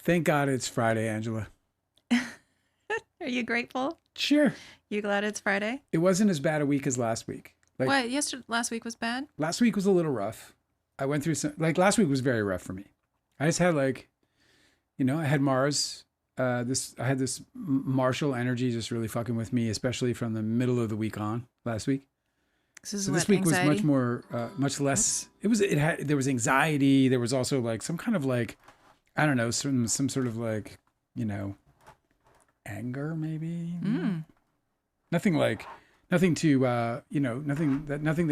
Thank God it's Friday, Angela. Are you grateful? Sure. You glad it's Friday? It wasn't as bad a week as last week. What? Last week was bad? Last week was a little rough. I went through last week was very rough for me. I just had I had Mars. I had this martial energy just really fucking with me, especially from the middle of the week on last week. This week anxiety? was much more, much less. There was anxiety. There was also like some kind of like, I don't know, some sort of like, anger maybe. Nothing that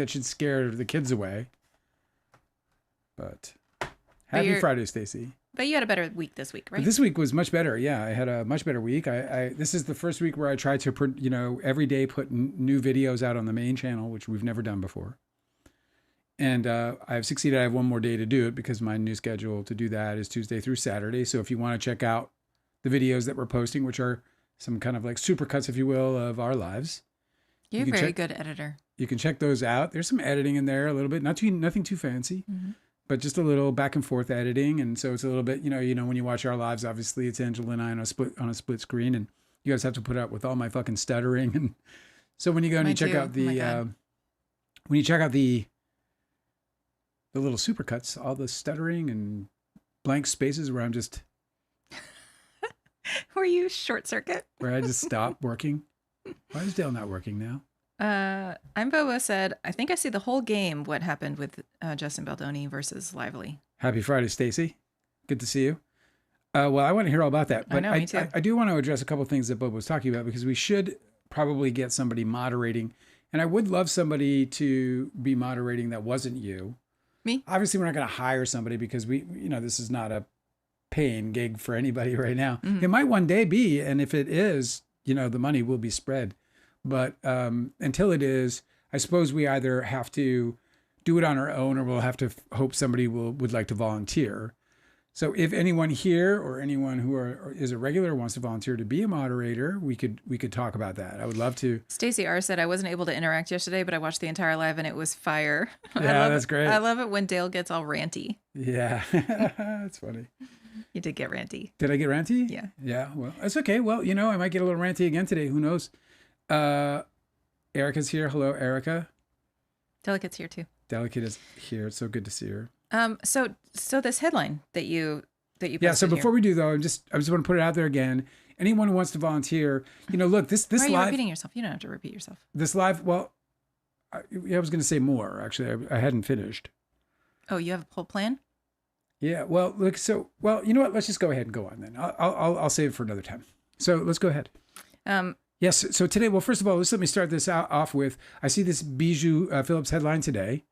should scare the kids away. But happy Friday, Stacey. But you had a better week this week, right? But this week was much better. Yeah, I had a much better week. This is the first week where I tried to, every day put new videos out on the main channel, which we've never done before. And I've succeeded. I have one more day to do it because my new schedule to do that is Tuesday through Saturday. So if you want to check out the videos that we're posting, which are some kind of like supercuts, if you will, of our lives. You're a very good editor. You can check those out. There's some editing in there a little bit, nothing too fancy, but just a little back and forth editing. And so it's a little bit, when you watch our lives, obviously it's Angela and I on a split screen, and you guys have to put up with all my fucking stuttering. And so when you go and you check out the little supercuts, all the stuttering and blank spaces where I'm just were you short circuit? Where I just stop working. Why is Dale not working now? I'm Boba said, I think I see the whole game. What happened with Justin Baldoni versus Lively? Happy Friday, Stacey. Good to see you. Well, I want to hear all about that. But me too. I do want to address a couple of things that Boba was talking about, because we should probably get somebody moderating. And I would love somebody to be moderating that wasn't you. Me? Obviously, we're not going to hire somebody because this is not a paying gig for anybody right now. It might one day be, and if it is, the money will be spread. But until it is, I suppose we either have to do it on our own, or we'll have to hope somebody would like to volunteer. So if anyone here or anyone who is a regular wants to volunteer to be a moderator, we could talk about that. I would love to. Stacey R said, I wasn't able to interact yesterday, but I watched the entire live and it was fire. Yeah, that's great. I love it when Dale gets all ranty. Yeah, that's funny. You did get ranty. Did I get ranty? Yeah. Yeah, well, that's okay. Well, I might get a little ranty again today. Who knows? Erica's here. Hello, Erica. Delicate's here too. Delicate is here. It's so good to see her. So this headline that you yeah. So before here. we do though, I just want to put it out there again. Anyone who wants to volunteer, look, this Why are you live. repeating yourself? You don't have to repeat yourself. This live. Well, I was going to say more. Actually, I hadn't finished. Oh, you have a whole plan? Yeah. Well, look. So, you know what? Let's just go ahead and go on then. I'll save it for another time. So let's go ahead. Yes. So today, well, first of all, let me start this off with, I see this Bijou Phillips headline today,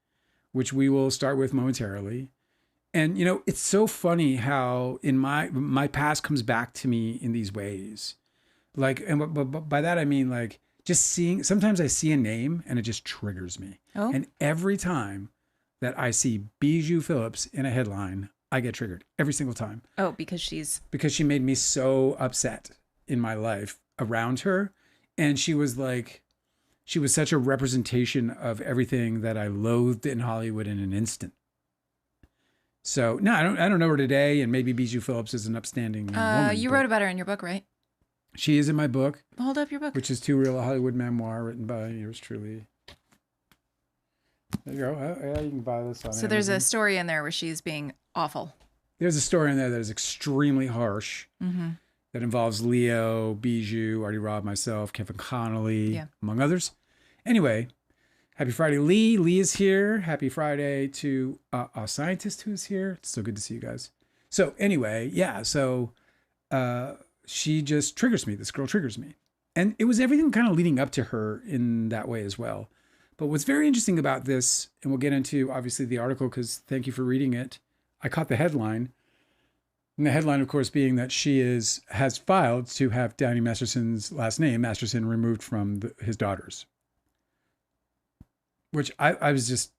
which we will start with momentarily. And, it's so funny how in my past comes back to me in these ways. Like, and but by that, I mean, like, just sometimes I see a name and it just triggers me. Oh. And every time that I see Bijou Phillips in a headline, I get triggered every single time. Oh, because she made me so upset in my life around her. And she was such a representation of everything that I loathed in Hollywood in an instant. So no, I don't know her today. And maybe Bijou Phillips is an upstanding woman. You wrote about her in your book, right? She is in my book. Hold up your book. Which is Too Real a Hollywood Memoir, written by yours truly. There you go. Yeah, you can buy this on So there's a story in there where she's being awful. There's a story in there that is extremely harsh. That involves Leo, Bijou, Artie Robb, myself, Kevin Connolly, among others. Anyway, happy Friday, Lee. Lee is here. Happy Friday to a scientist who's here. It's so good to see you guys. So anyway, yeah. So she just triggers me. This girl triggers me. And it was everything kind of leading up to her in that way as well. But what's very interesting about this, and we'll get into obviously the article because thank you for reading it. I caught the headline. And the headline, of course, being that she has filed to have Danny Masterson's last name, Masterson, removed from his daughters. Which I was just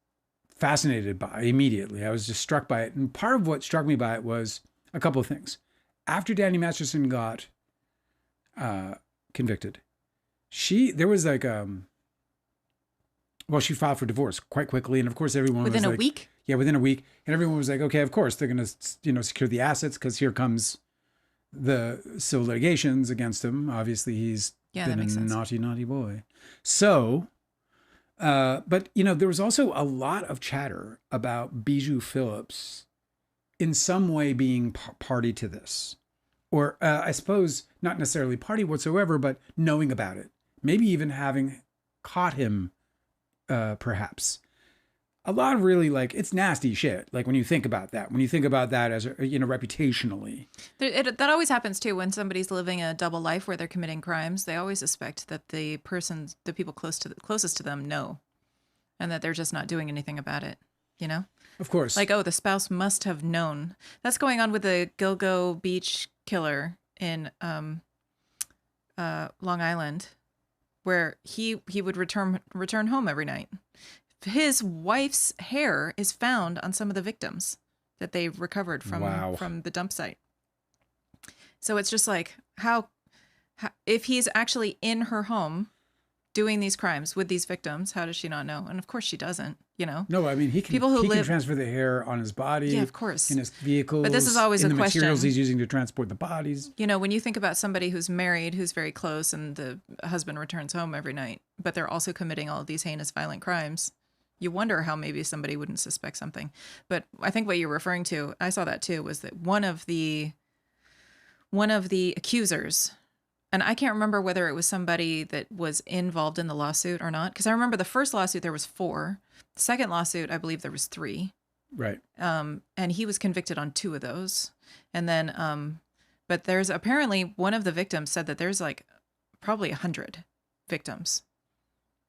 fascinated by immediately. I was just struck by it. And part of what struck me by it was a couple of things. After Danny Masterson got convicted, there was like, she filed for divorce quite quickly. And of course, everyone within was a week? Yeah, within a week. And everyone was like, okay, of course, they're going to, secure the assets because here comes the civil litigations against him. Obviously, he's been a naughty, naughty boy. So, but, you know, there was also a lot of chatter about Bijou Phillips in some way being party to this. Or I suppose not necessarily party whatsoever, but knowing about it. Maybe even having caught him, perhaps. A lot of really, like, it's nasty shit. Like, when you think about that, as, you know, reputationally. That always happens, too, when somebody's living a double life where they're committing crimes. They always suspect that the people closest to them know, and that they're just not doing anything about it, you know? Of course. Like, oh, the spouse must have known. That's going on with the Gilgo Beach killer in Long Island, where he would return home every night. His wife's hair is found on some of the victims that they recovered from the dump site. So it's just like, how if he's actually in her home doing these crimes with these victims, how does she not know? And of course she doesn't, you know. No, I mean, he can transfer the hair on his body. Yeah, of course. In his vehicles. But this is always a question. The materials he's using to transport the bodies. You know, when you think about somebody who's married, who's very close, and the husband returns home every night, but they're also committing all of these heinous violent crimes, you wonder how maybe somebody wouldn't suspect something. But I think what you're referring to, I saw that too, was that one of the accusers, and I can't remember whether it was somebody that was involved in the lawsuit or not, because I remember the first lawsuit there was 4. The second lawsuit, I believe there was 3. Right. And he was convicted on 2 of those. And then, but there's apparently one of the victims said that there's like probably 100 victims.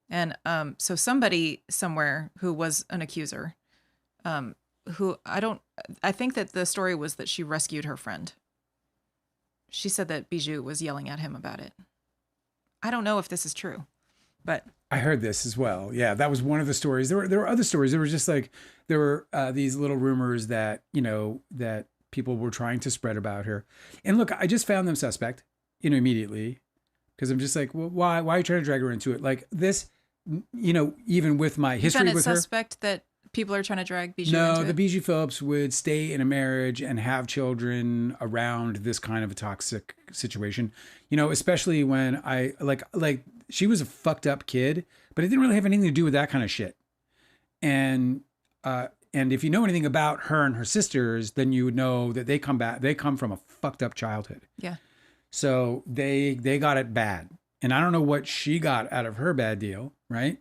And so somebody somewhere who was an accuser, who I think that the story was that she rescued her friend. She said that Bijou was yelling at him about it. I don't know if this is true, but I heard this as well. Yeah, that was one of the stories. There were other stories. There were just like, there were these little rumors that, you know, that people were trying to spread about her. And look, I just found them suspect, you know, immediately, because I'm just like, well, why are you trying to drag her into it? Like this, you know, even with my history with her. Suspect that people are trying to drag Bijou into No, the it? Bijou Phillips would stay in a marriage and have children around this kind of a toxic situation. You know, especially when I like she was a fucked up kid, but it didn't really have anything to do with that kind of shit. And if you know anything about her and her sisters, then you would know that they come from a fucked up childhood. Yeah. So they got it bad. And I don't know what she got out of her bad deal, right?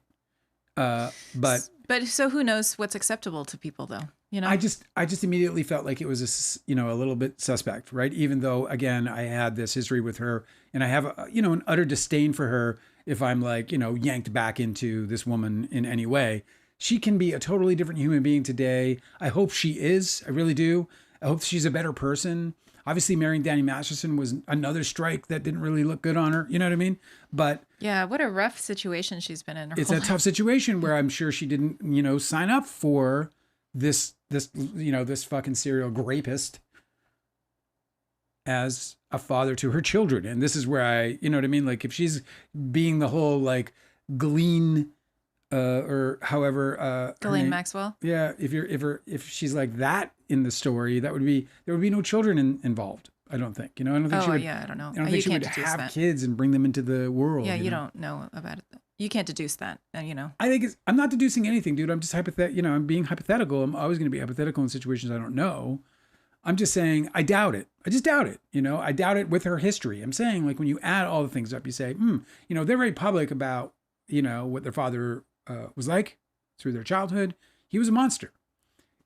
But so who knows what's acceptable to people, though? You know, I just immediately felt like it was a little bit suspect, right? Even though, again, I had this history with her, and I have an utter disdain for her. If I'm like, you know, yanked back into this woman in any way, she can be a totally different human being today. I hope she is. I really do. I hope she's a better person. Obviously, marrying Danny Masterson was another strike that didn't really look good on her. You know what I mean? But yeah, what a rough situation she's been in. It's a tough situation where I'm sure she didn't, you know, sign up for this fucking serial rapist as a father to her children. And this is where I, you know what I mean? Like if she's being the whole like Ghislaine, or however, Ghislaine Maxwell. Yeah. If she's like that in the story, there would be no children involved. I don't think, you know, I don't think she would. Yeah, I don't know. I don't think she would have kids and bring them into the world. Yeah. You don't know about it. You can't deduce that, you know. I think I'm not deducing anything, dude. I'm just hypothetical. You know, I'm being hypothetical. I'm always going to be hypothetical in situations I don't know. I'm just saying I doubt it. I just doubt it. You know, I doubt it with her history. I'm saying like when you add all the things up, you say, you know, they're very public about, you know, what their father was like through their childhood. He was a monster.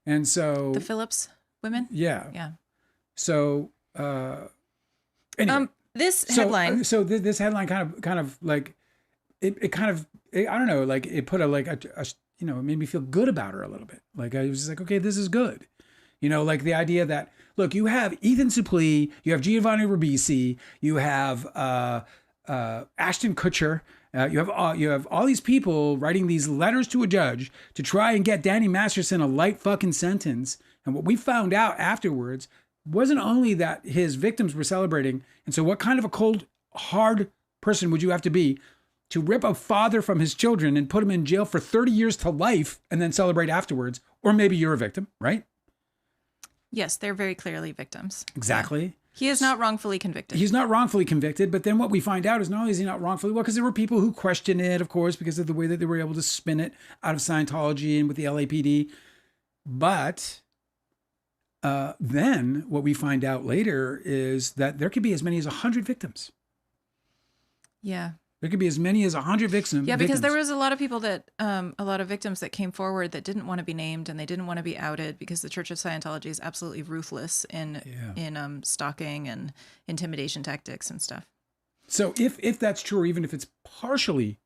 And so the Phillips women. Yeah. Yeah. So anyway, this headline. So this headline kind of like. It kind of, I don't know, like it put it made me feel good about her a little bit. Like I was just like, okay, this is good. You know, like the idea that, look, you have Ethan Suplee, you have Giovanni Ribisi, you have Ashton Kutcher, you have all these people writing these letters to a judge to try and get Danny Masterson a light fucking sentence. And what we found out afterwards wasn't only that his victims were celebrating. And so what kind of a cold, hard person would you have to be to rip a father from his children and put him in jail for 30 years to life and then celebrate afterwards? Or maybe you're a victim, right? Yes, they're very clearly victims. Exactly. He is not wrongfully convicted. He's not wrongfully convicted, but then what we find out is not only is he not wrongfully, well, because there were people who questioned it, of course, because of the way that they were able to spin it out of Scientology and with the LAPD. But then what we find out later is that there could be as many as 100 victims. Yeah. There could be as many as 100 victims. Yeah, because there was a lot of people that, a lot of victims that came forward that didn't want to be named and they didn't want to be outed because the Church of Scientology is absolutely ruthless in stalking and intimidation tactics and stuff. So if that's true, or even if it's partially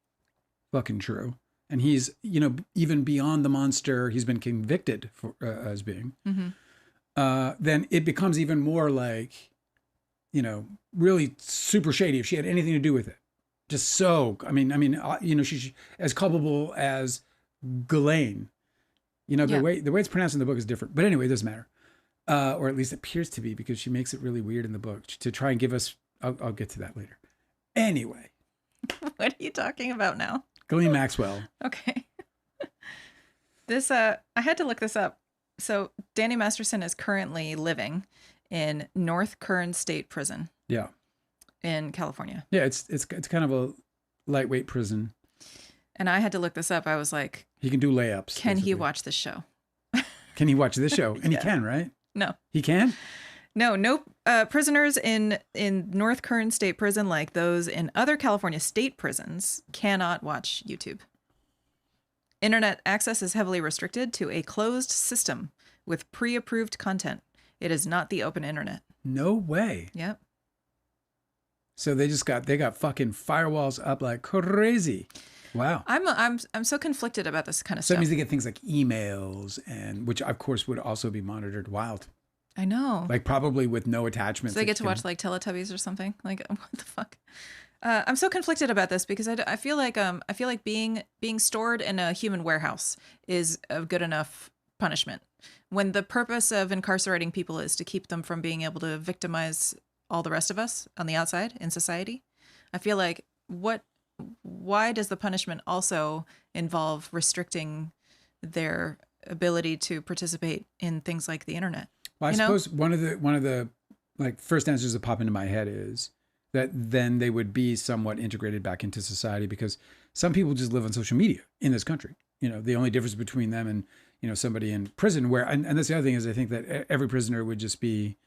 fucking true, and he's, even beyond the monster he's been convicted for as being, then it becomes even more like, really super shady if she had anything to do with it. Just so, she's as culpable as Ghislaine. The way it's pronounced in the book is different. But anyway, it doesn't matter. Or at least it appears to be, because she makes it really weird in the book to try and give us, I'll get to that later. Anyway. What are you talking about now? Ghislaine Maxwell. Okay. I had to look this up. So Danny Masterson is currently living in North Kern State Prison. Yeah. In California. Yeah, it's kind of a lightweight prison. And I had to look this up. I was like, he can do layups. Can he watch this show? Can he watch this show? And he can, right? No. He can? No, prisoners in North Kern State Prison, like those in other California state prisons, cannot watch YouTube. Internet access is heavily restricted to a closed system with pre-approved content. It is not the open internet. No way. Yep. So they got fucking firewalls up like crazy. Wow. I'm so conflicted about this kind of so stuff. That means they get things like emails, and which of course would also be monitored. Wild. I know. Like probably with no attachments. So they get to watch like Teletubbies or something. Like what the fuck? I'm so conflicted about this because I feel like being stored in a human warehouse is a good enough punishment when the purpose of incarcerating people is to keep them from being able to victimize all the rest of us on the outside in society. I feel like why does the punishment also involve restricting their ability to participate in things like the internet? Well, I suppose one of the like first answers that pop into my head is that then they would be somewhat integrated back into society, because some people just live on social media in this country. The only difference between them and, somebody in prison where, and that's the other thing is I think that every prisoner would just be,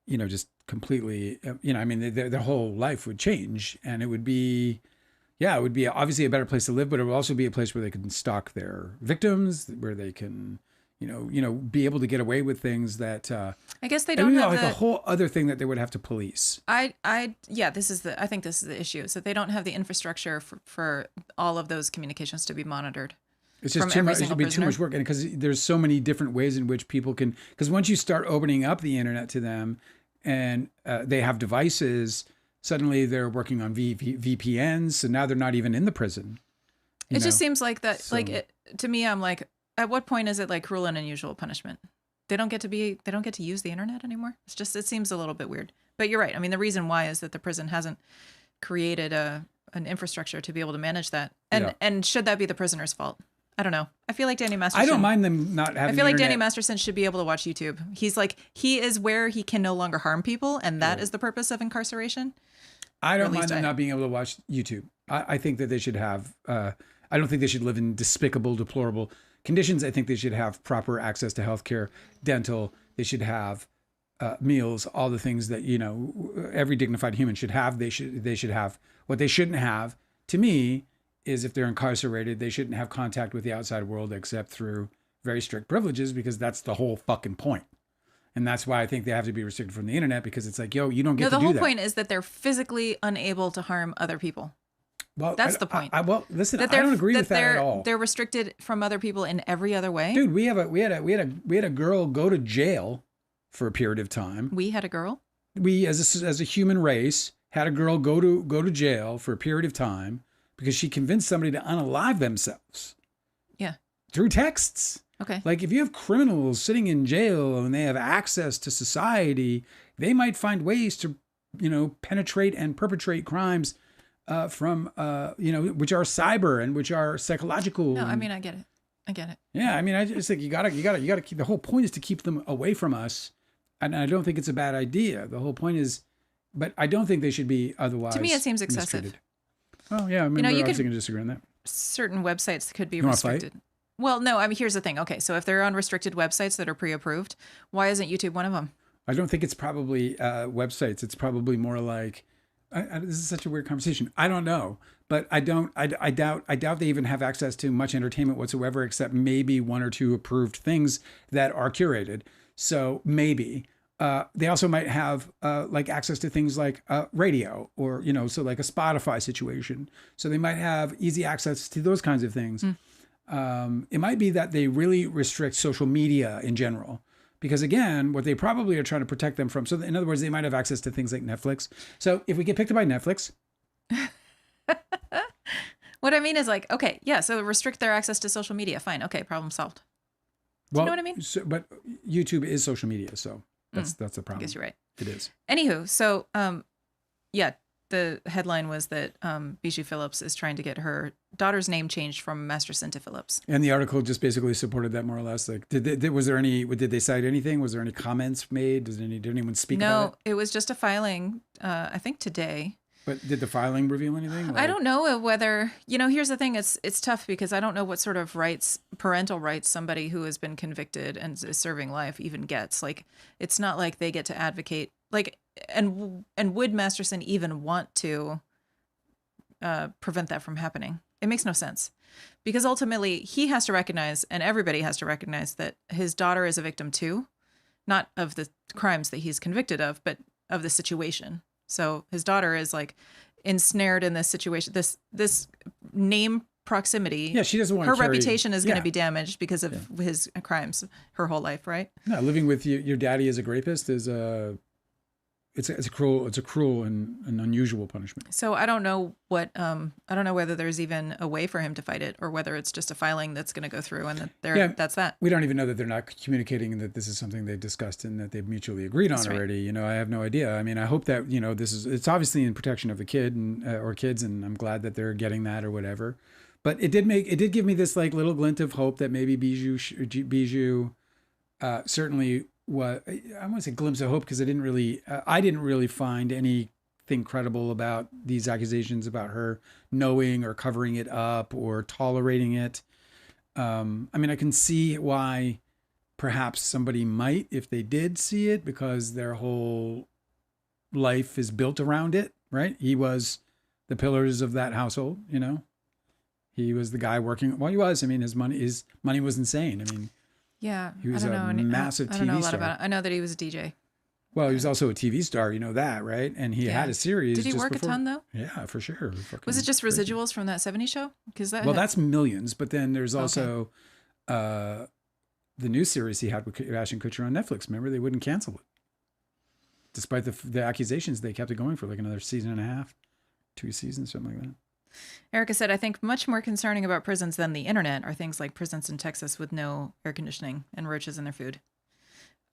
just completely, their whole life would change, and it would be obviously a better place to live, but it would also be a place where they can stalk their victims, where they can, be able to get away with things that, I guess they don't have a whole other thing that they would have to police. I think this is the issue, is that they don't have the infrastructure for all of those communications to be monitored. It's just too much. It should be too much work, and because there's so many different ways in which people can. Because once you start opening up the internet to them, and they have devices, suddenly they're working on VPNs, so now they're not even in the prison. It just seems like that. So, to me, I'm like, at what point is it like cruel and unusual punishment? They don't get to use the internet anymore. It seems a little bit weird. But you're right. I mean, the reason why is that the prison hasn't created an infrastructure to be able to manage that. And should that be the prisoner's fault? I don't know. I feel like Danny Masterson. I don't mind them not having. I feel like Danny Masterson should be able to watch YouTube. He is where he can no longer harm people, and that is the purpose of incarceration. I don't mind them not being able to watch YouTube. I think that they should have. I don't think they should live in despicable, deplorable conditions. I think they should have proper access to healthcare, dental. They should have meals, all the things that every dignified human should have. They should have. What they shouldn't have, to me, is if they're incarcerated, they shouldn't have contact with the outside world except through very strict privileges, because that's the whole fucking point. And that's why I think they have to be restricted from the internet, because it's like, you don't get to do that. No, the whole point is that they're physically unable to harm other people. Well, that's the point. Listen, I don't agree with that at all. They're restricted from other people in every other way. Dude, we had a girl go to jail for a period of time. We had a girl? We as a human race had a girl go to jail for a period of time because she convinced somebody to unalive themselves. Yeah. Through texts. Okay. Like if you have criminals sitting in jail and they have access to society, they might find ways to, penetrate and perpetrate crimes from which are cyber and which are psychological. No, I mean, I get it. Yeah, I mean, I just think you gotta keep. The whole point is to keep them away from us, and I don't think it's a bad idea. The whole point is, but I don't think they should be otherwise. To me, it seems excessive. Mistreated. Oh yeah, I mean, you obviously going to disagree on that. Certain websites could be You wanna restricted. Well, no, I mean, here's the thing. Okay, so if they're on restricted websites that are pre-approved, why isn't YouTube one of them? I don't think it's probably websites. It's probably more like this is such a weird conversation. I don't know, but I doubt they even have access to much entertainment whatsoever, except maybe one or two approved things that are curated. So maybe they also might have like access to things like radio or so like a Spotify situation. So they might have easy access to those kinds of things. It might be that they really restrict social media in general. Because again, what they probably are trying to protect them from. So in other words, they might have access to things like Netflix. So if we get picked up by Netflix. What I mean is like, okay, yeah, so restrict their access to social media. Fine. Okay, problem solved. Do you know what I mean? So, but YouTube is social media. So that's the problem. I guess you're right. It is. Anywho, so yeah, the headline was that Bijou Phillips is trying to get her daughter's name changed from Masterson to Phillips. And the article just basically supported that more or less. Like, did they cite anything? Was there any comments made? Did anyone speak about it? No, it was just a filing, I think today. But did the filing reveal anything? Like, I don't know whether, here's the thing. It's tough because I don't know what sort of parental rights somebody who has been convicted and is serving life even gets. Like, it's not like they get to advocate. Like, and would Masterson even want to prevent that from happening? It makes no sense. Because ultimately, he has to recognize, and everybody has to recognize, that his daughter is a victim too. Not of the crimes that he's convicted of, but of the situation. So his daughter is like ensnared in this situation, this name proximity. Yeah, she doesn't want her reputation is going to be damaged because of his crimes her whole life, right? No, living with your daddy as a rapist is it's a cruel and an unusual punishment. So I don't know whether there's even a way for him to fight it, or whether it's just a filing that's going to go through and that's that. We don't even know that they're not communicating that this is something they've discussed and that they've mutually agreed on already. Right. I have no idea. I mean, I hope that it's obviously in protection of the kid or kids, and I'm glad that they're getting that or whatever. But it did give me this like little glint of hope that maybe Bijou certainly. What I want to say glimpse of hope, because I didn't really find anything credible about these accusations about her knowing or covering it up or tolerating it. I mean, I can see why perhaps somebody might, if they did see it, because their whole life is built around it, right? He was the pillars of that household, He was the guy working. Well, he was. I mean, his money was insane. I mean, yeah, he was a massive TV star. I don't know a lot about it. I know that he was a DJ. Well, he was also a TV star, you know that, right? And he had a series. Did he work a ton though? Yeah, for sure. Was it just residuals from that '70s show? That's millions. But then there's also the new series he had with Ashton Kutcher on Netflix. Remember, they wouldn't cancel it, despite the accusations. They kept it going for like another season and a half, 2 seasons, something like that. Erica said, I think much more concerning about prisons than the internet are things like prisons in Texas with no air conditioning and roaches in their food.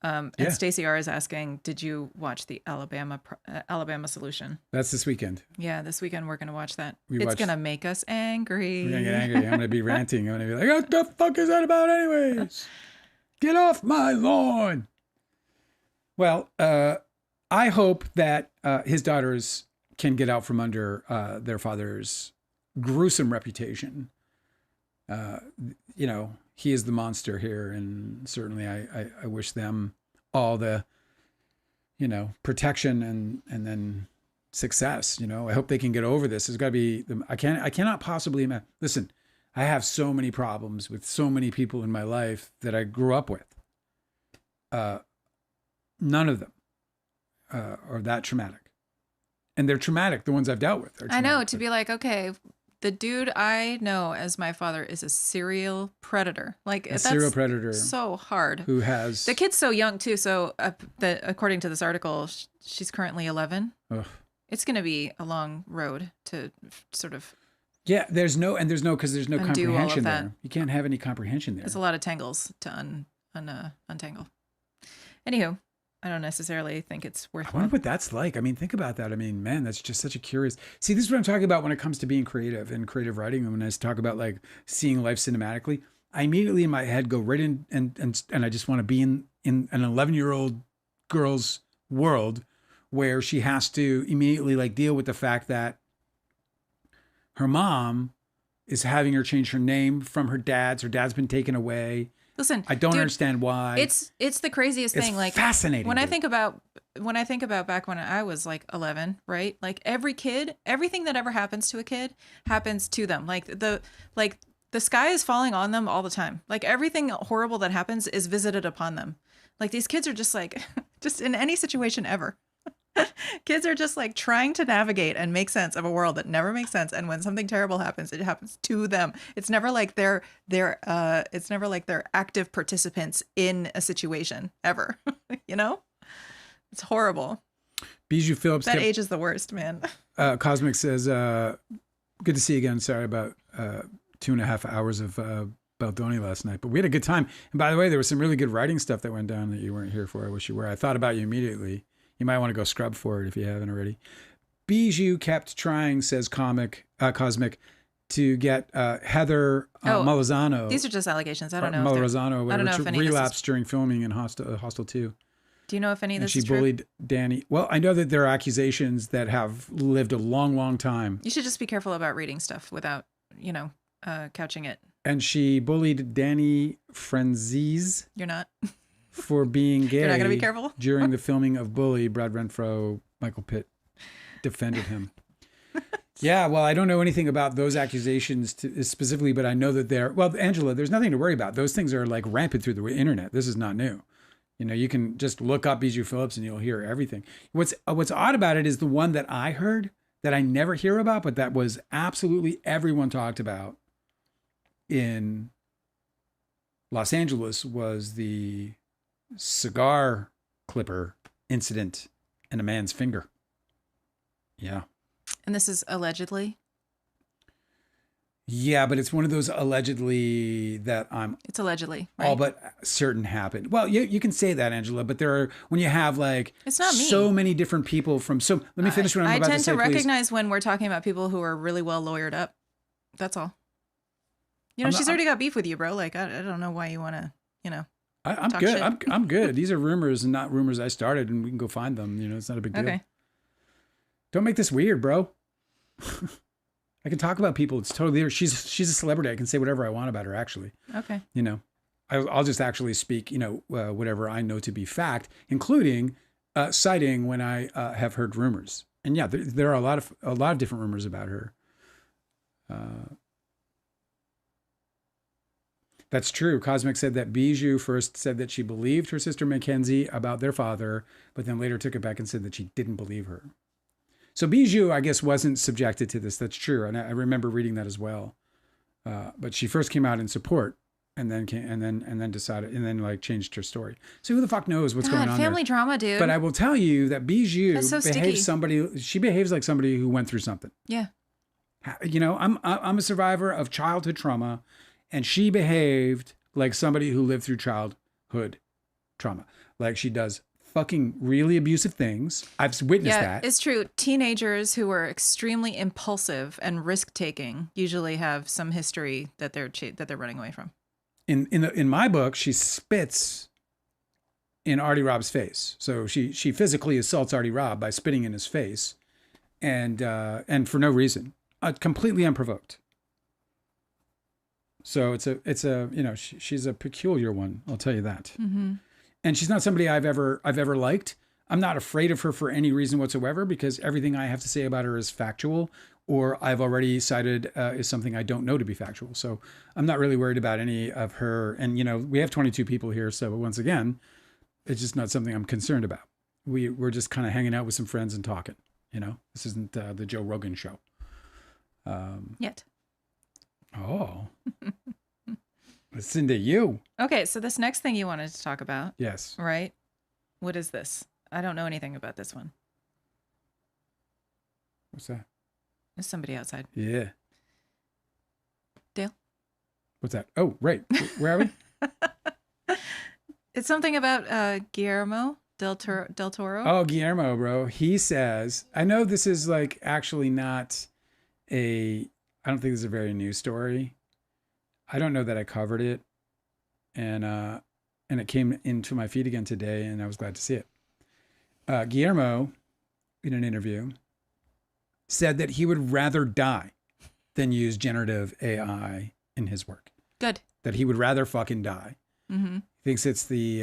And Stacey R is asking, did you watch the Alabama Solution? That's this weekend. Yeah, this weekend we're going to watch that. It's going to make us angry. We're going to get angry. I'm going to be ranting. I'm going to be like, what the fuck is that about anyways? Get off my lawn. Well, I hope that his daughters can get out from under their father's gruesome reputation. He is the monster here, and certainly I wish them all the, protection and then success. I hope they can get over this. There's got to be. I cannot possibly imagine. Listen, I have so many problems with so many people in my life that I grew up with. None of them are that traumatic. And they're traumatic. The ones I've dealt with are traumatic. I know, to be like, okay, the dude I know as my father is a serial predator. Like, that's serial predator. So hard. Who has... The kid's so young, too. So according to this article, she's currently 11. Ugh. It's going to be a long road to sort of... Yeah, there's no comprehension there. You can't have any comprehension there. There's a lot of tangles to untangle. Anywho, I don't necessarily think it's worth it. I wonder what that's like. I mean, think about that. I mean, man, that's just such a curious... See, this is what I'm talking about when it comes to being creative and creative writing. And when I talk about like seeing life cinematically, I immediately in my head go right in and I just want to be in an 11-year-old girl's world where she has to immediately like deal with the fact that her mom is having her change her name from her dad's. Her dad's been taken away. Listen, I don't understand why. It's the craziest thing. Like fascinating. When I think about back when I was like 11, right? Like every kid, everything that ever happens to a kid happens to them. Like the sky is falling on them all the time. Like everything horrible that happens is visited upon them. Like these kids are just like, just in any situation ever. Kids are just like trying to navigate and make sense of a world that never makes sense. And when something terrible happens, it happens to them. It's never like they're active participants in a situation ever. You know, it's horrible. Bijou Phillips. That age is the worst, man. Cosmic says, good to see you again. Sorry about 2.5 hours of Baldoni last night, but we had a good time. And by the way, there was some really good writing stuff that went down that you weren't here for. I wish you were. I thought about you immediately. You might want to go scrub for it if you haven't already. Bijou kept trying, says Cosmic, to get Heather Malazano. These are just allegations. I don't know. Malazano, whatever, to relapse during filming in Hostel 2. Do you know if any of this is true? She bullied Danny. Well, I know that there are accusations that have lived a long, long time. You should just be careful about reading stuff without, couching it. And she bullied Danny Franzese. You're not. For being gay. You're not going to be careful? During the filming of Bully, Brad Renfro, Michael Pitt defended him. Yeah, well, I don't know anything about those accusations specifically, but I know that Angela, there's nothing to worry about. Those things are like rampant through the internet. This is not new. You can just look up Bijou Phillips and you'll hear everything. What's odd about it is the one that I heard that I never hear about, but that was absolutely everyone talked about in Los Angeles was the cigar clipper incident and a man's finger. Yeah. And this is allegedly? Yeah, but it's one of those allegedly that It's allegedly, right? All but certain happened. Well, you can say that, Angela, but there are, when you have like it's not me. So many different people from, so let me finish what I'm about to say, I tend to please. recognize when we're talking about people who are really well lawyered up. That's all. She's already got beef with you, bro. Like, I don't know why you want to, I'm good. I'm good. These are rumors and not rumors I started, and we can go find them. It's not a big deal. Okay. Don't make this weird, bro. I can talk about people. It's totally, she's a celebrity. I can say whatever I want about her, actually. Okay. I'll just actually speak, whatever I know to be fact, including citing when I have heard rumors. And yeah, there are a lot of different rumors about her. That's true. Cosmic said that Bijou first said that she believed her sister Mackenzie about their father, but then later took it back and said that she didn't believe her. So Bijou, I guess, wasn't subjected to this. That's true. And I remember reading that as well. But she first came out in support and then decided and then like changed her story. So who the fuck knows what's going on family there? Drama, dude. But I will tell you that Bijou behaves she behaves like somebody who went through something. Yeah. I'm a survivor of childhood trauma. And she behaved like somebody who lived through childhood trauma. Like she does fucking really abusive things. I've witnessed that. It's true. Teenagers who are extremely impulsive and risk-taking usually have some history that they're running away from. In my book, she spits in Artie Rob's face. So she physically assaults Artie Rob by spitting in his face, and for no reason, completely unprovoked. So it's a she's a peculiar one, I'll tell you that. Mm-hmm. And she's not somebody I've ever liked. I'm not afraid of her for any reason whatsoever because everything I have to say about her is factual, or I've already cited is something I don't know to be factual. So I'm not really worried about any of her. And we have 22 people here, so once again, it's just not something I'm concerned about. We're just kind of hanging out with some friends and talking. This isn't the Joe Rogan show. Yet. Oh, listen to you. Okay, so this next thing you wanted to talk about. Yes. Right? What is this? I don't know anything about this one. What's that? There's somebody outside. Yeah. Dale? What's that? Oh, right. Where are we? It's something about Guillermo del Toro. Oh, Guillermo, bro. He says, I know this is like actually not I don't think this is a very new story. I don't know that I covered it. And it came into my feed again today and I was glad to see it. Guillermo, in an interview, said that he would rather die than use generative AI in his work. Good. That he would rather fucking die. Mm-hmm. He thinks it's the,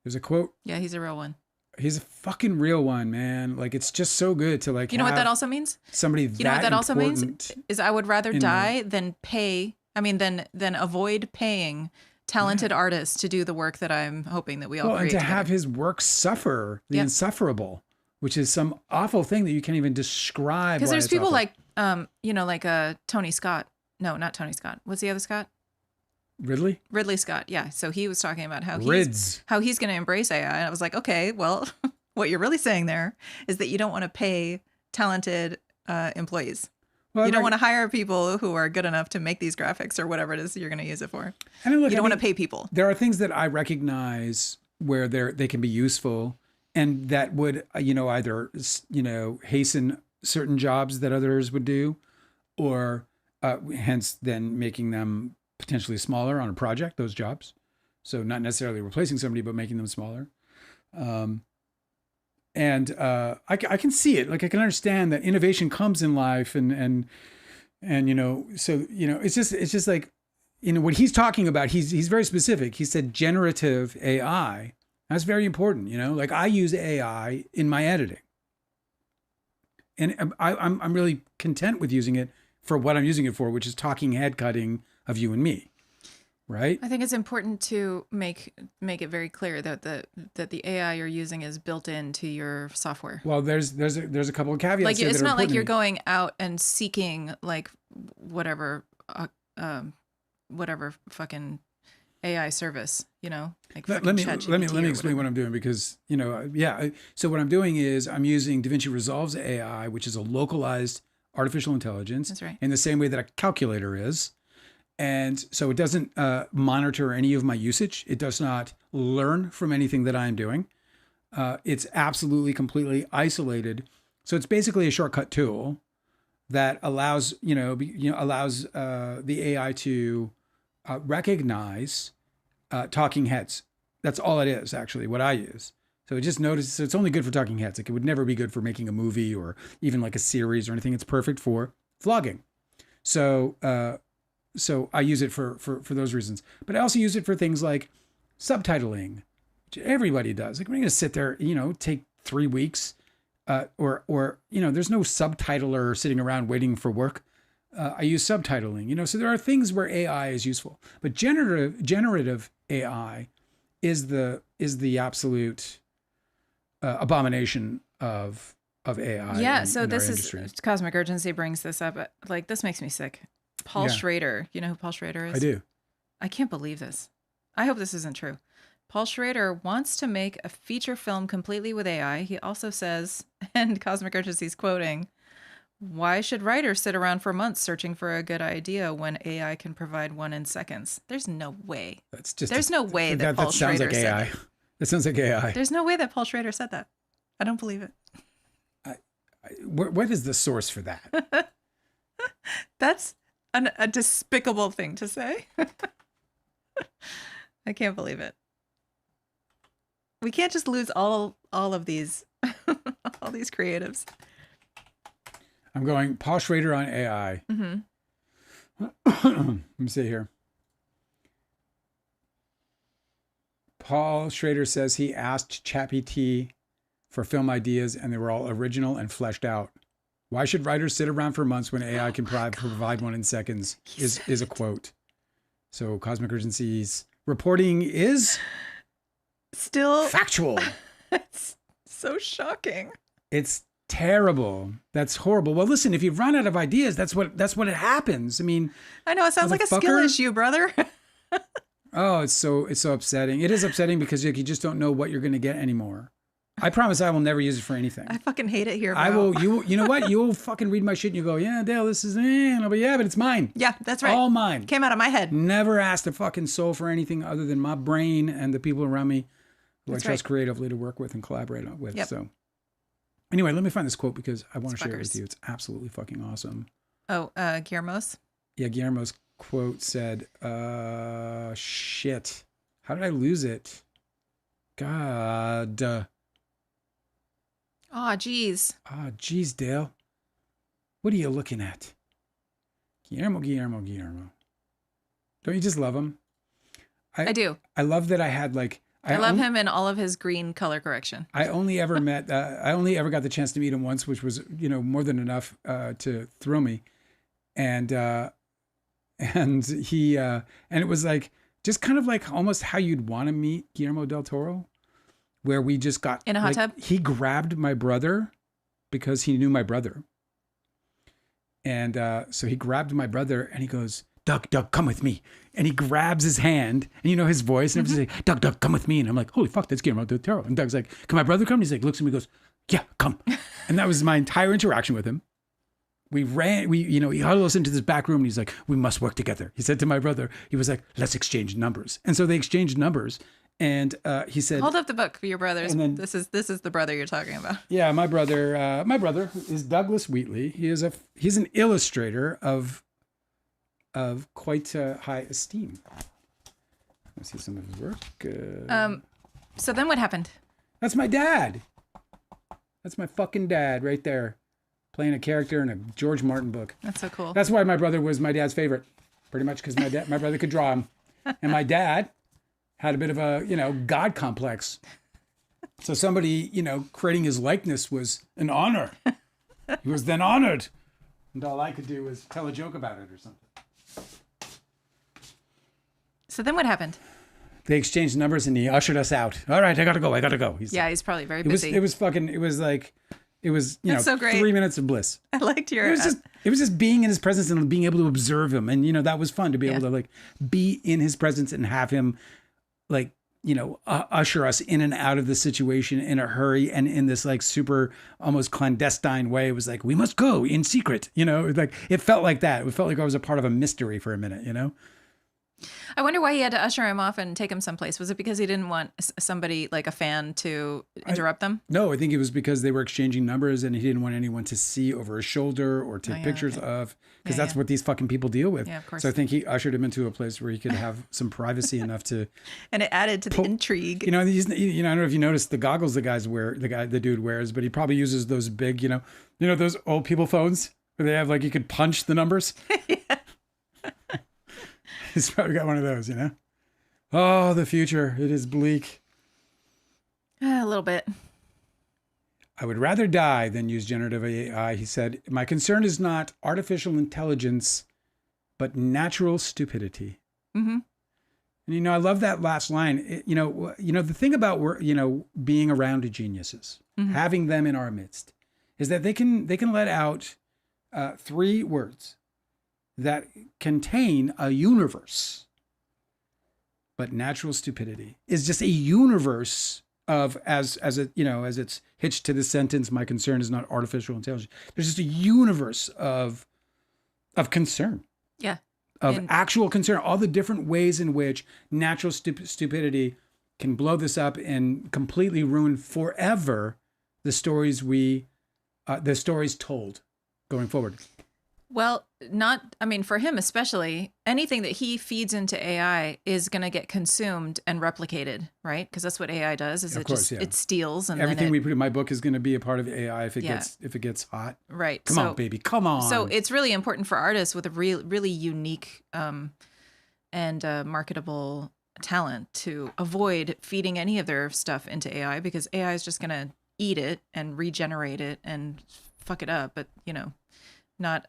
there's a quote. Yeah, he's a real one. He's a fucking real one, man. Like, it's just so good to like, you know what that also means? Somebody you know what that also means is I would rather die than avoid paying talented artists to do the work that I'm hoping that we all create and to together. have his work suffer the insufferable, which is some awful thing that you can't even describe. Because there's people like, Tony Scott. No, not Tony Scott. What's the other Scott? Ridley Scott. Yeah. So he was talking about how he's going to embrace AI. And I was like, okay, well, what you're really saying there is that you don't want to pay talented employees. Well, you don't want to hire people who are good enough to make these graphics or whatever it is you're going to use it for. You don't want to pay people. There are things that I recognize where they can be useful and that would, either, hasten certain jobs that others would do, or hence then making them potentially smaller on a project, those jobs. So not necessarily replacing somebody, but making them smaller. I can see it. Like, I can understand that innovation comes in life and it's just like, what he's talking about, he's very specific. He said generative AI. That's very important. Like, I use AI in my editing, and I'm really content with using it for what I'm using it for, which is talking head cutting of you and me. Right. I think it's important to make it very clear that the AI you're using is built into your software. Well, there's a couple of caveats. Like, it's not like you're going out and seeking like whatever fucking AI service, like let me explain what I'm doing, because so what I'm doing is I'm using DaVinci Resolve's AI, which is a localized artificial intelligence. That's right. In the same way that a calculator is. And so it doesn't monitor any of my usage. It does not learn from anything that I'm doing. It's absolutely, completely isolated. So it's basically a shortcut tool that allows the AI to recognize talking heads. That's all it is, actually, what I use. So it just notices. So it's only good for talking heads. Like, it would never be good for making a movie or even like a series or anything. It's perfect for vlogging. So I use it for those reasons. But I also use it for things like subtitling, which everybody does. Like, we're going to sit there, take 3 weeks, or there's no subtitler sitting around waiting for work. I use subtitling, so there are things where AI is useful. But generative AI is the absolute abomination of AI. Yeah. In so our this industry. is Cosmic Urgency brings this up. Like, this makes me sick. Paul Schrader. You know who Paul Schrader is? I do. I can't believe this. I hope this isn't true. Paul Schrader wants to make a feature film completely with AI. He also says, and Cosmic Urgency's quoting, "Why should writers sit around for months searching for a good idea when AI can provide one in seconds?" There's no way. There's no way that Paul Schrader said that. That sounds like AI. There's no way that Paul Schrader said that. I don't believe it. What is the source for that? That's a despicable thing to say. I can't believe it. We can't just lose all of these all these creatives. I'm going Paul Schrader on AI. Mm-hmm. Let me see here. Paul Schrader says he asked ChatGPT for film ideas and they were all original and fleshed out. Why should writers sit around for months when AI can provide one in seconds is a quote. So Cosmic Urgency's reporting is still factual. It's so shocking. It's terrible. That's horrible. Well, listen, if you run out of ideas, that's what it happens. I mean, I know, it sounds like a skill issue, brother. Oh, it's so upsetting. It is upsetting because you just don't know what you're going to get anymore. I promise I will never use it for anything. I fucking hate it here, bro. I will. You know what? You will fucking read my shit and you go, yeah, Dale, this is, and I'll be, yeah, but it's mine. Yeah, that's right. All mine. Came out of my head. Never asked a fucking soul for anything other than my brain and the people around me who I trust creatively to work with and collaborate with. Yep. So anyway, let me find this quote because I want to share it with you. It's absolutely fucking awesome. Oh, Guillermo's? Yeah, Guillermo's quote said, shit. How did I lose it? God. Oh, geez. Oh, geez, Dale. What are you looking at? Guillermo. Don't you just love him? I do. I love that I had like... I love him in all of his green color correction. I only ever got the chance to meet him once, which was, more than enough to thrill me. And he, and it was like, just kind of like almost how you'd want to meet Guillermo del Toro, where we just got... In a hot tub? He grabbed my brother because he knew my brother. And so he grabbed my brother and he goes, Doug, come with me. And he grabs his hand and his voice and everything's like, Doug, come with me. And I'm like, holy fuck, that's Guillermo del Toro. And Doug's like, can my brother come? And he's like, looks at me and goes, yeah, come. And that was my entire interaction with him. We ran, he huddled us into this back room and he's like, we must work together. He said to my brother, he was like, let's exchange numbers. And so they exchanged numbers. And he said, hold up the book for your brothers. Then, this is the brother you're talking about. Yeah, my brother is Dale Wheatley. He's an illustrator of quite high esteem. Let's see some of his work. So then what happened? That's my dad. That's my fucking dad right there, playing a character in a George Martin book. That's so cool. That's why my brother was my dad's favorite, pretty much because my brother could draw him, and my dad had a bit of a God complex. So somebody creating his likeness was an honor. He was then honored, and all I could do was tell a joke about it or something. So then what happened? They exchanged numbers and he ushered us out. All right, I gotta go. He's probably very busy. It was so great. 3 minutes of bliss. I liked your... It was just being in his presence and being able to observe him. And, that was fun to be able to like be in his presence and have him like, usher us in and out of the situation in a hurry and in this like super almost clandestine way. It was like, we must go in secret, like it felt like that. It felt like I was a part of a mystery for a minute, I wonder why he had to usher him off and take him someplace. Was it because he didn't want somebody like a fan to interrupt them? No, I think it was because they were exchanging numbers and he didn't want anyone to see over his shoulder or take pictures of, because that's what these fucking people deal with. Yeah, of course. So I think he ushered him into a place where he could have some privacy enough to. And it added to the intrigue. I don't know if you noticed the goggles the dude wears, but he probably uses those big, those old people phones where they have like you could punch the numbers. Yeah. He's probably got one of those, Oh, the future. It is bleak. A little bit. I would rather die than use generative AI, he said. My concern is not artificial intelligence, but natural stupidity. Mm-hmm. And, I love that last line. The thing about, being around geniuses, having them in our midst, is that they can let out 3 words that contain a universe. But natural stupidity is just a universe of, as it's hitched to the sentence, my concern is not artificial intelligence. There's just a universe of concern. Yeah. Of actual concern, all the different ways in which natural stupidity can blow this up and completely ruin forever the stories told going forward. Well, for him especially, anything that he feeds into AI is going to get consumed and replicated, right? Because that's what AI does. It steals, and everything we put in my book is going to be a part of AI if it gets hot. Right. Come on, baby. Come on. So it's really important for artists with a really unique and marketable talent to avoid feeding any of their stuff into AI, because AI is just going to eat it and regenerate it and fuck it up, but not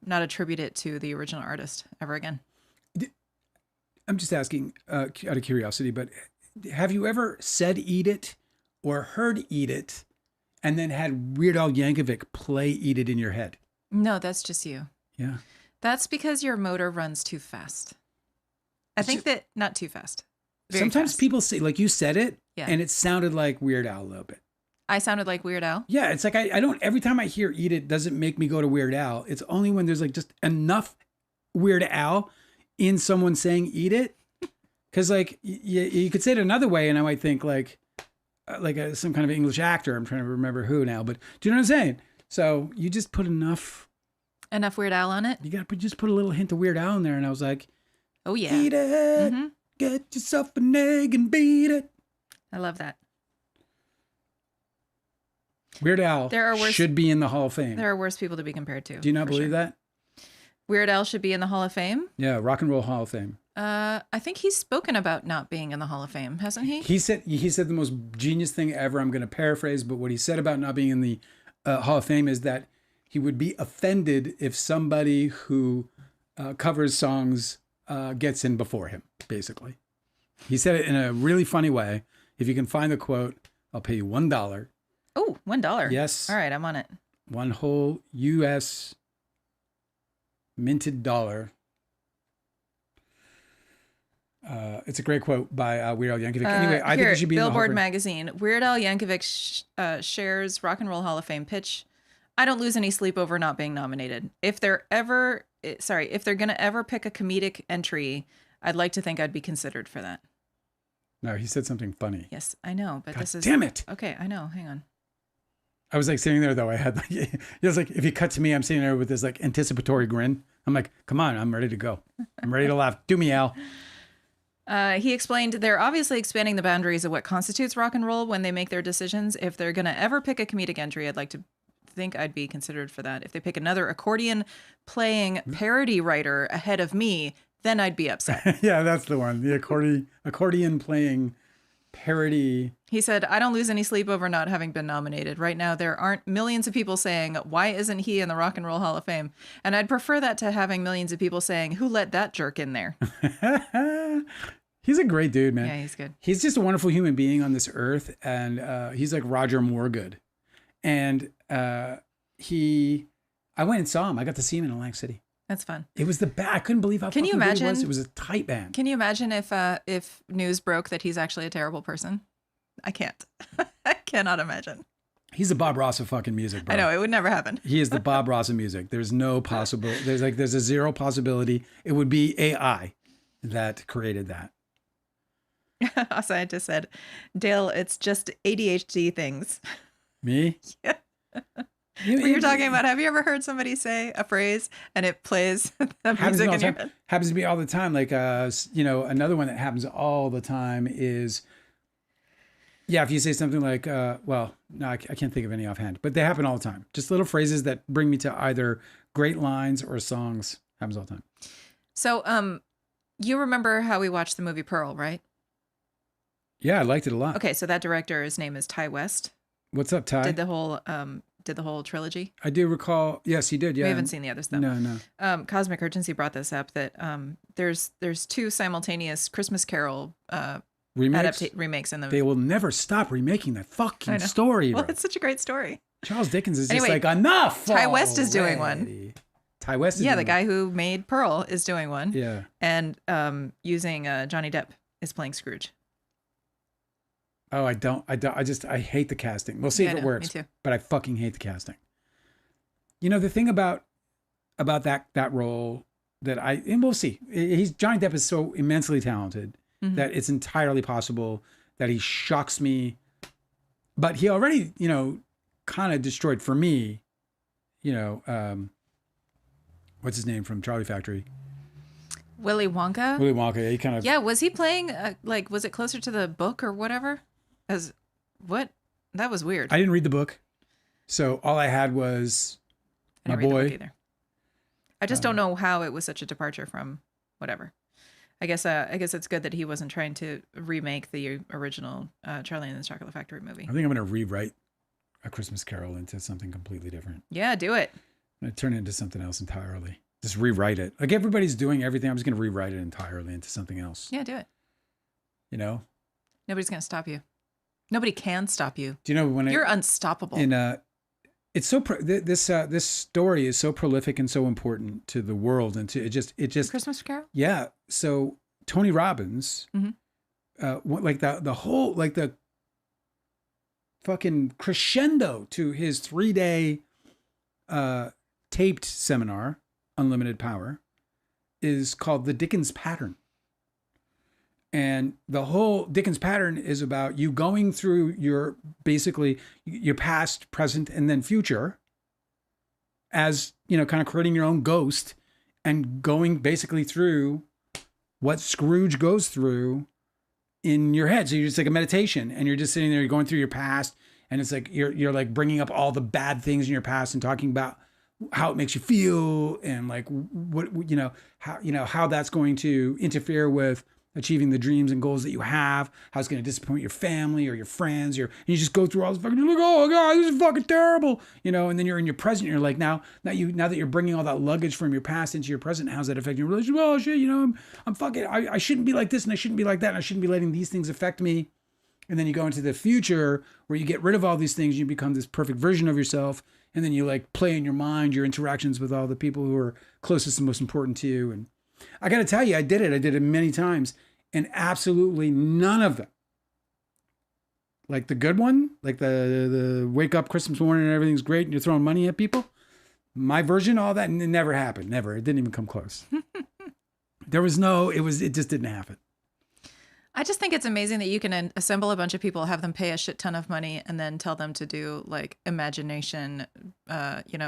attribute it to the original artist ever again. I'm just asking out of curiosity, but have you ever said "eat it" or heard "eat it" and then had Weird Al Yankovic play "Eat It" in your head? No, that's just you. Yeah. That's because your motor runs too fast. I think that not too fast. Sometimes fast. People say, like you said it, and it sounded like Weird Al a little bit. I sounded like Weird Al? Yeah, it's like I don't, every time I hear "Eat It" doesn't make me go to Weird Al. It's only when there's like just enough Weird Al in someone saying "Eat It." Because like you could say it another way and I might think like some kind of English actor. I'm trying to remember who now, but do you know what I'm saying? So you just put enough Weird Al on it? You got to just put a little hint of Weird Al in there. And I was like, oh yeah. Eat it. Mm-hmm. Get yourself an egg and beat it. I love that. Weird Al should be in the Hall of Fame. There are worse people to be compared to. Do you not believe that? Weird Al should be in the Hall of Fame? Yeah, Rock and Roll Hall of Fame. I think he's spoken about not being in the Hall of Fame, hasn't he? He said the most genius thing ever. I'm going to paraphrase, but what he said about not being in the Hall of Fame is that he would be offended if somebody who covers songs gets in before him, basically. He said it in a really funny way. If you can find the quote, I'll pay you $1. Oh, $1. Yes. All right, I'm on it. One whole U.S. minted dollar. It's a great quote by Weird Al Yankovic. Anyway, I think it should be Billboard in the magazine. Weird Al Yankovic shares Rock and Roll Hall of Fame pitch. I don't lose any sleep over not being nominated. If they're gonna ever pick a comedic entry, I'd like to think I'd be considered for that. No, he said something funny. Yes, I know, but this is damn it. Okay, I know. Hang on. I was like sitting there though. I had like, it was like, if you cut to me, I'm sitting there with this like anticipatory grin. I'm like, come on, I'm ready to go. I'm ready to laugh. Do me, Al. He explained they're obviously expanding the boundaries of what constitutes rock and roll when they make their decisions. If they're going to ever pick a comedic entry, I'd like to think I'd be considered for that. If they pick another accordion playing parody writer ahead of me, then I'd be upset. Yeah, that's the one. The accordion playing parody. He said, I don't lose any sleep over not having been nominated. Right now, there aren't millions of people saying, why isn't he in the Rock and Roll Hall of Fame? And I'd prefer that to having millions of people saying, who let that jerk in there? He's a great dude, man. Yeah, he's good. He's just a wonderful human being on this earth. And he's like Roger Moore good. And I went and saw him. I got to see him in Atlantic City. That's fun. It was the band. I couldn't believe how Can you imagine? It was a tight band. Can you imagine if news broke that he's actually a terrible person? I can't. I cannot imagine. He's the Bob Ross of fucking music, bro. I know, it would never happen. He is the Bob Ross of music. There's no possible. There's a zero possibility. It would be AI that created that. A scientist said, Dale, it's just ADHD things. Me? Yeah. When you're talking about, have you ever heard somebody say a phrase and it plays the music in your head? Happens to me all the time. Like, another one that happens all the time is, yeah, if you say something like, well, no, I can't think of any offhand, but they happen all the time. Just little phrases that bring me to either great lines or songs. Happens all the time. So, you remember how we watched the movie Pearl, right? Yeah, I liked it a lot. Okay, so that director, his name is Ty West. What's up, Ty? Did the whole trilogy. I do recall. Yes, he did. Yeah. We haven't seen the other stuff. No. Cosmic Urgency brought this up that there's two simultaneous Christmas Carol remakes in the. They will never stop remaking that fucking story. Well, it's such a great story. Charles Dickens is just like, enough. Ty West is doing one. Ty West is the guy who made Pearl is doing one. Yeah. And using Johnny Depp is playing Scrooge. Oh, I hate the casting. We'll see if it works. Me too. But I fucking hate the casting. You know, the thing about that role and we'll see. Johnny Depp is so immensely talented that it's entirely possible that he shocks me. But he already, kind of destroyed for me, what's his name from Charlie Factory? Willy Wonka? Willy Wonka, yeah, he kind of... Yeah, was he playing, was it closer to the book or whatever? What? That was weird. I didn't read the book, so all I had was my boy. Read the book either. I just don't know how it was such a departure from whatever. I guess it's good that he wasn't trying to remake the original Charlie and the Chocolate Factory movie. I think I'm going to rewrite A Christmas Carol into something completely different. Yeah, do it. I'm going to turn it into something else entirely. Just rewrite it. Like everybody's doing everything. I'm just going to rewrite it entirely into something else. Yeah, do it. Nobody's going to stop you. Nobody can stop you. Do you know when you're unstoppable? It's so this story is so prolific and so important to the world and to it just Christmas Carol. Yeah. So Tony Robbins, like the whole like the fucking crescendo to his 3-day taped seminar, Unlimited Power, is called the Dickens Pattern. And the whole Dickens Pattern is about you going through your past, present, and then future as, kind of creating your own ghost and going basically through what Scrooge goes through in your head. So you're just like a meditation and you're just sitting there, you're going through your past And it's like you're like bringing up all the bad things in your past and talking about how it makes you feel and like what how that's going to interfere with achieving the dreams and goals that you have, how it's going to disappoint your family or your friends, and you just go through all this fucking, you're like, oh God, this is fucking terrible, and then you're in your present, you're like, now that you're bringing all that luggage from your past into your present, how's that affecting your relationship? Oh shit, I'm fucking, I shouldn't be like this and I shouldn't be like that and I shouldn't be letting these things affect me. And then you go into the future where you get rid of all these things, you become this perfect version of yourself, and then you like play in your mind your interactions with all the people who are closest and most important to you. And I got to tell you, I did it many times, and absolutely none of them, like the good one, like the wake up Christmas morning and everything's great and you're throwing money at people, my version, all that, it never happened. Never. It didn't even come close. It just didn't happen. I just think it's amazing that you can assemble a bunch of people, have them pay a shit ton of money, and then tell them to do like imagination,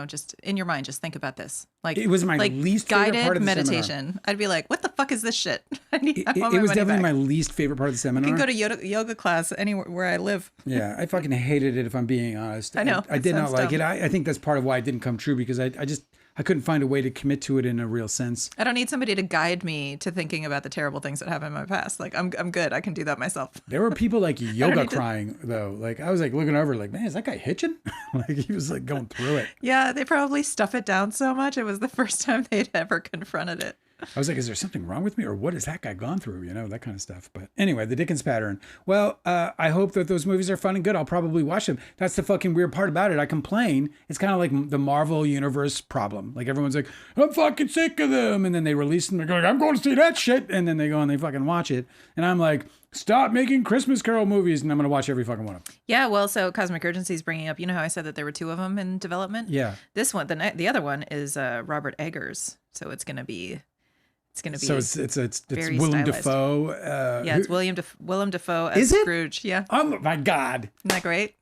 just in your mind, just think about this. Like it was my least favorite guided part of the meditation. seminar. I'd be like, what the fuck is this shit? It was definitely my least favorite part of the seminar. You can go to yoga class anywhere where I live. Yeah, I fucking hated it, if I'm being honest. I know. I did not like it. I think that's part of why it didn't come true, because I couldn't find a way to commit to it in a real sense. I don't need somebody to guide me to thinking about the terrible things that happened in my past. Like I'm good. I can do that myself. There were people like yoga crying though. Like I was like looking over like, man, is that guy hitching? Like he was like going through it. Yeah, they probably stuff it down so much. It was the first time they'd ever confronted it. I was like, is there something wrong with me, or what has that guy gone through? That kind of stuff. But anyway, the Dickens Pattern. Well, I hope that those movies are fun and good. I'll probably watch them. That's the fucking weird part about it. I complain. It's kind of like the Marvel Universe problem. Like everyone's like, I'm fucking sick of them. And then they release them. They're going, I'm going to see that shit. And then they go and they fucking watch it. And I'm like, stop making Christmas Carol movies. And I'm going to watch every fucking one of them. Yeah, well, so Cosmic Urgency is bringing up, how I said that there were two of them in development? Yeah. This one, the other one is Robert Eggers. So it's going to be... So it's Willem Dafoe. It's Willem Dafoe as Scrooge. Yeah. Oh my God. Isn't that great?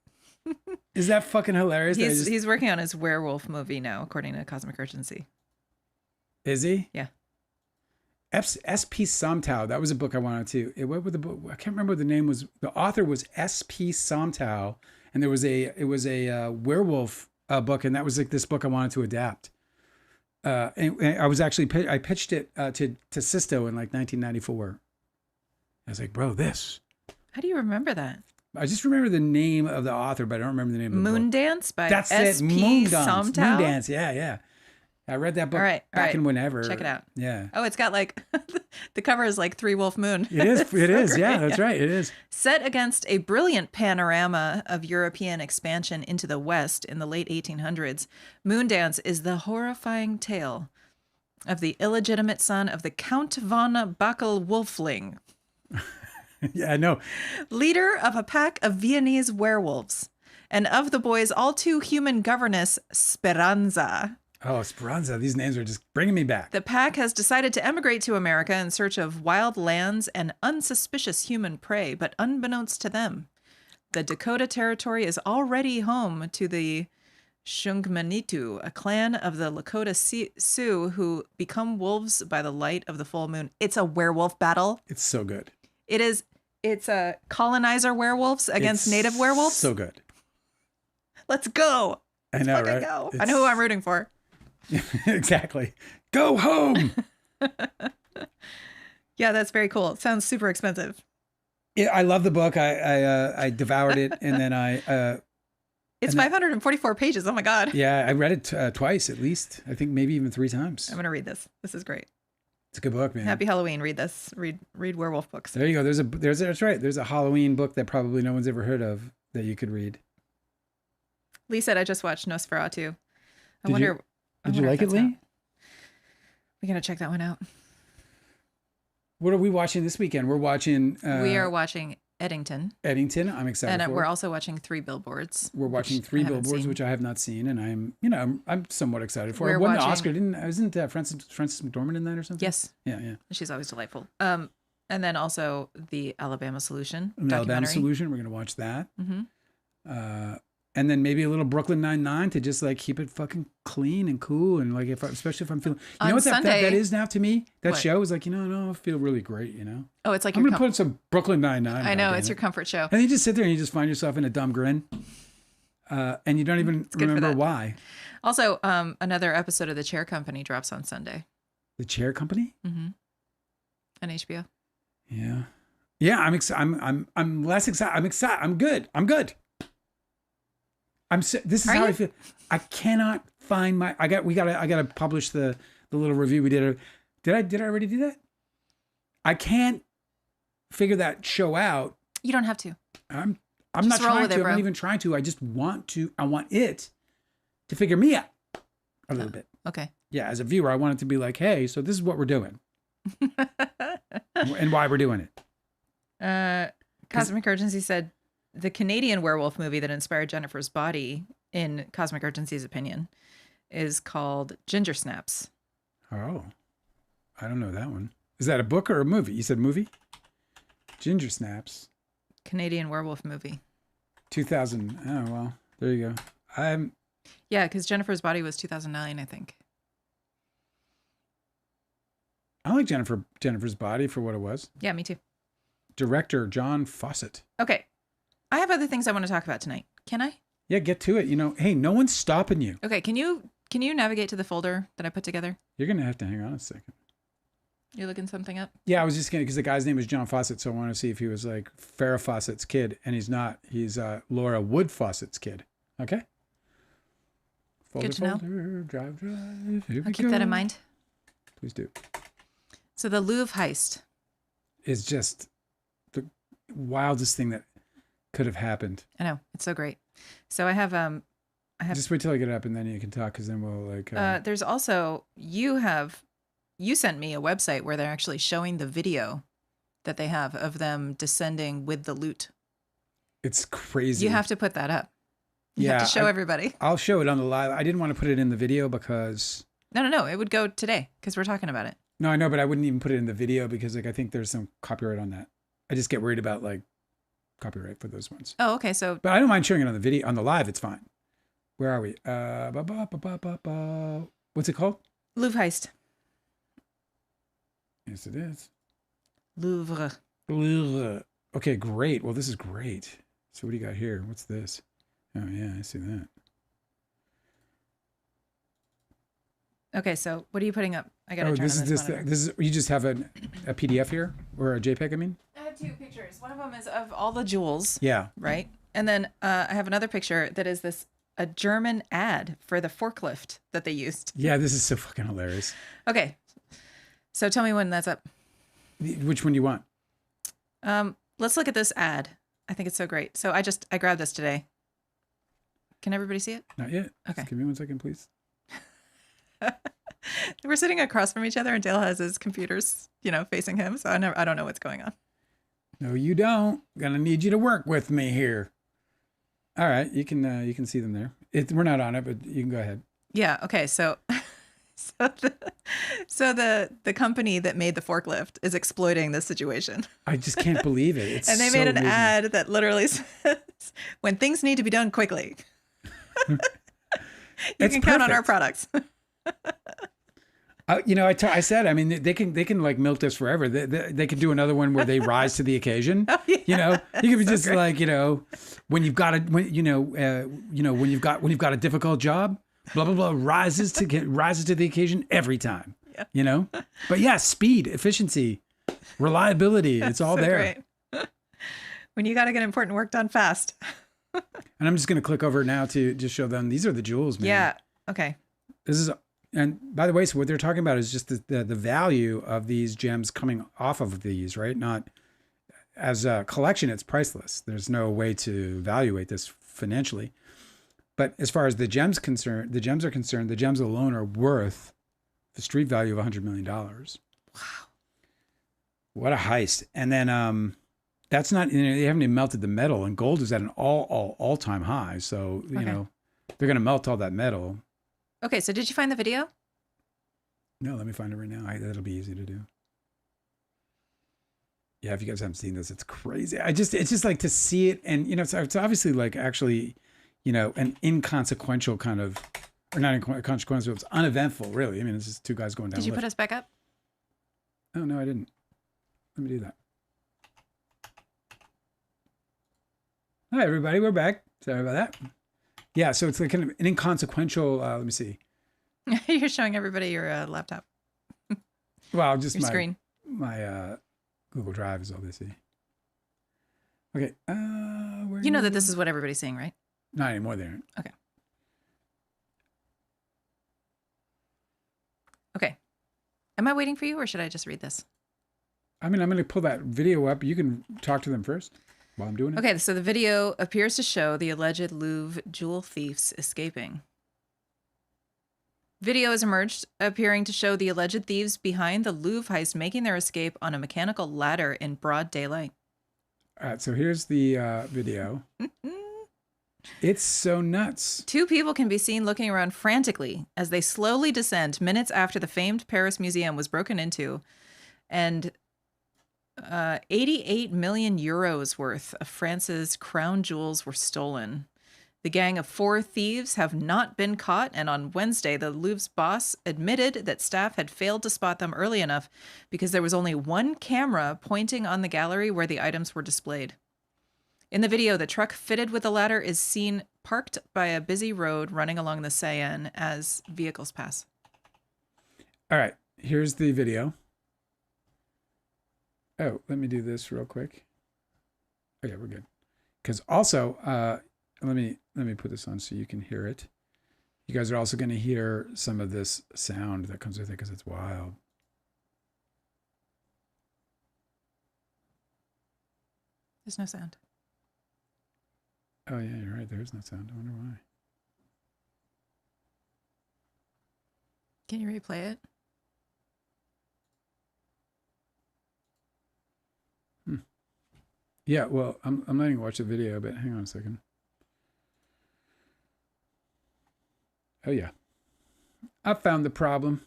Is that fucking hilarious? He's working on his werewolf movie now, according to Cosmic Urgency. Is he? Yeah. S.P. Somtow. That was a book I wanted to. What was the book? I can't remember what the name was. The author was S.P. Somtow, and it was a werewolf book, and that was like this book I wanted to adapt. And I was actually, I pitched it to Sisto in like 1994. I was like, bro, this. How do you remember that? I just remember the name of the author, but I don't remember the name of the book. Moondance by That's S.P. Somtow? Moondance, yeah. I read that book back in whenever. Check it out. Yeah. Oh, it's got like, the cover is like Three Wolf Moon. It is. Yeah, that's right. It is. Set against a brilliant panorama of European expansion into the West in the late 1800s, Moondance is the horrifying tale of the illegitimate son of the Count von Backel-Wolfling. Yeah, I know. Leader of a pack of Viennese werewolves, and of the boy's all too human governess, Speranza. Oh, Speranza. These names are just bringing me back. The pack has decided to emigrate to America in search of wild lands and unsuspicious human prey, but unbeknownst to them, the Dakota Territory is already home to the Shungmanitu, a clan of the Lakota Sioux who become wolves by the light of the full moon. It's a werewolf battle. It's so good. It is. It's a colonizer werewolves against native werewolves. So good. Let's go. I know, right? Go. I know who I'm rooting for. Exactly. Go home. Yeah, that's very cool. It sounds super expensive. Yeah, I love the book. I devoured it, and then it's 544 pages. Oh my God. Yeah, I read it twice at least. I think maybe even 3 times. I'm gonna read this. This is great. It's a good book, man. Happy Halloween. Read this. Read werewolf books. There you go. That's right. There's a Halloween book that probably no one's ever heard of that you could read. Lee said, I just watched Nosferatu. Did you like it, Lee? We gotta check that one out. What are we watching this weekend? We're watching. We are watching Eddington. I'm excited. And we're also watching 3 Billboards. We're watching 3 Billboards, which I have not seen, and I'm somewhat excited for. It won the Oscar, isn't Frances McDormand in that or something? Yes. Yeah. She's always delightful. And then also the Alabama Solution. The Alabama Solution. We're gonna watch that. Mm-hmm. And then maybe a little Brooklyn Nine-Nine to just like keep it fucking clean and cool, and like especially if I'm feeling. You know what that is now to me? That show is like, no, I feel really great, Oh, it's like I'm gonna put some Brooklyn Nine-Nine. I know, it's your comfort show. And you just sit there and you just find yourself in a dumb grin. And you don't even remember why. Also, another episode of The Chair Company drops on Sunday. The Chair Company? Mm-hmm. On HBO. Yeah. Yeah, I'm excited. I'm less excited. I'm excited. I'm good. This is how I feel. I cannot find my. I gotta publish the little review we did. Did I already do that? I can't figure that show out. You don't have to. I'm not trying to. I'm not even trying to. I just want to. I want it to figure me out a little bit. Okay. Yeah, as a viewer, I want it to be like, hey, so this is what we're doing, and why we're doing it. Cosmic Urgency said the Canadian werewolf movie that inspired Jennifer's Body, in Cosmic Urgency's opinion, is called Ginger Snaps. Oh, I don't know that one. Is that a book or a movie? You said movie? Ginger Snaps. Canadian werewolf movie. 2000. Oh, well, there you go. Yeah, because Jennifer's Body was 2009, I think. I like Jennifer's Body for what it was. Yeah, me too. Director John Fawcett. Okay. I have other things I want to talk about tonight. Can I? Yeah, get to it. Hey, no one's stopping you. Okay, can you navigate to the folder that I put together? You're going to have to hang on a second. You're looking something up? Yeah, I was just going to, because the guy's name is John Fawcett, so I want to see if he was like Farrah Fawcett's kid, and he's not. He's Laura Wood Fawcett's kid. Okay? Good to know. Drive. I'll keep that in mind. Please do. So the Louvre heist is just the wildest thing that could have happened. I know. It's so great. So I have just wait till I get up and then you can talk, because then we'll like there's also you sent me a website where they're actually showing the video that they have of them descending with the loot. It's crazy. You have to put that up. You have to show everybody. I'll show it on the live. I didn't want to put it in the video because No, it would go today because we're talking about it. No, I know, but I wouldn't even put it in the video because like I think there's some copyright on that. I just get worried about like copyright for those ones. Oh, okay. So but I don't mind showing it on the video, on the live, it's fine. Where are we? What's it called? Louvre heist. Yes, it is. Louvre. Okay, great. Well, this is great. So what do you got here? What's this? Oh yeah, I see that. Okay, so what are you putting up? I gotta turn this on is monitor. this is you just have a PDF here or a JPEG? I mean. I have two pictures. One of them is of all the jewels. Yeah. Right, and then I have another picture that is a German ad for the forklift that they used. Yeah, this is so fucking hilarious. Okay, so tell me when that's up. Which one do you want? Let's look at this ad. I think it's so great. So I grabbed this today. Can everybody see it? Not yet. Okay. Just give me 1 second, please. We're sitting across from each other, and Dale has his computers, facing him. So I don't know what's going on. No, you don't. Gonna need you to work with me here. All right, you can see them there. We're not on it, but you can go ahead. Yeah. Okay. So the company that made the forklift is exploiting this situation. I just can't believe it. It's and they made an ad that literally says, "When things need to be done quickly, you can count on our products." I said, I mean, they can like milk this forever. They can do another one where they rise to the occasion. Oh, yeah. You can be just great. Like, when you've got when you've got a difficult job, blah blah blah, rises to the occasion every time. Yeah. But yeah, speed, efficiency, reliability, it's all so there. Great. When you got to get important work done fast. And I'm just going to click over now to just show them. These are the jewels, man. Yeah. Okay. And by the way, so what they're talking about is just the value of these gems coming off of these, right? Not as a collection, it's priceless. There's no way to evaluate this financially. But as far as the gems are concerned, the gems alone are worth the street value of $100 million. Wow. What a heist. And then that's not, they haven't even melted the metal, and gold is at an all-time high. So, they're going to melt all that metal. Okay, so did you find the video? No, let me find it right now. That'll be easy to do. Yeah, if you guys haven't seen this, it's crazy. It's just like to see it, and it's obviously like actually, an inconsequential kind of, or not inconsequential, it's uneventful, really. I mean, it's just two guys going down. Did you put us back up? Oh no, I didn't. Let me do that. Hi everybody, we're back. Sorry about that. Yeah, so it's like kind of an inconsequential. Let me see. You're showing everybody your laptop. Well, just your screen. My Google Drive is all they see. Okay. You know that this is what everybody's seeing, right? Not anymore. They aren't. Okay. Okay. Am I waiting for you, or should I just read this? I mean, I'm going to pull that video up. You can talk to them first while I'm doing it. Okay, so the video appears to show the alleged Louvre jewel thieves escaping. Video has emerged appearing to show the alleged thieves behind the Louvre heist making their escape on a mechanical ladder in broad daylight. All right, so here's the video. It's so nuts. Two people can be seen looking around frantically as they slowly descend minutes after the famed Paris museum was broken into, and 88 million euros worth of France's crown jewels were stolen. The gang of 4 thieves have not been caught, and on Wednesday, the Louvre's boss admitted that staff had failed to spot them early enough because there was only one camera pointing on the gallery where the items were displayed. In the video, the truck fitted with the ladder is seen parked by a busy road running along the Seine as vehicles pass. All right, here's the video. Oh, let me do this real quick. Oh yeah, we're good. Because also, let me put this on so you can hear it. You guys are also going to hear some of this sound that comes with it because it's wild. There's no sound. Oh yeah, you're right. There is no sound. I wonder why. Can you replay it? Yeah, well, I'm letting you watch the video, but hang on a second. Oh yeah, I found the problem.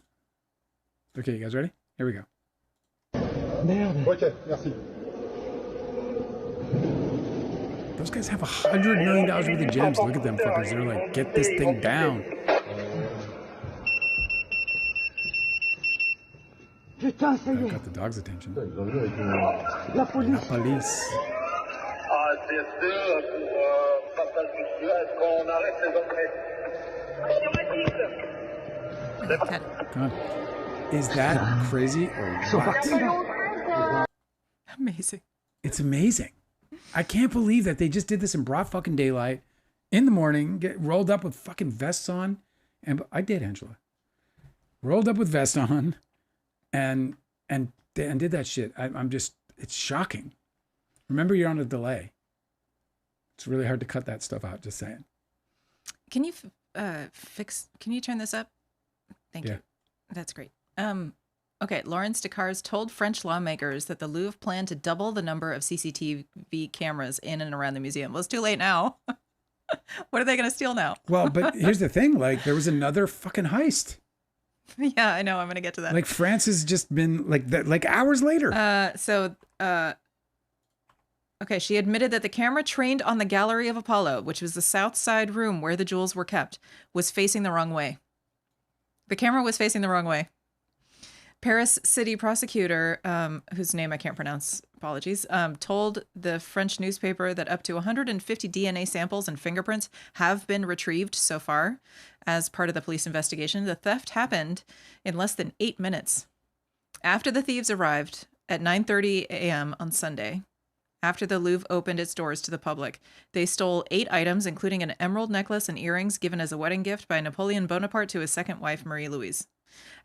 Okay, you guys ready? Here we go. Merde. Okay, merci. Those guys have $100 million worth of gems. Look at them fuckers. They're like, get this thing down. Putain, ça y est. Got the dog's attention. La police. La police. God. Is that crazy or what? Amazing. It's amazing. I can't believe that they just did this in broad fucking daylight in the morning, get rolled up with fucking vests on. And I did, Angela. Rolled up with vests on and did that shit. I'm just, it's shocking. Remember, you're on a delay. It's really hard to cut that stuff out, just saying. Can you can you turn this up? Thank you. That's great. Okay, Laurence Descartes told French lawmakers that the Louvre planned to double the number of CCTV cameras in and around the museum. Well, it's too late now. What are they going to steal now? Well, but here's the thing. Like, there was another fucking heist. Yeah, I know. I'm going to get to that. Like, France has just been like that, like hours later. Okay, she admitted that the camera trained on the Gallery of Apollo, which was the south side room where the jewels were kept, was facing the wrong way. The camera was facing the wrong way. Paris city prosecutor, whose name I can't pronounce, apologies, told the French newspaper that up to 150 DNA samples and fingerprints have been retrieved so far as part of the police investigation. The theft happened in less than 8 minutes. After the thieves arrived at 9:30 a.m. on Sunday, after the Louvre opened its doors to the public, they stole 8 items, including an emerald necklace and earrings given as a wedding gift by Napoleon Bonaparte to his second wife, Marie-Louise.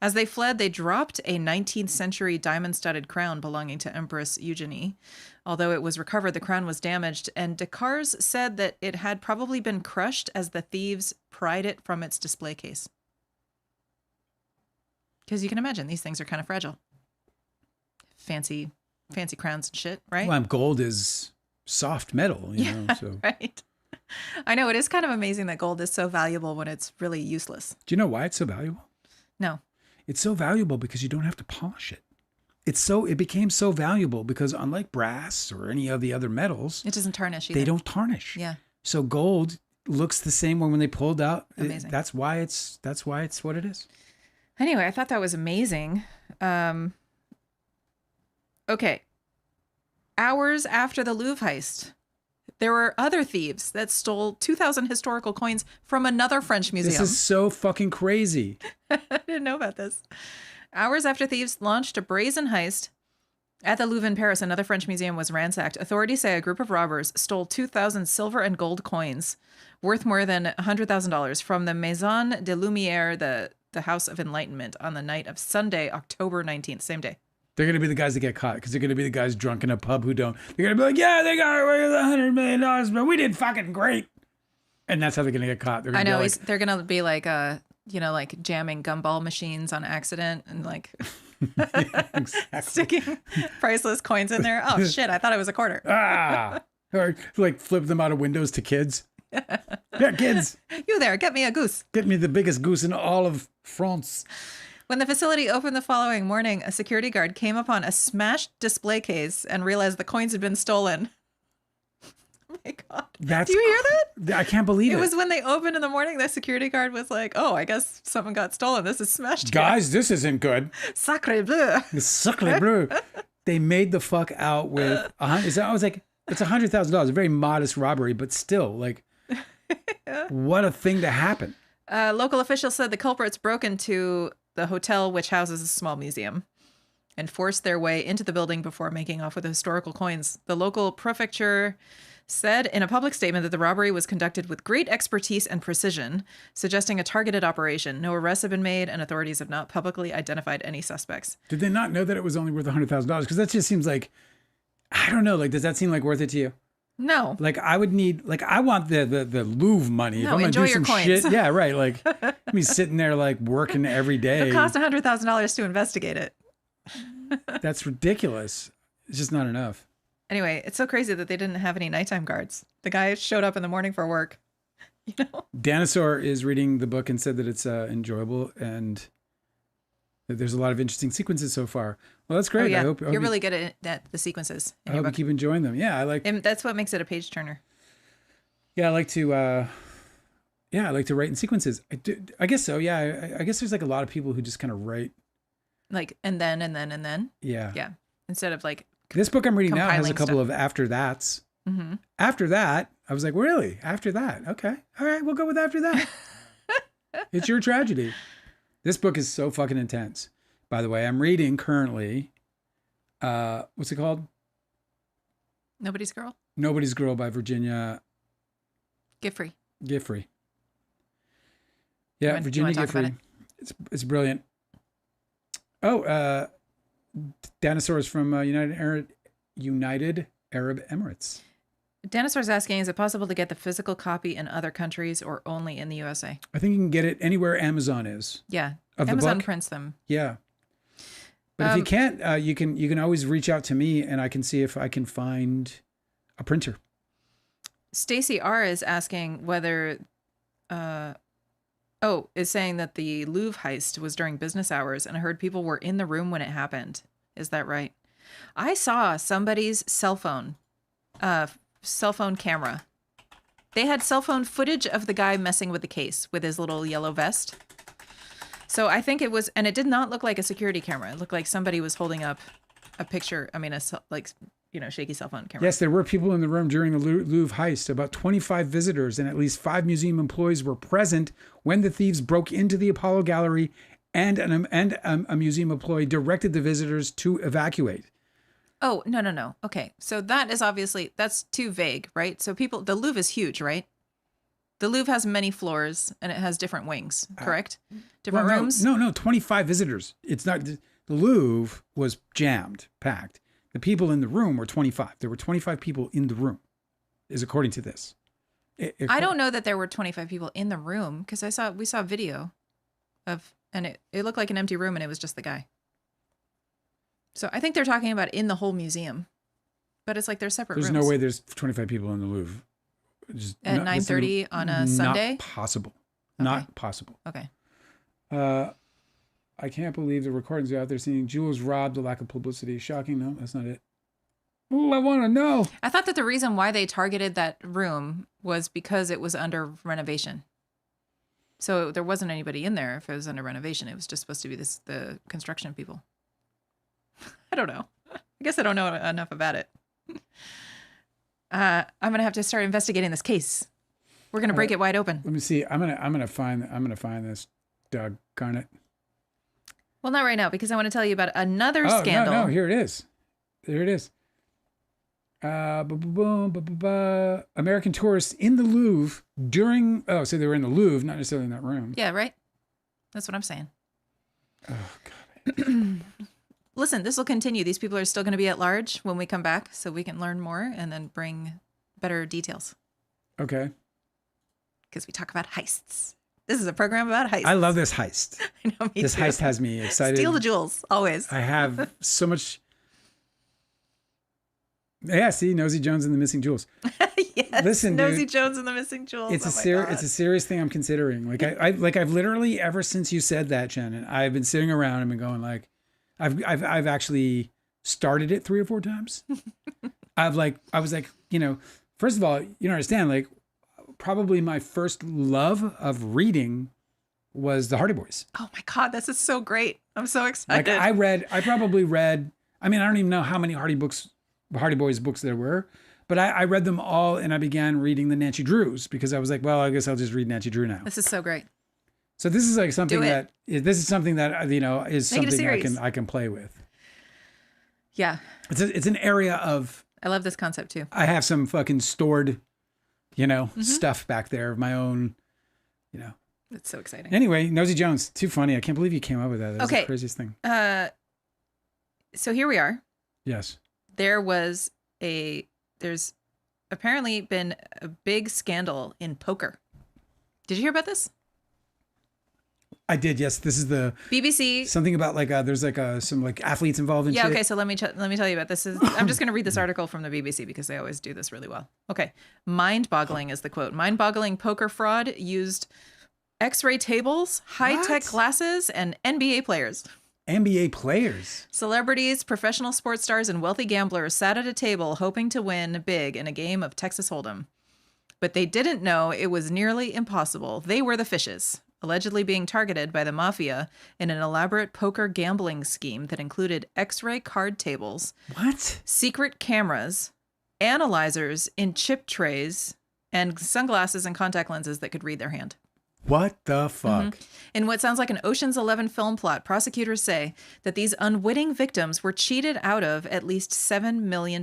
As they fled, they dropped a 19th century diamond-studded crown belonging to Empress Eugenie. Although it was recovered, the crown was damaged, and Descartes said that it had probably been crushed as the thieves pried it from its display case. Because you can imagine, these things are kind of fragile. Fancy crowns and shit, right? Well, gold is soft metal, you know. So. Right. I know, it is kind of amazing that gold is so valuable when it's really useless. Do you know why it's so valuable? No. It's so valuable because you don't have to polish it. It became so valuable because unlike brass or any of the other metals, it doesn't tarnish either. They don't tarnish. Yeah. So gold looks the same when they pulled out. Amazing. That's why it's what it is. Anyway, I thought that was amazing. Okay. Hours after the Louvre heist, there were other thieves that stole 2,000 historical coins from another French museum. This is so fucking crazy. I didn't know about this. Hours after thieves launched a brazen heist at the Louvre in Paris, another French museum was ransacked. Authorities say a group of robbers stole 2,000 silver and gold coins worth more than $100,000 from the Maison de Lumière, the House of Enlightenment, on the night of Sunday, October 19th, same day. They're going to be the guys that get caught because they're going to be the guys drunk in a pub who don't. They're going to be like, yeah, they got away with $100 million, but we did fucking great. And that's how they're going to get caught. They're gonna I know. be like, They're going to be like, like jamming gumball machines on accident and like exactly. sticking priceless coins in there. Oh, shit. I thought it was a quarter. Or like flip them out of windows to kids. Yeah, kids. You there. Get me a goose. Get me the biggest goose in all of France. When the facility opened the following morning, a security guard came upon a smashed display case and realized the coins had been stolen. Oh my God. Do you hear that? I can't believe it. It was when they opened in the morning, the security guard was like, oh, I guess someone got stolen. This is smashed. Guys, this isn't good. Sacre bleu. Sacre bleu. They made the fuck out with, I was like, it's $100,000, a very modest robbery, but still, like, what a thing to happen. Local officials said the culprits broke into the hotel, which houses a small museum, and forced their way into the building before making off with the historical coins. The local prefecture said in a public statement that the robbery was conducted with great expertise and precision, suggesting a targeted operation. No arrests have been made, and authorities have not publicly identified any suspects. Did they not know that it was only worth $100,000? Because that just seems like, I don't know, like, does that seem like worth it to you? No. Like, I would need, like, I want the Louvre money. No, if I'm going to do some coins. shit. Yeah, right. Like, me sitting there, like, working every day. It cost $100,000 to investigate it. That's ridiculous. It's just not enough. Anyway, it's so crazy that they didn't have any nighttime guards. The guy showed up in the morning for work. You know? Dinosaur is reading the book and said that it's enjoyable and that there's a lot of interesting sequences so far. Well, that's great. Oh, yeah. I hope You're really good at the sequences. I hope you keep enjoying them. Yeah, I like. And that's what makes it a page turner. Yeah, I like to. I like to write in sequences. I guess so. Yeah, I guess there's like a lot of people who just kind of write. Like and then. Yeah. Yeah. Instead of like. This book I'm reading now has a couple stuff. of after that's. Mm-hmm. After that, I was like, really? After that? Okay. All right, we'll go with after that. It's your tragedy. This book is so fucking intense. By the way, I'm reading currently, what's it called? Nobody's Girl? Nobody's Girl by Virginia Giffrey. Yeah, Virginia Giffrey. It's brilliant. Oh, Dinosaurs from United Arab Emirates. Dinosaur's asking, is it possible to get the physical copy in other countries or only in the USA? I think you can get it anywhere Amazon is. Yeah. Of Amazon the book. prints them. Yeah. But if you can't, you can always reach out to me and I can see if I can find a printer. Stacy R is asking whether is saying that the Louvre heist was during business hours, and I heard people were in the room when it happened. Is that right? I saw somebody's cell phone camera. They had cell phone footage of the guy messing with the case with his little yellow vest. So I think it was, and it did not look like a security camera. It looked like somebody was holding up a picture. I mean, shaky cell phone camera. Yes, there were people in the room during the Louvre heist. About 25 visitors and at least 5 museum employees were present when the thieves broke into the Apollo Gallery, and a museum employee directed the visitors to evacuate. Oh, no. Okay. So that is that's too vague, right? So the Louvre is huge, right? The Louvre has many floors and it has different wings, correct? Different rooms? No, 25 visitors. It's not, the Louvre was jammed, packed. The people in the room were 25. There were 25 people in the room, is according to this. I don't know that there were 25 people in the room because we saw video and it looked like an empty room and it was just the guy. So I think they're talking about in the whole museum, but it's like they're separate rooms. There's no way there's 25 people in the Louvre. At 9:30 on a Sunday? Not possible. Okay. Not possible. Okay. I can't believe the recordings are out there saying jewels robbed, the lack of publicity. Shocking. No, that's not it. Oh, I want to know. I thought that the reason why they targeted that room was because it was under renovation. So there wasn't anybody in there if it was under renovation. It was just supposed to be the construction people. I don't know. I guess I don't know enough about it. I'm going to have to start investigating this case. We're going to break it wide open. Let me see. I'm gonna find this. Doggone it. Well, not right now, because I want to tell you about another scandal. No, here it is. There it is. American tourists in the Louvre during. Oh, so they were in the Louvre, not necessarily in that room. Yeah, right. That's what I'm saying. Oh God. Listen, this will continue. These people are still going to be at large when we come back, so we can learn more and then bring better details. Okay. Because we talk about heists. This is a program about heists. I love this heist. I know, me This too. heist has me excited. Steal the jewels, always. I have so much. Yeah, see, Nosy Jones and the Missing Jewels. Yes, Listen, Nosy dude, Jones and the Missing Jewels. It's a serious thing I'm considering. Like I've literally ever since you said that, Shannon, I've been sitting around and been going like, I've actually started it 3 or 4 times. I was like, first of all, you don't understand, like probably my first love of reading was the Hardy Boys. Oh my God, this is so great. I'm so excited. Like I probably read, I mean, I don't even know how many Hardy Boys books there were, but I read them all and I began reading the Nancy Drews because I was like, well, I guess I'll just read Nancy Drew now. This is so great. So this is like something that is something I can play with. Yeah. It's an area of. I love this concept too. I have some fucking stored, stuff back there of my own, It's so exciting. Anyway, Nosy Jones, too funny. I can't believe you came up with that. That's the craziest thing. So here we are. Yes. There's apparently been a big scandal in poker. Did you hear about this? I did. Yes. This is the BBC. Something about like there's like some like athletes involved in. Yeah. shit. Okay. So let me tell you about this. I'm just going to read this article from the BBC because they always do this really well. Okay. Mind-boggling is the quote. Mind-boggling poker fraud used X-ray tables, high-tech glasses, and NBA players. NBA players. Celebrities, professional sports stars, and wealthy gamblers sat at a table hoping to win big in a game of Texas Hold'em. But they didn't know it was nearly impossible. They were the fishes, allegedly being targeted by the mafia in an elaborate poker gambling scheme that included X-ray card tables, secret cameras, analyzers in chip trays, and sunglasses and contact lenses that could read their hand. What the fuck? In what sounds like an Ocean's 11 film plot, prosecutors say that these unwitting victims were cheated out of at least $7 million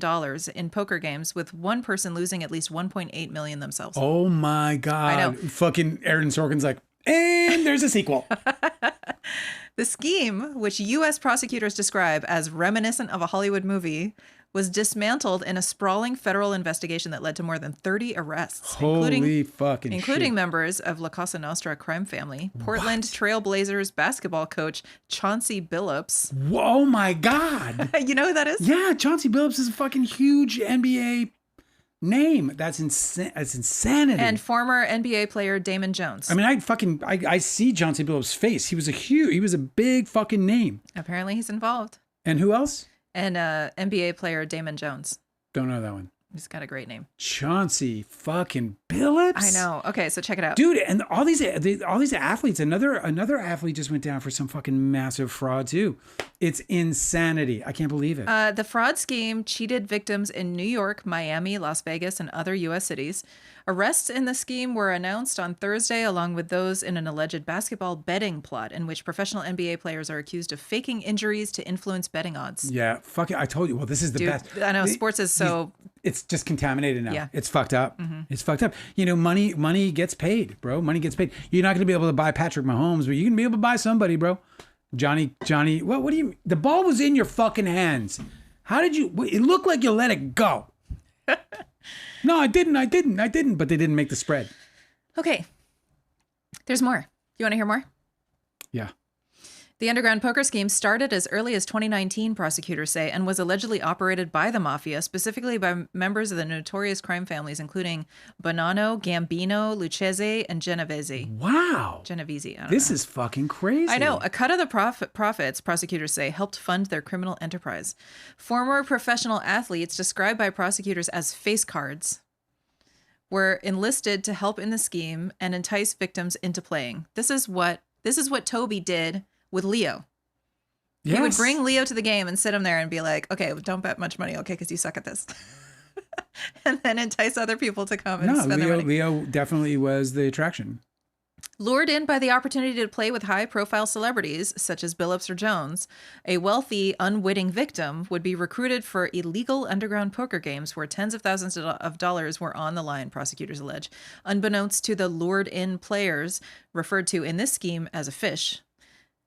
in poker games, with one person losing at least $1.8 million themselves. Oh my God. I know. Fucking Aaron Sorkin's like, and there's a sequel. The scheme, which U.S. prosecutors describe as reminiscent of a Hollywood movie, was dismantled in a sprawling federal investigation that led to more than 30 arrests, including members of La Cosa Nostra crime family, Portland Trailblazers basketball coach Chauncey Billups. Oh my God. You know who that is? Yeah, Chauncey Billups is a fucking huge NBA name. That's insanity. And former NBA player Damon Jones. I mean, I see Chauncey Billups' face. He was a big fucking name. Apparently he's involved. And who else? And NBA player Damon Jones. Don't know that one. He's got a great name. Chauncey fucking Billups. I know. Okay, so check it out. Dude, and all these athletes, another athlete just went down for some fucking massive fraud too. It's insanity. I can't believe it. The fraud scheme cheated victims in New York, Miami, Las Vegas, and other U.S. cities. Arrests in the scheme were announced on Thursday, along with those in an alleged basketball betting plot in which professional NBA players are accused of faking injuries to influence betting odds. Yeah, fuck it. I told you. Well, this is the best. I know, sports is so... It's just contaminated now. Yeah. It's fucked up. Mm-hmm. It's fucked up. Money gets paid, bro. Money gets paid. You're not going to be able to buy Patrick Mahomes, but you can be able to buy somebody, bro. Johnny, what do you... The ball was in your fucking hands. How did you... It looked like you let it go. No, I didn't. But they didn't make the spread. Okay. There's more. You want to hear more? Yeah. The underground poker scheme started as early as 2019, prosecutors say, and was allegedly operated by the mafia, specifically by members of the notorious crime families, including Bonanno, Gambino, Lucchese, and Genovese. Wow. Genovese. I don't know. This is fucking crazy. I know. A cut of the profits, prosecutors say, helped fund their criminal enterprise. Former professional athletes, described by prosecutors as face cards, were enlisted to help in the scheme and entice victims into playing. This is what Toby did with Leo. Yes. He would bring Leo to the game and sit him there and be like, okay, don't bet much money, okay, because you suck at this. and then entice other people to come and spend their money. Leo definitely was the attraction. Lured in by the opportunity to play with high-profile celebrities, such as Billups or Jones, a wealthy, unwitting victim would be recruited for illegal underground poker games where tens of thousands of dollars were on the line, prosecutors allege. Unbeknownst to the lured-in players, referred to in this scheme as a fish,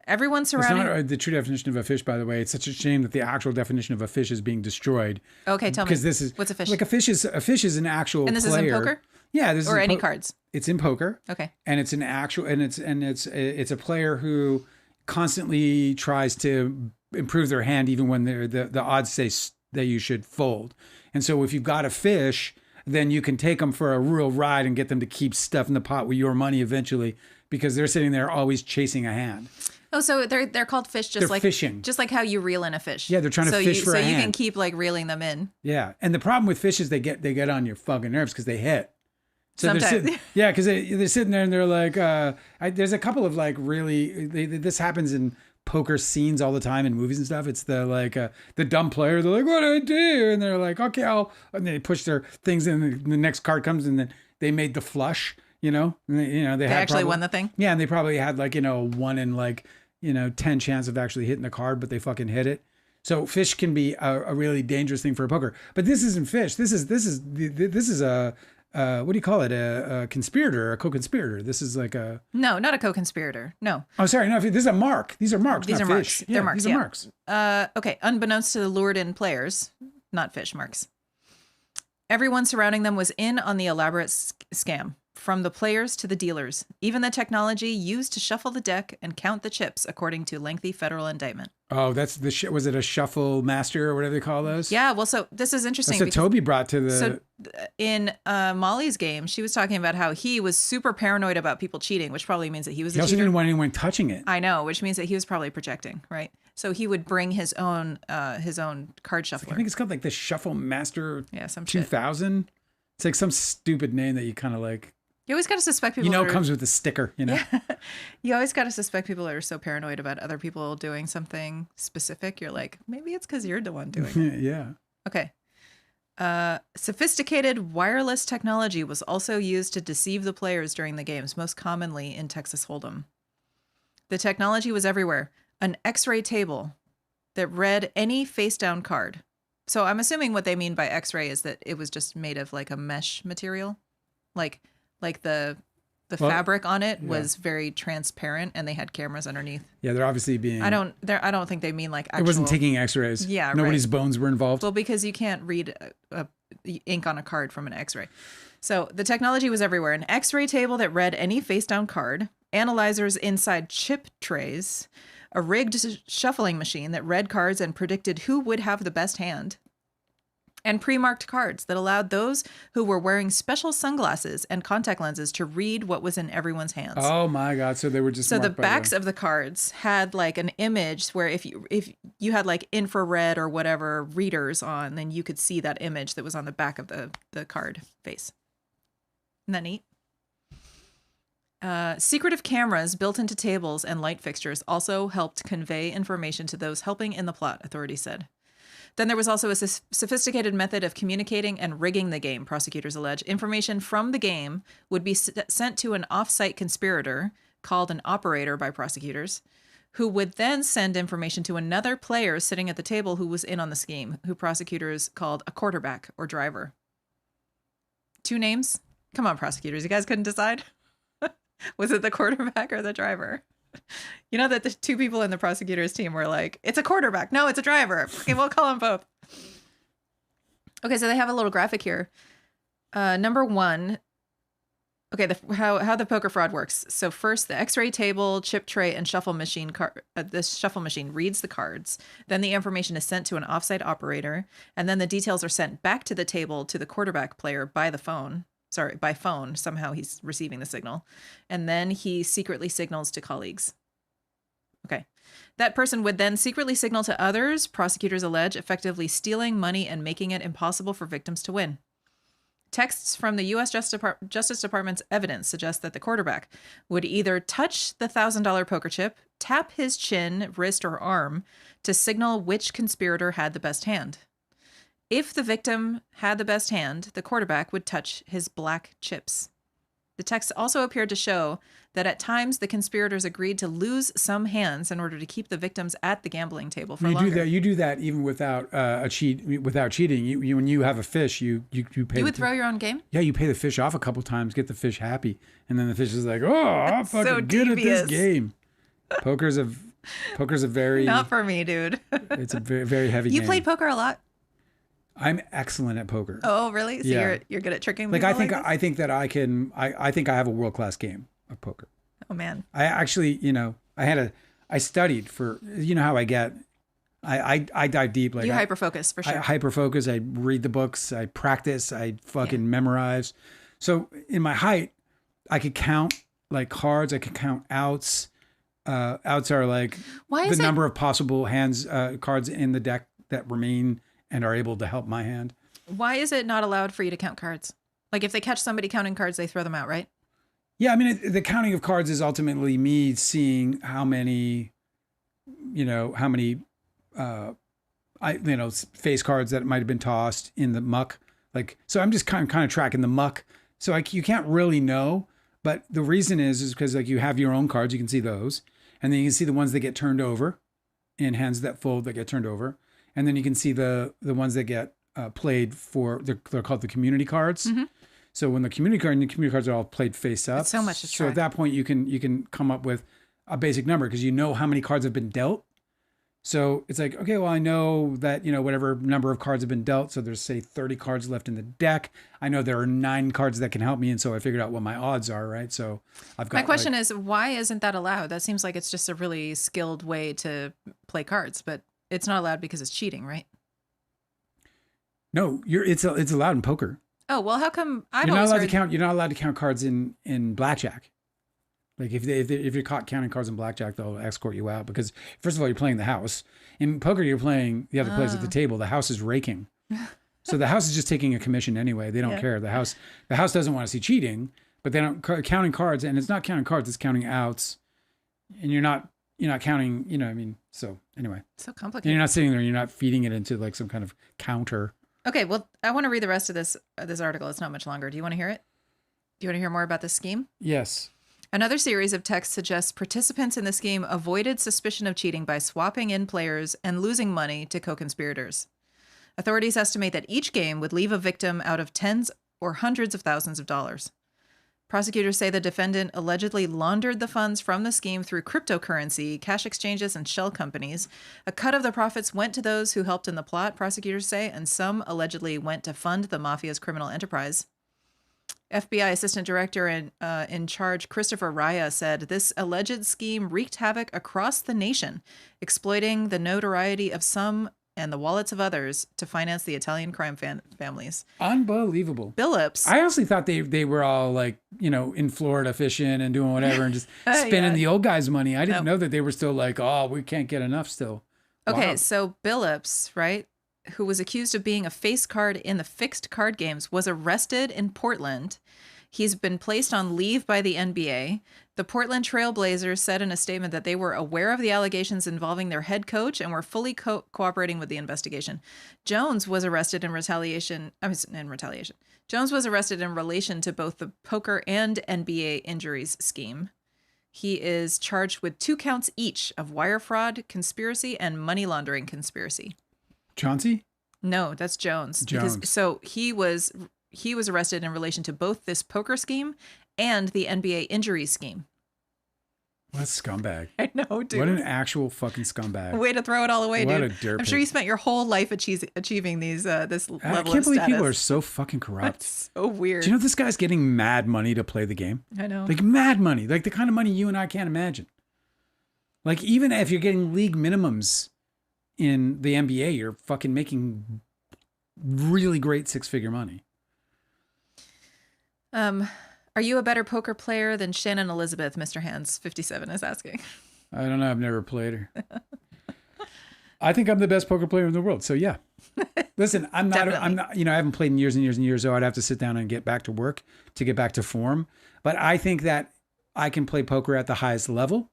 everyone surrounding... It's not the true definition of a fish, by the way. It's such a shame that the actual definition of a fish is being destroyed. Okay, tell me. Because this is... What's a fish? Like a fish is an actual And this player. is in poker? Yeah, this or is any cards. It's in poker. Okay. And it's an actual, and it's a player who constantly tries to improve their hand, even when the odds say that you should fold. And so if you've got a fish, then you can take them for a real ride and get them to keep stuff in the pot with your money eventually, because they're sitting there always chasing a hand. Oh, so they're called fish, They're fishing. Just like how you reel in a fish. Yeah, they're trying to fish for a hand. So you can keep like reeling them in. Yeah, and the problem with fish is they get on your fucking nerves because they hit. So sometimes. Because they're sitting there and they're like, there's a couple of like really, this happens in poker scenes all the time in movies and stuff. It's the dumb player. They're like, what do I do? And they're like, okay, and they push their things in. And the next card comes and then they made the flush, And they actually won the thing. Yeah. And they probably had 1 in 10 chance of actually hitting the card, but they fucking hit it. So fish can be a really dangerous thing for a poker, but this isn't fish. This is a, what do you call it? A conspirator, a co-conspirator. This is like a... No, not a co-conspirator. No. Oh, sorry. No, this is a mark. These are marks, These not are fish. Marks. They're marks, These are marks. Okay. Unbeknownst to the lured-in players, not fish marks. Everyone surrounding them was in on the elaborate scam, from the players to the dealers, even the technology used to shuffle the deck and count the chips, according to lengthy federal indictment. Oh, that's was it a shuffle master or whatever they call those? Yeah, well, so this is interesting. That's what Toby brought to the... So in Molly's game, she was talking about how he was super paranoid about people cheating, which probably means that he was a cheater. He also didn't want anyone touching it. I know, which means that he was probably projecting, right? So he would bring his own card shuffler. I think it's called like the Shuffle Master 2000. Shit. It's like some stupid name that you kind of like... You always got to suspect people. It comes with a sticker, Yeah. You always got to suspect people that are so paranoid about other people doing something specific. You're like, maybe it's because you're the one doing it. Yeah. Okay. Sophisticated wireless technology was also used to deceive the players during the games, most commonly in Texas Hold'em. The technology was everywhere. An X-ray table that read any face-down card. So I'm assuming what they mean by X-ray is that it was just made of like a mesh material, like the fabric on it was very transparent, and they had cameras underneath. Yeah, they're obviously being... I don't think they mean like actual... It wasn't taking X-rays. Yeah, Nobody's bones were involved. Well, because you can't read ink on a card from an X-ray. So the technology was everywhere. An X-ray table that read any face-down card, analyzers inside chip trays, a rigged shuffling machine that read cards and predicted who would have the best hand, and pre-marked cards that allowed those who were wearing special sunglasses and contact lenses to read what was in everyone's hands. Oh my God. So they were just... So the backs of the cards had like an image where if you had like infrared or whatever readers on, then you could see that image that was on the back of the card face. Isn't that neat? Secretive cameras built into tables and light fixtures also helped convey information to those helping in the plot, authorities said. Then there was also a sophisticated method of communicating and rigging the game, prosecutors allege. Information from the game would be sent to an off-site conspirator, called an operator by prosecutors, who would then send information to another player sitting at the table who was in on the scheme, who prosecutors called a quarterback or driver. 2 names? Come on, prosecutors. You guys couldn't decide? Was it the quarterback or the driver? You know that the 2 people in the prosecutor's team were like, it's a quarterback. No, it's a driver. Okay, we'll call them both. Okay, so they have a little graphic here. Number 1. Okay, how the poker fraud works. So first, the X-ray table, chip tray, and shuffle machine this shuffle machine reads the cards. Then the information is sent to an offsite operator, and then the details are sent back to the table to the quarterback player by phone. Somehow he's receiving the signal. And then he secretly signals to colleagues. Okay. That person would then secretly signal to others, prosecutors allege, effectively stealing money and making it impossible for victims to win. Texts from the U.S. Justice Department's evidence suggest that the quarterback would either touch the $1,000 poker chip, tap his chin, wrist, or arm to signal which conspirator had the best hand. If the victim had the best hand, the quarterback would touch his black chips. The text also appeared to show that at times the conspirators agreed to lose some hands in order to keep the victims at the gambling table for longer. You do that even without without cheating. You when you have a fish, you pay. You would throw your own game? Yeah, you pay the fish off a couple times, get the fish happy, and then the fish is like, "Oh, I'm fucking so good at this game." Poker's a very not for me, dude. It's a very, very heavy game. You played poker a lot? I'm excellent at poker. Oh, really? So you're good at tricking people I think that I can. I think I have a world-class game of poker. Oh man. I actually, I studied for, how I get. I dive deep. Like you hyper-focus for sure. I hyper-focus. I read the books. I practice. I fucking memorize. So in my height, I could count like cards. I could count outs. Outs are like the number of possible hands, cards in the deck that remain and are able to help my hand. Why is it not allowed for you to count cards? Like if they catch somebody counting cards, they throw them out, right? Yeah, I mean, the counting of cards is ultimately me seeing how many face cards that might have been tossed in the muck. Like, so I'm just kind of tracking the muck. So you can't really know, but the reason is because like you have your own cards, you can see those, and then you can see the ones that get turned over, in hands that fold that get turned over, and then you can see the ones that get played for. They're called the community cards. Mm-hmm. So when the community cards are all played face up. It's so much to track. So at that point you can come up with a basic number because you know how many cards have been dealt. So it's like, okay, well, I know that, whatever number of cards have been dealt. So there's say 30 cards left in the deck. I know there are 9 cards that can help me. And so I figured out what my odds are, right? So I've got. My question is, why isn't that allowed? That seems like it's just a really skilled way to play cards, but it's not allowed because it's cheating, right? No, it's allowed in poker. Oh, well, how come You're not allowed to count cards in blackjack. Like if you're caught counting cards in blackjack, they'll escort you out because first of all, you're playing the house. In poker, you're playing the other players at the table. The house is raking. So the house is just taking a commission anyway. They don't care. The house doesn't want to see cheating, but they don't counting cards, and it's not counting cards, it's counting outs. And you're not counting, so anyway. So complicated. And you're not sitting there, you're not feeding it into like some kind of counter. Okay, well, I want to read the rest of this article. It's not much longer. Do you want to hear it? Do you want to hear more about this scheme? Yes. Another series of texts suggests participants in the scheme avoided suspicion of cheating by swapping in players and losing money to co-conspirators. Authorities estimate that each game would leave a victim out of tens or hundreds of thousands of dollars. Prosecutors say the defendant allegedly laundered the funds from the scheme through cryptocurrency, cash exchanges, and shell companies. A cut of the profits went to those who helped in the plot, prosecutors say, and some allegedly went to fund the mafia's criminal enterprise. FBI Assistant Director in charge Christopher Raya said this alleged scheme wreaked havoc across the nation, exploiting the notoriety of some and the wallets of others to finance the Italian crime families. Unbelievable. Phillips. I honestly thought they were all like, in Florida fishing and doing whatever and just spending the old guy's money. I didn't know that they were still like, oh, we can't get enough still. Okay, wow. So Phillips, right, who was accused of being a face card in the fixed card games, was arrested in Portland. He's been placed on leave by the NBA. The Portland Trail Blazers said in a statement that they were aware of the allegations involving their head coach and were fully cooperating with the investigation. Jones was arrested in retaliation. Jones was arrested in relation to both the poker and NBA injuries scheme. He is charged with 2 counts each of wire fraud, conspiracy, and money laundering conspiracy. Chauncey? No, that's Jones. Because, so he was arrested in relation to both this poker scheme and the NBA injury scheme. What a scumbag. I know, dude. What an actual fucking scumbag. Way to throw it all away, what dude. A dirt I'm sure you spent your whole life achieving these this level of status. I can't believe people are so fucking corrupt. That's so weird. Do you know this guy's getting mad money to play the game? I know. Like mad money. Like the kind of money you and I can't imagine. Like even if you're getting league minimums in the NBA, you're fucking making really great 6-figure money. Are you a better poker player than Shannon Elizabeth, Mr. Hands 57 is asking? I don't know. I've never played her. I think I'm the best poker player in the world. So yeah. Listen, I'm not, I haven't played in years and years and years, so I'd have to sit down and get back to work to get back to form. But I think that I can play poker at the highest level.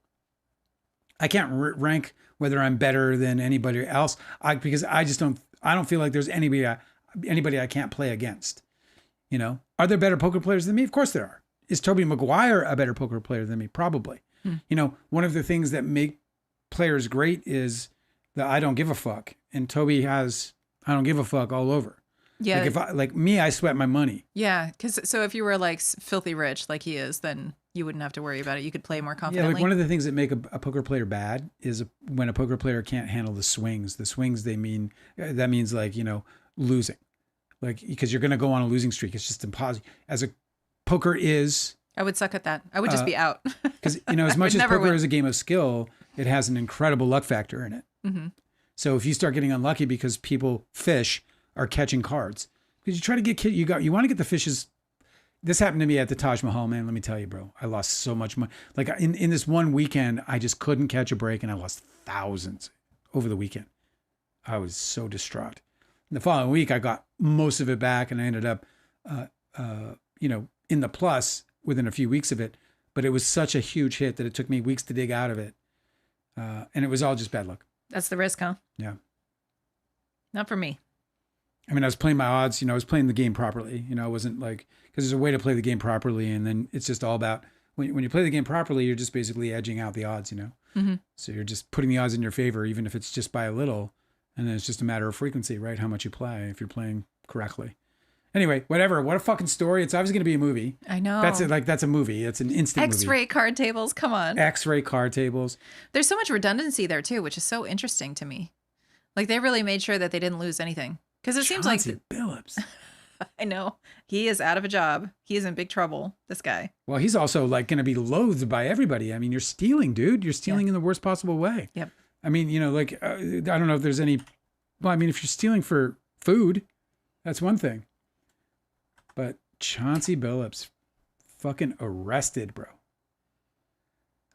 I can't rank whether I'm better than anybody else because I just don't, I don't feel like there's anybody I can't play against. You know, are there better poker players than me? Of course there are. Is Tobey Maguire a better poker player than me? Probably. You know, one of the things that make players great is that I don't give a fuck. And Toby has, I don't give a fuck all over. Yeah. Like if I sweat my money. Yeah. So if you were like filthy rich like he is, then you wouldn't have to worry about it. You could play more confidently. Yeah, like one of the things that make a poker player bad is when a poker player can't handle the swings. The swings, that means like, you know, losing. Like, because you're going to go on a losing streak. It's just impossible. As a poker is... I would suck at that. I would just be out. Because, you know, as much as poker is a game of skill, it has an incredible luck factor in it. Mm-hmm. So if you start getting unlucky because fish are catching cards, because you try to get, you want to get the fishes. This happened to me at the Taj Mahal, man. Let me tell you, bro, I lost so much money. Like in this one weekend, I just couldn't catch a break and I lost thousands over the weekend. I was so distraught. And the following week, I got most of it back and I ended up, you know, in the plus within a few weeks of it, but it was such a huge hit that it took me weeks to dig out of it. And it was all just bad luck. That's the risk, huh? Yeah. Not for me. I mean, I was playing my odds, you know, I was playing the game properly. You know, I wasn't like, because there's a way to play the game properly. And then it's just all about, when you play the game properly, you're just basically edging out the odds, you know? Mm-hmm. So you're just putting the odds in your favor, even if it's just by a little. And then it's just a matter of frequency, right? How much you play if you're playing correctly. Anyway, whatever. What a fucking story. It's obviously going to be a movie. I know. That's it. Like, that's a movie. It's an instant movie. X-ray card tables. Come on. X-ray card tables. There's so much redundancy there, too, which is so interesting to me. Like, they really made sure that they didn't lose anything. Because it seems like... Phillips. I know. He is out of a job. He is in big trouble, this guy. Well, he's also, like, going to be loathed by everybody. I mean, you're stealing, dude. You're stealing in the worst possible way. Yep. I mean, you know, like, I don't know if there's any... Well, I mean, if you're stealing for food, that's one thing. But Chauncey Billups fucking arrested, bro.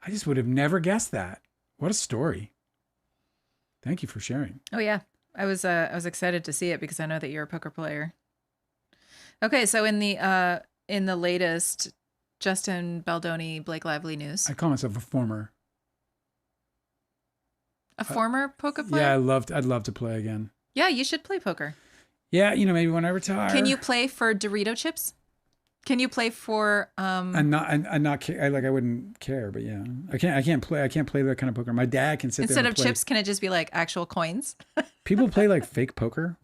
I just would have never guessed that. What a story. Thank you for sharing. Oh, yeah. I was excited to see it because I know that you're a poker player. Okay, so in the latest Justin Baldoni, Blake Lively news. I call myself a former. A former poker player? Yeah, I'd love to play again. Yeah, you should play poker. Yeah, you know, maybe when I retire. Can you play for Dorito chips? Can you play for I'm not I wouldn't care, but yeah. I can't play that kind of poker. My dad can sit instead there of chips, can it just be like actual coins? People play like fake poker,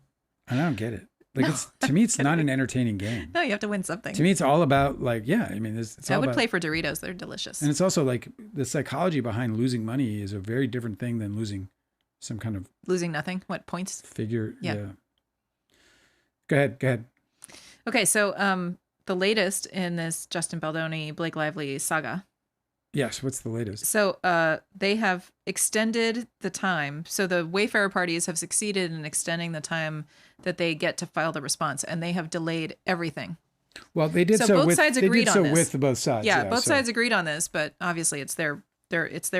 and I don't get it. Like to me it's not an entertaining game. No, you have to win something. To me it's all about like, yeah, I mean it's I all would about, play for Doritos. They're delicious. And it's also like the psychology behind losing money is a very different thing than losing some kind of losing nothing. What, points? Figure. Yeah. Go ahead. Okay, so the latest in this Justin Baldoni, Blake Lively saga. Yes, what's the latest? So they have extended the time. So the Wayfarer parties have succeeded in extending the time that they get to file the response, and they have delayed everything. Well, they did so both with, sides agreed on this. with both sides. Yeah, both sides agreed on this, but obviously it's their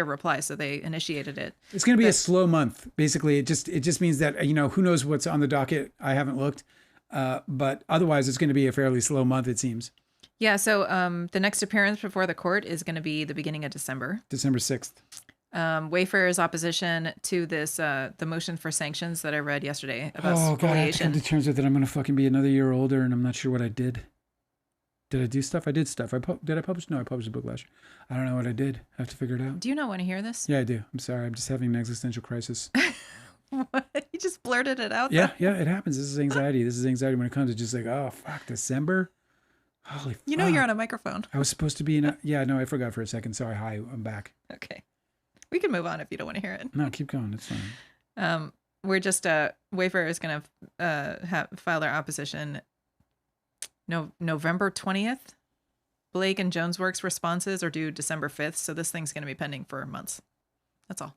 reply, so they initiated it. It's going to be a slow month. Basically, it just means that, you know, who knows what's on the docket. I haven't looked. But otherwise, it's going to be a fairly slow month, it seems. Yeah, so the next appearance before the court is going to be the beginning of December. December 6th. Wayfarer's opposition to this, the motion for sanctions that I read yesterday about spoliation. God, I have to spoliation. come to terms with it. I'm going to fucking be another year older, and I'm not sure what I did. Did I do stuff? I did stuff. Did I publish? No, I published a book last year. I don't know what I did. I have to figure it out. Do you not want to hear this? Yeah, I do. I'm sorry. I'm just having an existential crisis. What? You just blurted it out. Yeah, it happens. This is anxiety. This is anxiety when it comes to just like, oh, fuck, December? Holy fuck. You know you're on a microphone. I was supposed to be in a... Yeah, no, I forgot for a second. Sorry. Hi, I'm back. Okay. We can move on if you don't want to hear it. No, keep going. It's fine. We're just... Wayfarer is going to file their opposition November 20th. Blake and Jonesworks responses are due December 5th, so this thing's going to be pending for months. That's all.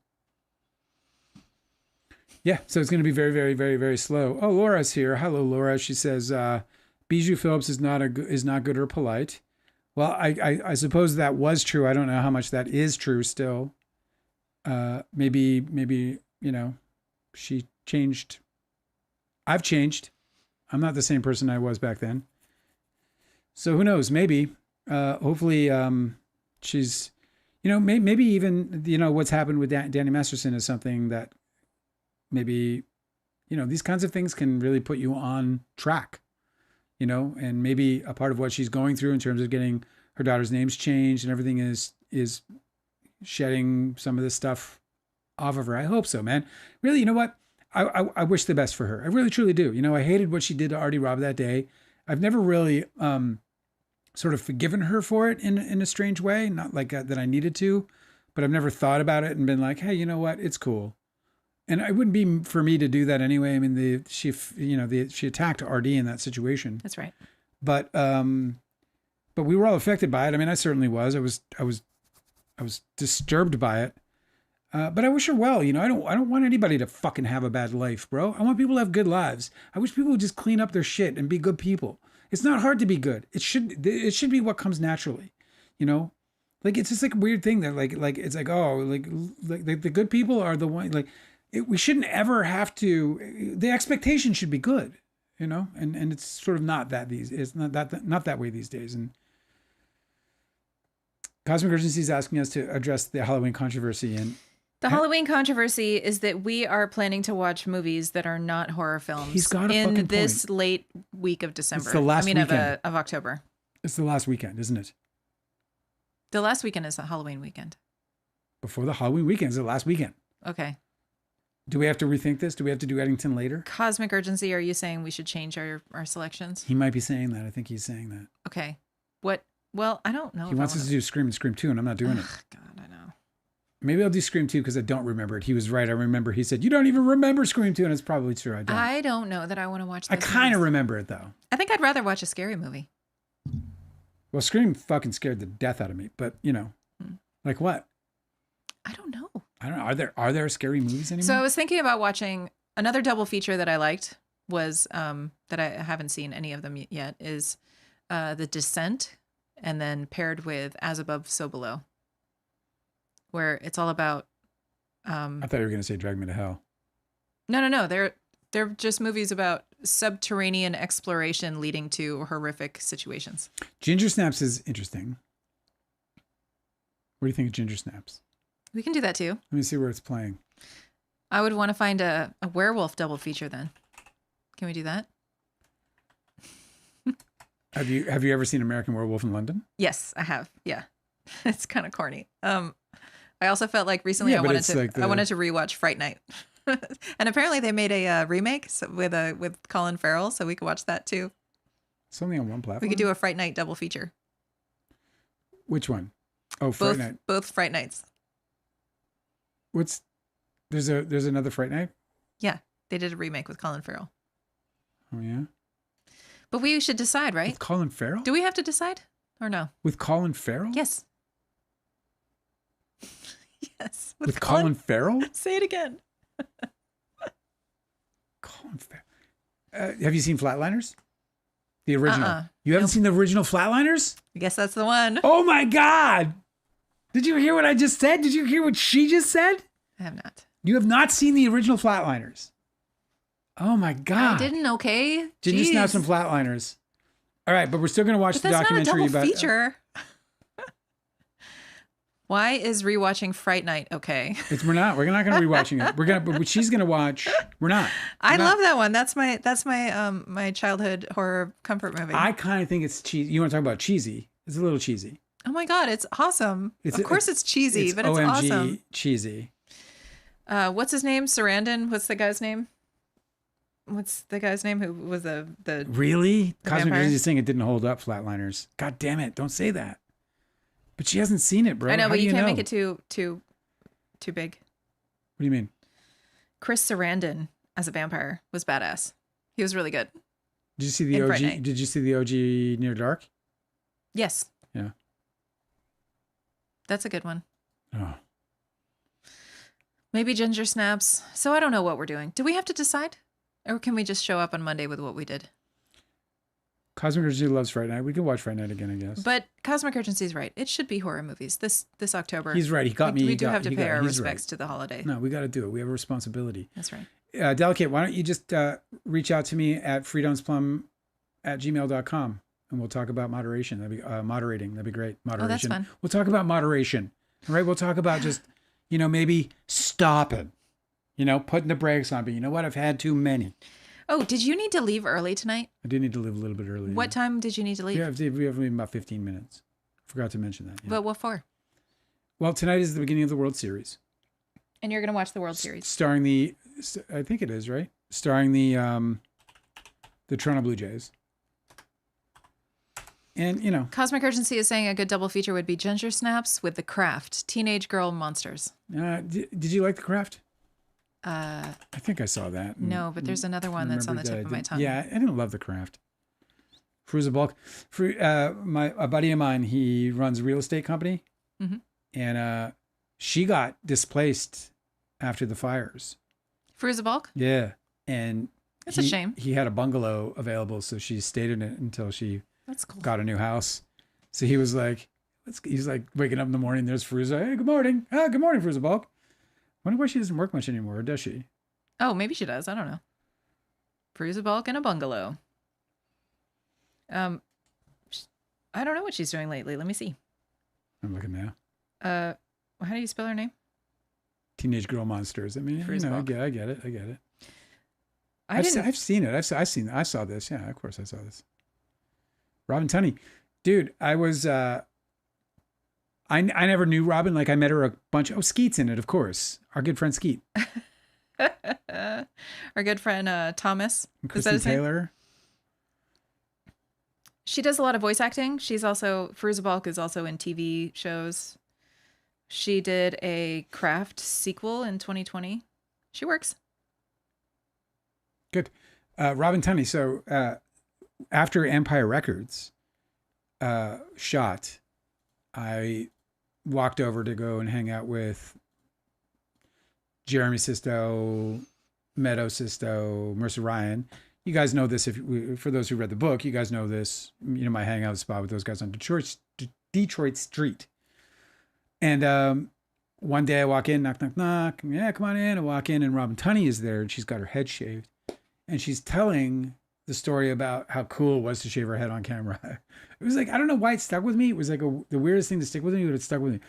Yeah, so it's going to be very, very, very, very slow. Oh, Laura's here. Hello, Laura. She says, Bijou Phillips is not good or polite. Well, I suppose that was true. I don't know how much that is true still. Maybe, you know, she changed. I've changed. I'm not the same person I was back then. So who knows? Maybe, hopefully, she's, you know, maybe even, you know, what's happened with Danny Masterson is something that maybe these kinds of things can really put you on track, and maybe a part of what she's going through in terms of getting her daughter's names changed and everything is shedding some of this stuff off of her. I hope so, man. Really, you know what? I wish the best for her. I really, truly do. I hated what she did to Artie Robb that day. I've never really sort of forgiven her for it in a strange way, not like that I needed to, but I've never thought about it and been like, hey, you know what? It's cool. And it wouldn't be for me to do that anyway. I mean, she attacked Artie in that situation. That's right. But we were all affected by it. I mean, I certainly was. I was disturbed by it. But I wish her well. I don't want anybody to fucking have a bad life, bro. I want people to have good lives. I wish people would just clean up their shit and be good people. It's not hard to be good. It should be what comes naturally, Like it's just like a weird thing that like it's like, oh, like the good people are the one, like we shouldn't ever have to. The expectation should be good, and it's sort of not that it's not that way these days. And Cosmic Urgency is asking us to address the Halloween controversy. And the Halloween controversy is that we are planning to watch movies that are not horror films. He's got a fucking in this point. late week of December. It's the last weekend. Of October. It's the last weekend, isn't it? The last weekend is the Halloween weekend. Before the Halloween weekend is the last weekend. Okay. Do we have to rethink this? Do we have to do Eddington later? Cosmic Urgency, are you saying we should change our selections? He might be saying that. I think he's saying that. Okay. What? Well, I don't know. He wants us to do Scream and Scream 2, and I'm not doing it. God, I know. Maybe I'll do Scream 2 because I don't remember it. He was right. I remember he said, you don't even remember Scream 2, and it's probably true. I don't know that I want to watch I kind of remember it, though. I think I'd rather watch a scary movie. Well, Scream fucking scared the death out of me, but, like what? I don't know. I don't know. Are there scary movies anymore? So I was thinking about watching another double feature that I liked was that I haven't seen any of them yet is The Descent, and then paired with As Above, So Below, where it's all about. I thought you were going to say Drag Me to Hell. No. They're just movies about subterranean exploration leading to horrific situations. Ginger Snaps is interesting. What do you think of Ginger Snaps? We can do that too. Let me see where it's playing. I would want to find a werewolf double feature then. Can we do that? Have you ever seen American Werewolf in London? Yes, I have. Yeah. It's kind of corny. I also felt like recently I wanted to rewatch Fright Night. And apparently they made a remake with Colin Farrell, so we could watch that too. It's only on one platform. We could do a Fright Night double feature. Which one? Oh, Fright Night. Both Fright Nights. There's another Fright Night? Yeah, they did a remake with Colin Farrell. Oh yeah. But we should decide, right? With Colin Farrell? Do we have to decide or no? With Colin Farrell? Yes. Yes. With Colin Farrell? Say it again. Colin Farrell. Have you seen Flatliners? The original. You haven't seen the original Flatliners? I guess that's the one. Oh my God. Did you hear what I just said? Did you hear what she just said? I have not. You have not seen the original Flatliners. Oh my God. I didn't, okay? Ginger Snaps and Flatliners. All right, but we're still going to watch the documentary not a double about feature. Why is rewatching Fright Night okay? We're not going to be watching it. But she's going to watch. We're not. I love that one. That's my childhood horror comfort movie. I kind of think it's cheesy. You want to talk about cheesy? It's a little cheesy. Oh my God, it's awesome. Of course it's cheesy, but it's OMG awesome. Cheesy. What's his name? Sarandon? What's the guy's name? What's the guy's name who was the really? The Cosmic vampire? Urgency saying it didn't hold up, Flatliners. God damn it. Don't say that. But she hasn't seen it, bro. I know, How but do you can't know? make it too big. What do you mean? Chris Sarandon as a vampire was badass. He was really good. Did you see the In Fright OG? Night. Did you see the OG Near Dark? Yes. Yeah. That's a good one. Oh. Maybe Ginger Snaps. So I don't know what we're doing. Do we have to decide? Or can we just show up on Monday with what we did? Cosmic Urgency loves Fright Night. We can watch Fright Night again, I guess. But Cosmic Urgency is right. It should be horror movies this October. He's right. He got me. We do have to pay our respects to the holiday. No, we got to do it. We have a responsibility. That's right. Delicate, why don't you just reach out to me at freedomsplum@gmail.com and we'll talk about moderation. That'd be moderating. That'd be great. Moderation. Oh, that's fun. We'll talk about moderation. All right. We'll talk about just, maybe stop it. Putting the brakes on. But you know what? I've had too many. Oh, did you need to leave early tonight? I do need to leave a little bit early. What time did you need to leave? We have about 15 minutes. Forgot to mention that. Yeah. But what for? Well, tonight is the beginning of the World Series. And you're going to watch the World Series. Starring I think it is, right? Starring the Toronto Blue Jays. And, Cosmic Urgency is saying a good double feature would be Ginger Snaps with The Craft, Teenage Girl Monsters. Did you like The Craft? I think I saw that. No, but there's another one that's on the tip of my tongue. Yeah, I didn't love The Craft. Fruza Balk. A buddy of mine, he runs a real estate company. Mm-hmm. And she got displaced after the fires. Fruza Balk? Yeah. And that's a shame. He had a bungalow available, so she stayed in it until she That's cool. got a new house. So he was like, he's like waking up in the morning, there's Fruza. Hey, good morning. Good morning, Fruza Balk. Wonder why she doesn't work much anymore, does she? Oh, maybe she does. I don't know. Fruza Balk in a bungalow. I don't know what she's doing lately. Let me see. I'm looking now. How do you spell her name? Teenage Girl Monsters. I mean, I get it. I've seen it. I saw this. Yeah, of course I saw this. Robin Tunney. Dude, I was, I never knew Robin. Like I met her a bunch. Oh, Skeet's in it, of course. Our good friend Skeet. Our good friend Thomas. Kristen Taylor. She does a lot of voice acting. Fruza Balk is also in TV shows. She did a Craft sequel in 2020. She works. Good. Robin Tunney. So after Empire Records shot, I walked over to go and hang out with Jeremy Sisto, Meadow Sisto, Mercer Ryan. You guys know this. For those who read the book, you guys know this. My hangout spot with those guys on Detroit Street. And one day I walk in, knock, knock, knock. Yeah, come on in. I walk in, and Robin Tunney is there, and she's got her head shaved, and she's telling the story about how cool it was to shave her head on camera. It was like, I don't know why it stuck with me. It was like the weirdest thing to stick with me, but it stuck with me.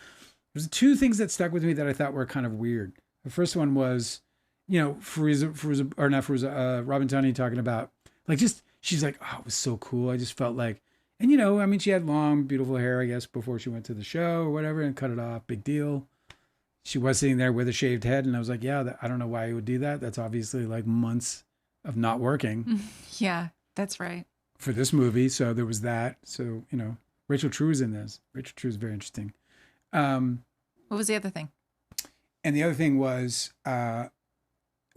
There's two things that stuck with me that I thought were kind of weird. The first one was, Robin Tunney talking about, like, she's like, oh, it was so cool. I just felt like, and she had long, beautiful hair, I guess, before she went to the show or whatever, and cut it off. Big deal. She was sitting there with a shaved head, and I was like, yeah, I don't know why you would do that. That's obviously like months of not working. Yeah, that's right. For this movie. So there was that. So, Rachel True is in this. Rachel True is very interesting. What was the other thing? And the other thing was, oh,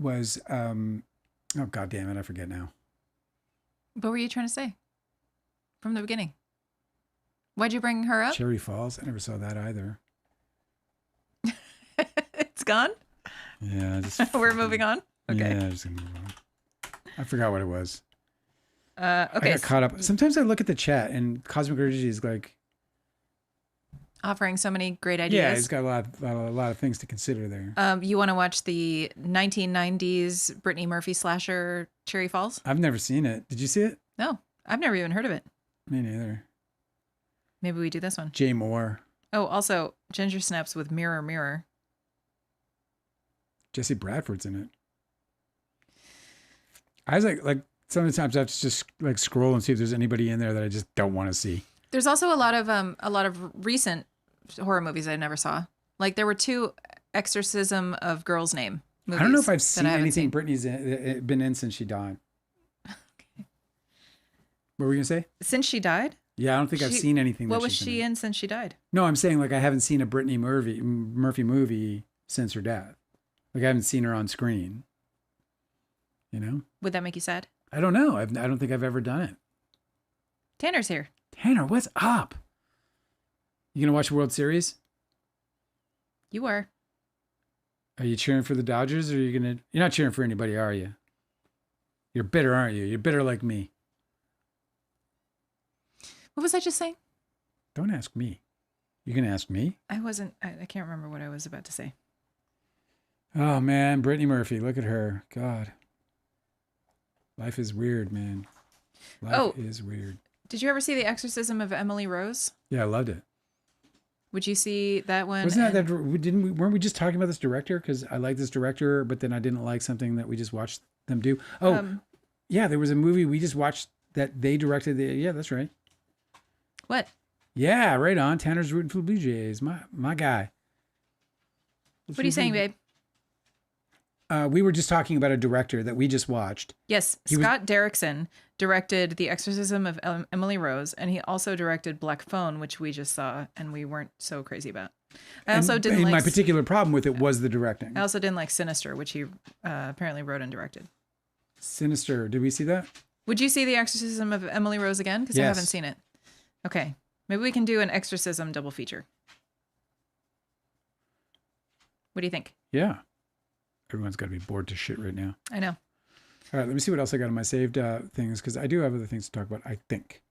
God damn it, I forget now. What were you trying to say from the beginning? Why'd you bring her up? Cherry Falls. I never saw that either. It's gone? Yeah. We're moving on? Okay. Yeah, just gonna move on. I forgot what it was. Okay. I got caught up. Sometimes I look at the chat and Cosmic Urgency is like offering so many great ideas. Yeah, he's got a lot of things to consider there. You want to watch the 1990s Brittany Murphy slasher Cherry Falls? I've never seen it. Did you see it? No, I've never even heard of it. Me neither. Maybe we do this one. Jay Moore. Oh, also Ginger Snaps with Mirror Mirror. Jesse Bradford's in it. I was like sometimes I have to just like scroll and see if there's anybody in there that I just don't want to see. There's also a lot of recent horror movies I never saw. Like there were 2 Exorcism of Girls' Name movies. I don't know if I've seen anything Brittany's been in since she died. Okay. What were you gonna say? Since she died? Yeah, I don't think I've seen anything. What was she in since she died? No, I'm saying like I haven't seen a Brittany Murphy movie since her death. Like I haven't seen her on screen. Would that make you sad? I don't know. I don't think I've ever done it. Tanner's here. Tanner, what's up? You gonna watch the World Series? You are. Are you cheering for the Dodgers, or you're not cheering for anybody, are you? You're bitter, aren't you? You're bitter like me. What was I just saying? Don't ask me. You can ask me. I can't remember what I was about to say. Oh man, Brittany Murphy, look at her. God. Life is weird, man. Life is weird. Did you ever see The Exorcism of Emily Rose? Yeah, I loved it. Would you see that one? Wasn't that weren't we just talking about this director? Because I like this director, but then I didn't like something that we just watched them do. Oh, yeah, there was a movie we just watched that they directed. Yeah, that's right. What? Yeah, right on. Tanner's rooting for the Blue Jays. My guy. What are you saying, babe? We were just talking about a director that we just watched. Yes, Scott Derrickson directed The Exorcism of Emily Rose, and he also directed Black Phone, which we just saw, and we weren't so crazy about. I also didn't like... My particular problem with it was the directing. I also didn't like Sinister, which he apparently wrote and directed. Sinister. Did we see that? Would you see The Exorcism of Emily Rose again? Because I haven't seen it. Okay. Maybe we can do an Exorcism double feature. What do you think? Yeah. Everyone's got to be bored to shit right now. I know. All right, let me see what else I got on my saved things, because I do have other things to talk about, I think.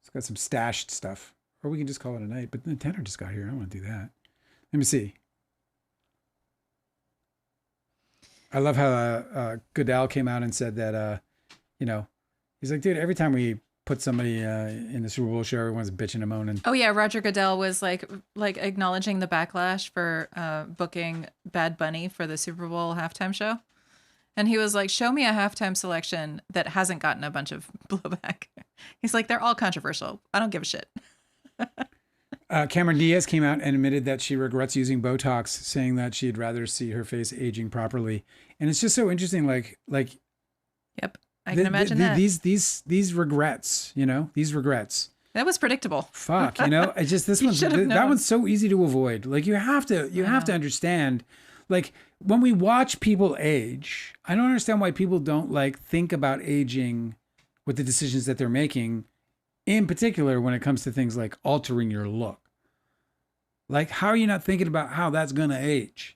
It's got some stashed stuff. Or we can just call it a night, but then Tanner just got here. I don't want to do that. Let me see. I love how Goodell came out and said that, he's like, dude, every time we put somebody in the Super Bowl show, everyone's bitching and moaning. Oh yeah, Roger Goodell was like acknowledging the backlash for booking Bad Bunny for the Super Bowl halftime show, and he was like, "Show me a halftime selection that hasn't gotten a bunch of blowback." He's like, "They're all controversial. I don't give a shit." Cameron Diaz came out and admitted that she regrets using Botox, saying that she'd rather see her face aging properly, and it's just so interesting. Like, yep. I can imagine that. These regrets, these regrets. That was predictable. Fuck, it's just this that one's so easy to avoid. Like you have to understand, like when we watch people age, I don't understand why people don't think about aging with the decisions that they're making, in particular when it comes to things like altering your look. Like, how are you not thinking about how that's gonna age,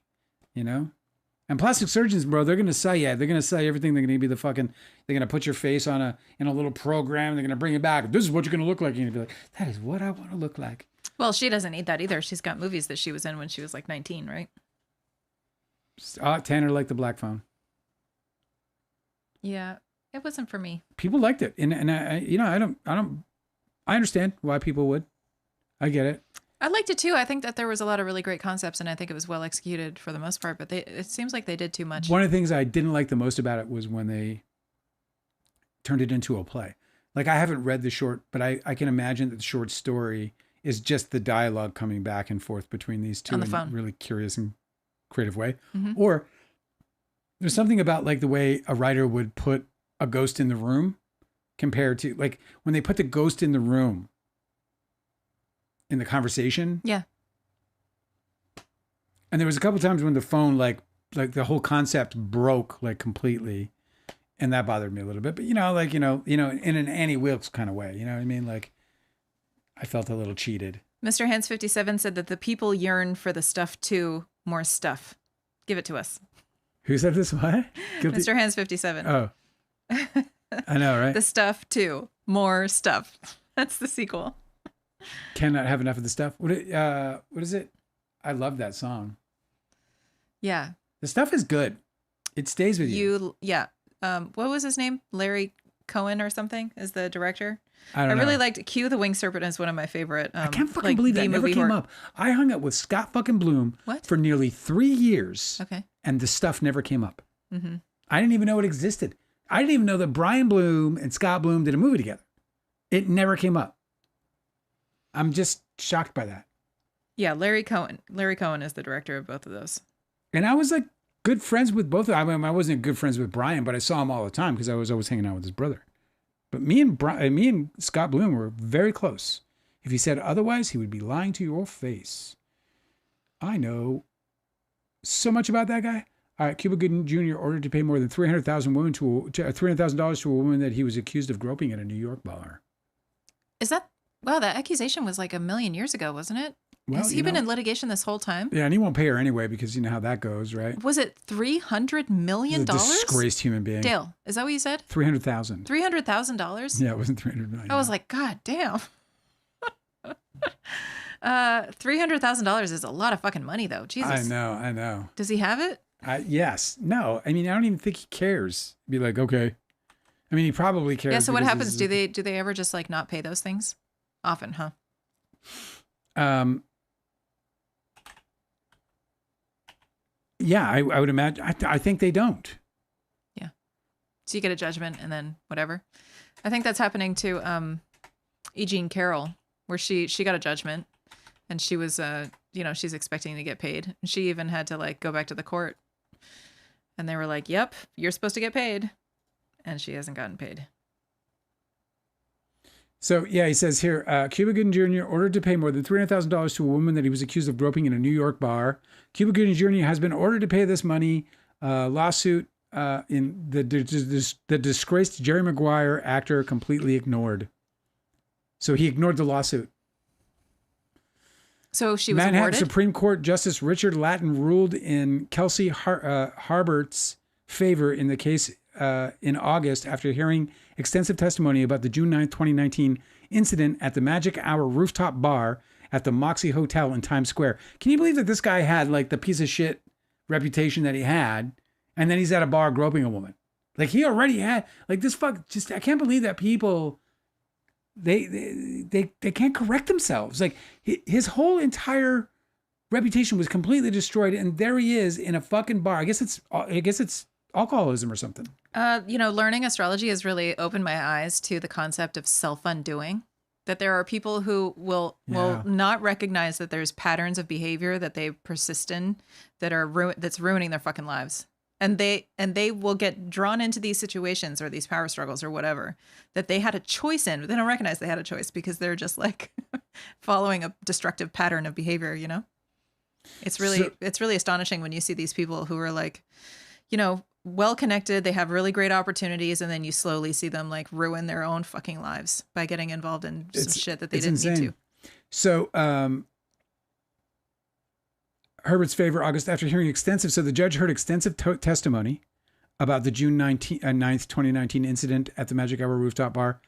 And plastic surgeons, bro, they're going to sell you. They're going to sell you everything. They're going to be they're going to put your face in a little program. They're going to bring it back. This is what you're going to look like. And you're going to be like, that is what I want to look like. Well, she doesn't need that either. She's got movies that she was in when she was 19, right? Tanner liked the Black Phone. Yeah, it wasn't for me. People liked it. And I understand why people would. I get it. I liked it too. I think that there was a lot of really great concepts, and I think it was well executed for the most part, but it seems like they did too much. One of the things I didn't like the most about it was when they turned it into a play. Like, I haven't read the short, but I can imagine that the short story is just the dialogue coming back and forth between these two in a really curious and creative way. Mm-hmm. Or there's something about the way a writer would put a ghost in the room compared to when they put the ghost in the room in the conversation. Yeah. And there was a couple times when the phone, like the whole concept broke completely. And that bothered me a little bit, but in an Annie Wilkes kind of way, you know what I mean? I felt a little cheated. Mr. Hands 57 said that the people yearn for the stuff too, more stuff. Give it to us. Who said this? What? Guilty? Mr. Hands 57. Oh, I know, right? The stuff too, more stuff. That's the sequel. Cannot have enough of the stuff. What is it? I love that song. Yeah. The stuff is good. It stays with you. Yeah. What was his name? Larry Cohen or something is the director. I really liked Q the Winged Serpent is one of my favorite. I can't fucking believe that never came up. I hung out with Scott fucking Bloom for nearly 3 years. Okay. And the stuff never came up. Mm-hmm. I didn't even know it existed. I didn't even know that Brian Bloom and Scott Bloom did a movie together. It never came up. I'm just shocked by that. Yeah, Larry Cohen. Larry Cohen is the director of both of those. And I was good friends with both of them. I mean, I wasn't good friends with Brian, but I saw him all the time because I was always hanging out with his brother. But me and Scott Bloom were very close. If he said otherwise, he would be lying to your face. I know so much about that guy. All right, Cuba Gooding Jr. ordered to pay more than $300,000 to a woman that he was accused of groping at a New York bar. Is that... Wow, that accusation was a million years ago, wasn't it? Well, Has he been in litigation this whole time? Yeah, and he won't pay her anyway because you know how that goes, right? Was it $300 million? He's a disgraced human being. Dale, is that what you said? $300,000. $300,000? Yeah, it wasn't $300 million. I was like, God damn. $300,000 is a lot of fucking money, though. Jesus. I know. Does he have it? Yes. No. I mean, I don't even think he cares. Be like, okay. I mean, he probably cares. Yeah. So what happens? Do they ever just not pay those things? Often, huh? Yeah, I would imagine. I think they don't. Yeah. So you get a judgment and then whatever. I think that's happening to E. Jean Carroll, where she got a judgment and she was she's expecting to get paid. And she even had to like go back to the court. And they were like, "Yep, you're supposed to get paid." And she hasn't gotten paid. So, yeah, he says here, Cuba Gooding Jr. ordered to pay more than $300,000 to a woman that he was accused of groping in a New York bar. Cuba Gooding Jr. has been ordered to pay this money. Lawsuit in the disgraced Jerry Maguire actor completely ignored. So he ignored the lawsuit. So she was Manhattan awarded? Supreme Court Justice Richard Lattin ruled in Kelsey Harbert's favor in the case in August after hearing extensive testimony about the June 9th, 2019 incident at the Magic Hour rooftop bar at the Moxie Hotel in Times Square. Can you believe that this guy had like the piece of shit reputation that he had, and then he's at a bar groping a woman? Like he already had like this I can't believe that people they can't correct themselves. Like his whole entire reputation was completely destroyed, and there he is in a fucking bar. I guess it's alcoholism or something. Learning astrology has really opened my eyes to the concept of self-undoing. That there are people who will not recognize that there's patterns of behavior that they persist in that's ruining their fucking lives. And they will get drawn into these situations or these power struggles or whatever that they had a choice in, but they don't recognize they had a choice because they're just like following a destructive pattern of behavior, you know? It's really astonishing when you see these people who are like, well connected, they have really great opportunities, and then you slowly see them like ruin their own fucking lives by getting involved in some shit that they didn't need to. So Herbert's favor, August, after hearing so the judge heard extensive testimony about the June 9th, 2019 incident at the Magic Hour rooftop bar.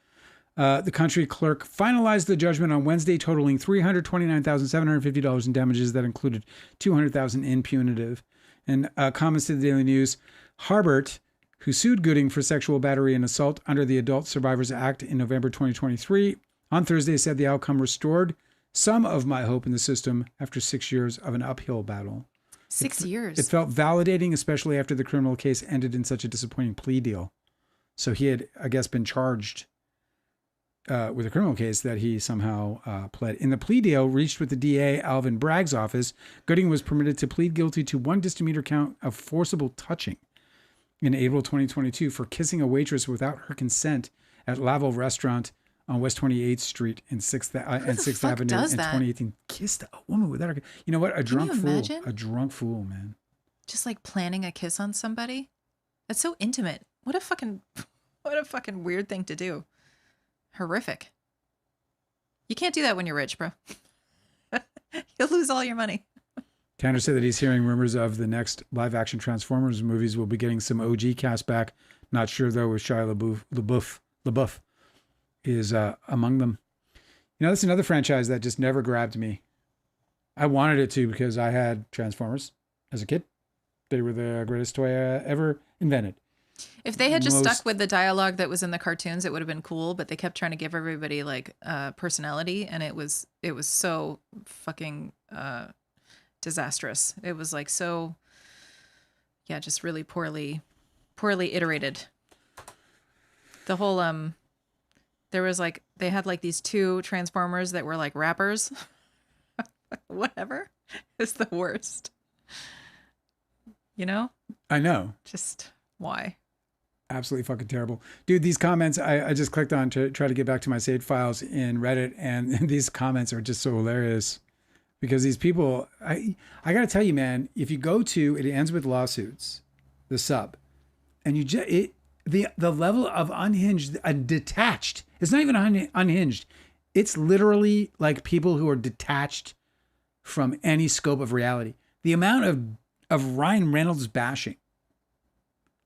The country clerk finalized the judgment on Wednesday, totaling $329,750 in damages that included $200,000 in punitive. And comments to the Daily News, Harbert, who sued Gooding for sexual battery and assault under the Adult Survivors Act in November 2023, on Thursday said the outcome restored some of my hope in the system after 6 years of an uphill battle. 6 years. It felt validating, especially after the criminal case ended in such a disappointing plea deal. So he had, I guess, been charged with a criminal case that he somehow pled. In the plea deal reached with the DA Alvin Bragg's office, Gooding was permitted to plead guilty to one misdemeanor count of forcible touching in April 2022 for kissing a waitress without her consent at Laval Restaurant on West 28th Street and 6th Avenue in 2018. Kissed a woman without her. You know what? A drunk fool, man. Just like planning a kiss on somebody. That's so intimate. What a fucking weird thing to do. Horrific. You can't do that when you're rich, bro. You'll lose all your money. Tanner said that he's hearing rumors of the next live-action Transformers movies will be getting some OG cast back. Not sure, though, if Shia LaBeouf is among them. That's another franchise that just never grabbed me. I wanted it to because I had Transformers as a kid. They were the greatest toy ever invented. If they had just stuck with the dialogue that was in the cartoons, it would have been cool, but they kept trying to give everybody like personality, and it was so fucking disastrous. It was like so, yeah, just really poorly iterated. The whole there was like they had like these two Transformers that were like rappers. Whatever. It's the worst. I know. Just why? Absolutely fucking terrible. Dude, these comments, I just clicked on to try to get back to my saved files in Reddit, and these comments are just so hilarious because these people, I got to tell you, man, if you go to, it ends with lawsuits, the sub, and the level of unhinged, detached, it's not even unhinged. It's literally like people who are detached from any scope of reality. The amount of Ryan Reynolds bashing,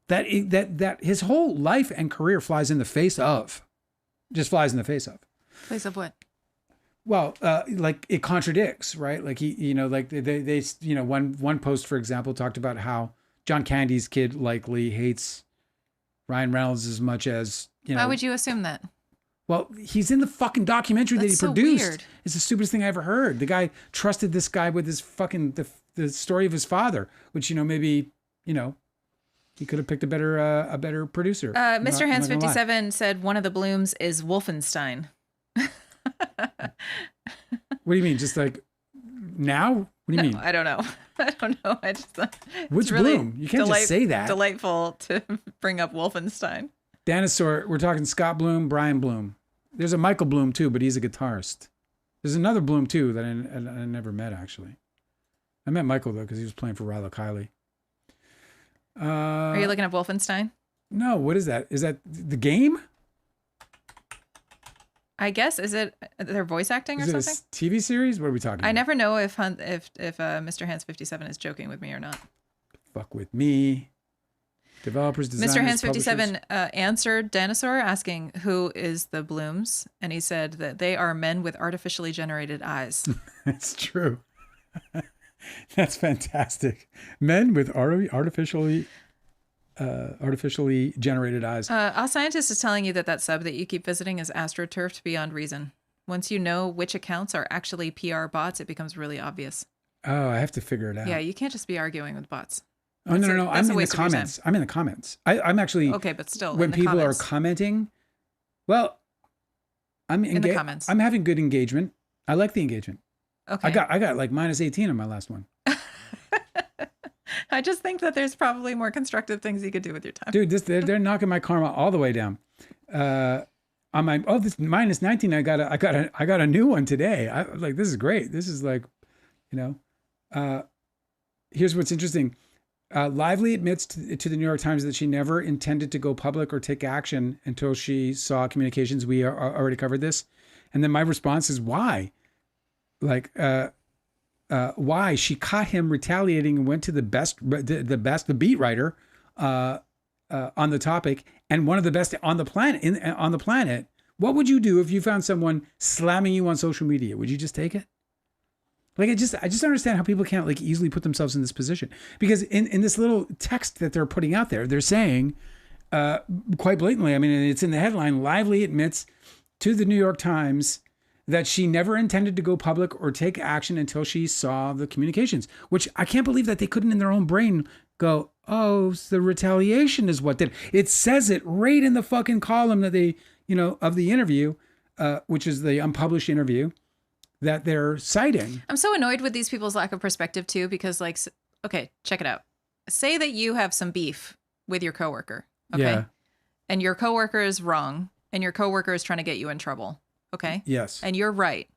that his whole life and career flies in the face of. Face of what? Well, like it contradicts, right? Like they one post, for example, talked about how John Candy's kid likely hates Ryan Reynolds as much as, Why would you assume that? Well, he's in the fucking documentary that he That's so produced. weird. It's the stupidest thing I ever heard. The guy trusted this guy with his fucking the story of his father, which maybe he could have picked a better producer. Mr. Hands 57 said one of the blooms is Wolfenstein. What do you mean? Just like now? What do you mean? I don't know. I don't know. I just thought Which really bloom? You can't just say that. Delightful to bring up Wolfenstein. Dinosaur. We're talking Scott Bloom, Brian Bloom. There's a Michael Bloom too, but he's a guitarist. There's another Bloom too that I never met actually. I met Michael though because he was playing for Rilo Kiley. Are you looking at Wolfenstein? No. What is that? Is that the game? I guess is it their voice acting or is it something? A TV series? What are we talking? I about? never know if Mr. Hands 57 is joking with me or not. Fuck with me. Developers, designers, Mr. Hands publishers. 57 answered Dinosaur asking who is the Blooms, and he said that they are men with artificially generated eyes. That's true. That's fantastic. Men with artificially generated eyes. Our scientist is telling you that sub that you keep visiting is astroturfed beyond reason. Once you know which accounts are actually PR bots, it becomes really obvious. Oh, I have to figure it out. Yeah, you can't just be arguing with bots. Oh, no. I'm in the comments. I'm in the comments. I'm actually... Okay, but still, when people are commenting, well, I'm in the comments. I'm having good engagement. I like the engagement. Okay. I got like minus 18 on my last one. I just think that there's probably more constructive things you could do with your time. Dude, they're knocking my karma all the way down. On my this minus 19, I got a new one today. I like, this is great. This is like, here's what's interesting. Lively admits to the New York Times that she never intended to go public or take action until she saw communications. We already covered this. And then my response is why? Like, why? She caught him retaliating and went to the beat writer on the topic and one of the best on the planet. What would you do if you found someone slamming you on social media? Would you just take it? Like, I just understand how people can't like easily put themselves in this position, because in this little text that they're putting out there, they're saying quite blatantly, I mean, it's in the headline, Lively admits to the New York Times that she never intended to go public or take action until she saw the communications, which I can't believe that they couldn't in their own brain go, oh, the retaliation is what did. It says it right in the fucking column that they, of the interview, which is the unpublished interview that they're citing. I'm so annoyed with these people's lack of perspective too, because like, okay, check it out. Say that you have some beef with your coworker, okay? Yeah. And your coworker is wrong, and your coworker is trying to get you in trouble, okay? Yes. And you're right.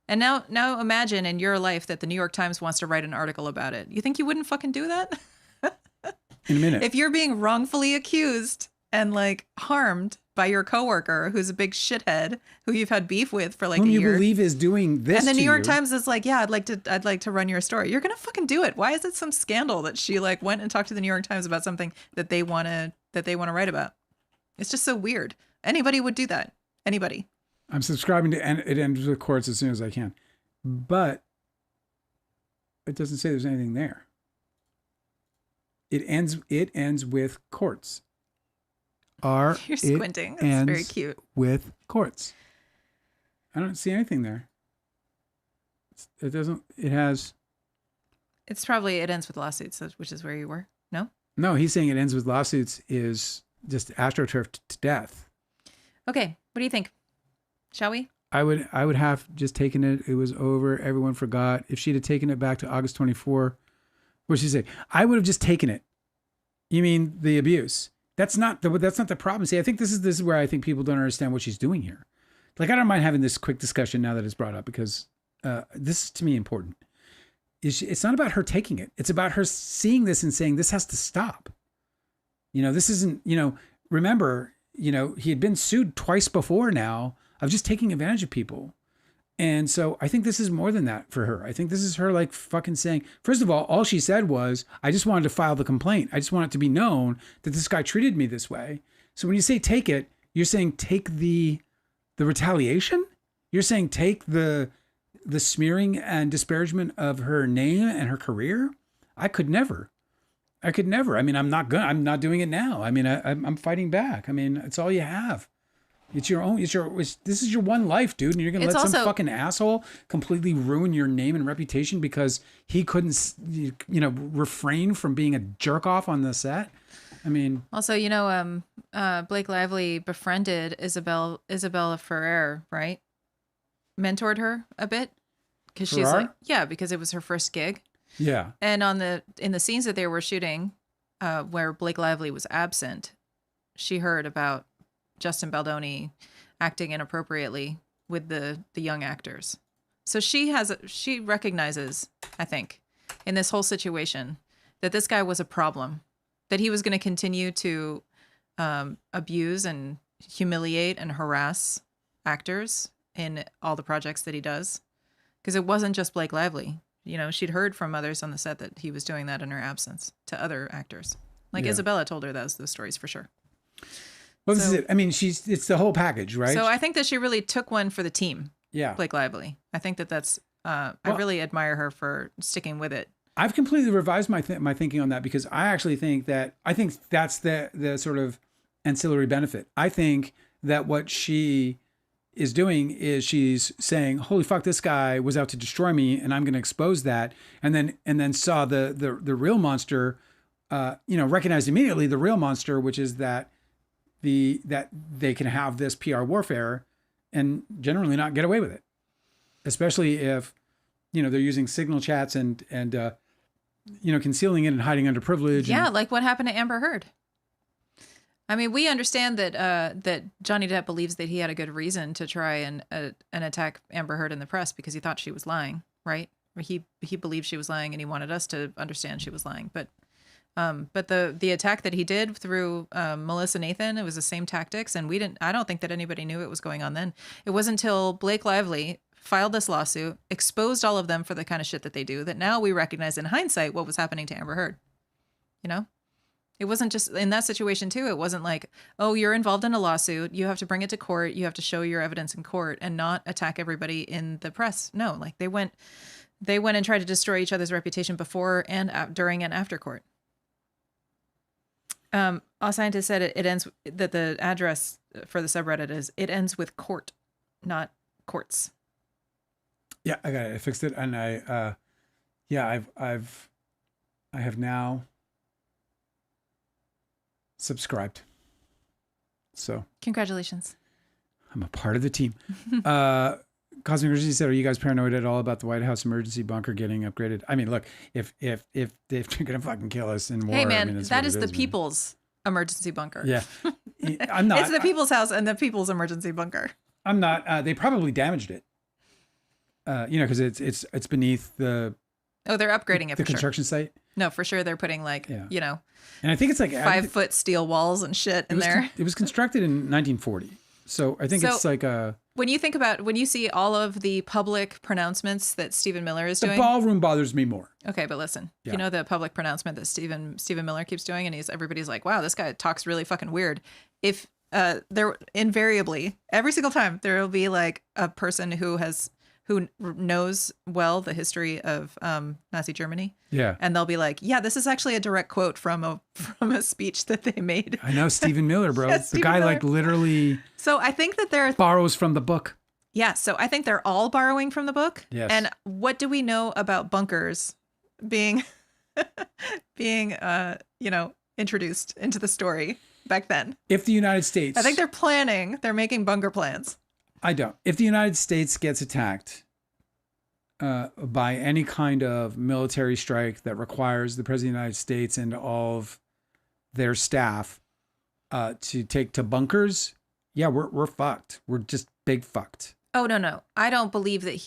And now imagine in your life that the New York Times wants to write an article about it. You think you wouldn't fucking do that? In a minute. If you're being wrongfully accused and like harmed by your coworker who's a big shithead who you've had beef with for like whom a year, you believe is doing this, and the to New York you. Times is like, yeah, I'd like to run your story. You're gonna fucking do it. Why is it some scandal that she like went and talked to the New York Times about something that they want to write about? It's just so weird. Anybody would do that. Anybody. I'm subscribing to it ends with courts as soon as I can, but it doesn't say there's anything there. It ends with courts. You're squinting. It's very cute. With courts. I don't see anything there. It doesn't. It has. It's probably it ends with lawsuits, which is where you were. No. No, he's saying it ends with lawsuits is just astroturfed to death. Okay, what do you think? Shall we? I would have just taken it. It was over. Everyone forgot. If she'd have taken it back to August 24, what'd she say? I would have just taken it. You mean the abuse? That's not the problem. See, I think this is where I think people don't understand what she's doing here. Like, I don't mind having this quick discussion now that it's brought up, because this is to me important. It's not about her taking it. It's about her seeing this and saying, this has to stop. This isn't, remember, he had been sued twice before now of just taking advantage of people. And so I think this is more than that for her. I think this is her like fucking saying, first of all she said was, I just wanted to file the complaint. I just want it to be known that this guy treated me this way. So when you say take it, you're saying take the retaliation? You're saying take the smearing and disparagement of her name and her career? I could never. I mean, I'm not doing it now. I mean, I'm fighting back. I mean, it's all you have. This is your one life, dude. And you're going to let some fucking asshole completely ruin your name and reputation because he couldn't, refrain from being a jerk off on the set. I mean, also, Blake Lively befriended Isabella Ferrer, right? Mentored her a bit because she's like, because it was her first gig. Yeah. And in the scenes that they were shooting, where Blake Lively was absent, she heard about Justin Baldoni acting inappropriately with the young actors. So she recognizes, I think, in this whole situation that this guy was a problem, that he was going to continue to abuse and humiliate and harass actors in all the projects that he does. Because it wasn't just Blake Lively. She'd heard from others on the set that he was doing that in her absence to other actors. Like Isabella told her those stories for sure. Well, this is it. I mean, it's the whole package, right? So I think that she really took one for the team. Yeah. Blake Lively. I think that's, I really admire her for sticking with it. I've completely revised my thinking on that because I think that's the sort of ancillary benefit. I think that what she is doing is she's saying, holy fuck, this guy was out to destroy me and I'm going to expose that. And then saw the real monster, recognized immediately the real monster, which is that they can have this PR warfare and generally not get away with it. Especially if, they're using signal chats and concealing it and hiding under privilege. Yeah. Like what happened to Amber Heard. I mean, we understand that Johnny Depp believes that he had a good reason to try and attack Amber Heard in the press because he thought she was lying, right? Or he believed she was lying and he wanted us to understand she was lying. But the attack that he did through Melissa Nathan, it was the same tactics, and I don't think that anybody knew it was going on then. It wasn't until Blake Lively filed this lawsuit, exposed all of them for the kind of shit that they do, that now we recognize in hindsight what was happening to Amber Heard. It wasn't just in that situation too. It wasn't like, oh, you're involved in a lawsuit. You have to bring it to court. You have to show your evidence in court and not attack everybody in the press. No, like they went and tried to destroy each other's reputation before and during and after court. All Scientist said it ends that the address for the subreddit is it ends with court, not courts. Yeah, I got it. I fixed it, and I have now subscribed. So congratulations. I'm a part of the team. Cosmic Emergency said, "Are you guys paranoid at all about the White House emergency bunker getting upgraded?" I mean, look, if they're gonna fucking kill us in war, hey man, I mean, that is the people's emergency bunker. Yeah, I'm not. It's the people's house and the people's emergency bunker. I'm not. They probably damaged it. Because it's beneath the. Oh, they're upgrading it. The construction site. No, for sure they're putting And I think it's like 5-foot steel walls and shit in there. It was constructed in 1940, so I think it's like a. When you see all of the public pronouncements that Stephen Miller is doing, the ballroom bothers me more. Okay, but listen, the public pronouncement that Stephen Miller keeps doing, and everybody's like, wow, this guy talks really fucking weird. If there invariably every single time there will be like a person who knows well the history of Nazi Germany. Yeah. And they'll be like, yeah, this is actually a direct quote from a speech that they made. I know, Stephen Miller, bro. The guy Miller. like literally So I think that borrows from the book. Yeah, so I think they're all borrowing from the book. Yes. And what do we know about bunkers being introduced into the story back then? If the United States, I think they're making bunker plans. I don't. If the United States gets attacked by any kind of military strike that requires the President of the United States and all of their staff to take to bunkers, yeah, we're fucked. We're just big fucked. Oh, no. I don't believe that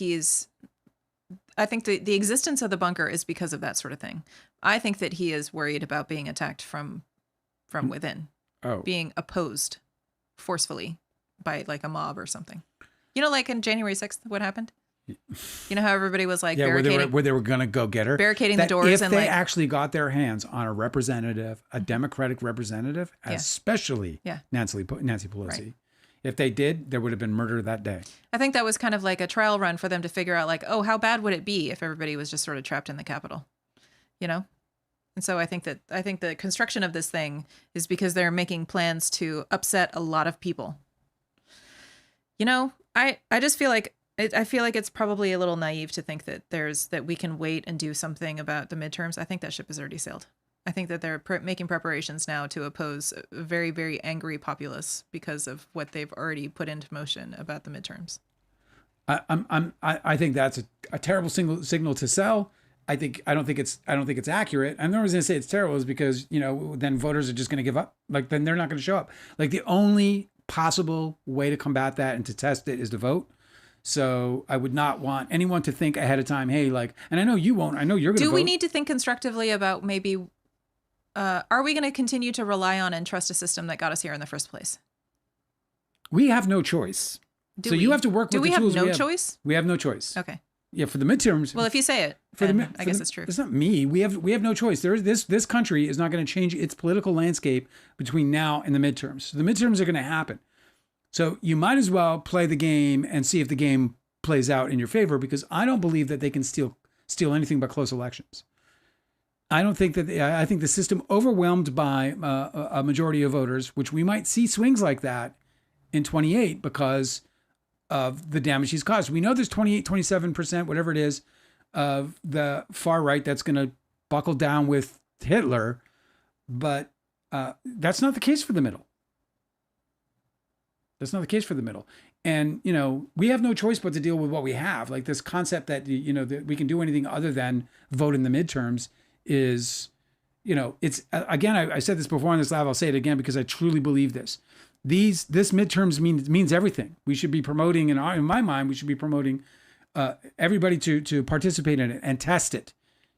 I think the existence of the bunker is because of that sort of thing. I think that he is worried about being attacked from within. Oh. Being opposed forcefully by like a mob or something. Like in January 6th, what happened? You know how everybody was like barricading, where they were going to go get her, barricading the doors, if they actually got their hands on a representative, a Democratic representative, especially Nancy Pelosi. Right. If they did, there would have been murder that day. I think that was kind of like a trial run for them to figure out like, oh, how bad would it be if everybody was just sort of trapped in the Capitol, And so I think the construction of this thing is because they're making plans to upset a lot of people. I just feel like I feel like it's probably a little naive to think that we can wait and do something about the midterms. I think that ship has already sailed. I think that they're making preparations now to oppose a very, very angry populace because of what they've already put into motion about the midterms. I think that's a terrible signal to sell. I don't think it's accurate. And the reason I say it's terrible is because, then voters are just going to give up. Like, then they're not going to show up. Like, the only possible way to combat that and to test it is to vote. So I would not want anyone to think ahead of time, hey, like, and I know you won't. I know you're going to vote. Do we need to think constructively about maybe, are we going to continue to rely on and trust a system that got us here in the first place? We have no choice. You have to work with the tools. Do we have no choice? We have no choice. Okay. Yeah, for the midterms. Well, if you say it, I guess it's true. It's not me. We have no choice. This country is not going to change its political landscape between now and the midterms. So the midterms are going to happen. So you might as well play the game and see if the game plays out in your favor, because I don't believe that they can steal anything but close elections. I don't think that. I think the system overwhelmed by a majority of voters, which we might see swings like that in 28 because of the damage he's caused. We know there's 28, 27%, whatever it is, of the far right that's going to buckle down with Hitler, but that's not the case for the middle. That's not the case for the middle. And, we have no choice but to deal with what we have. Like, this concept that, that we can do anything other than vote in the midterms is, it's, again, I said this before on this live, I'll say it again because I truly believe this. This midterms means everything. We should be promoting, in my mind, we should be promoting everybody to participate in it and test it.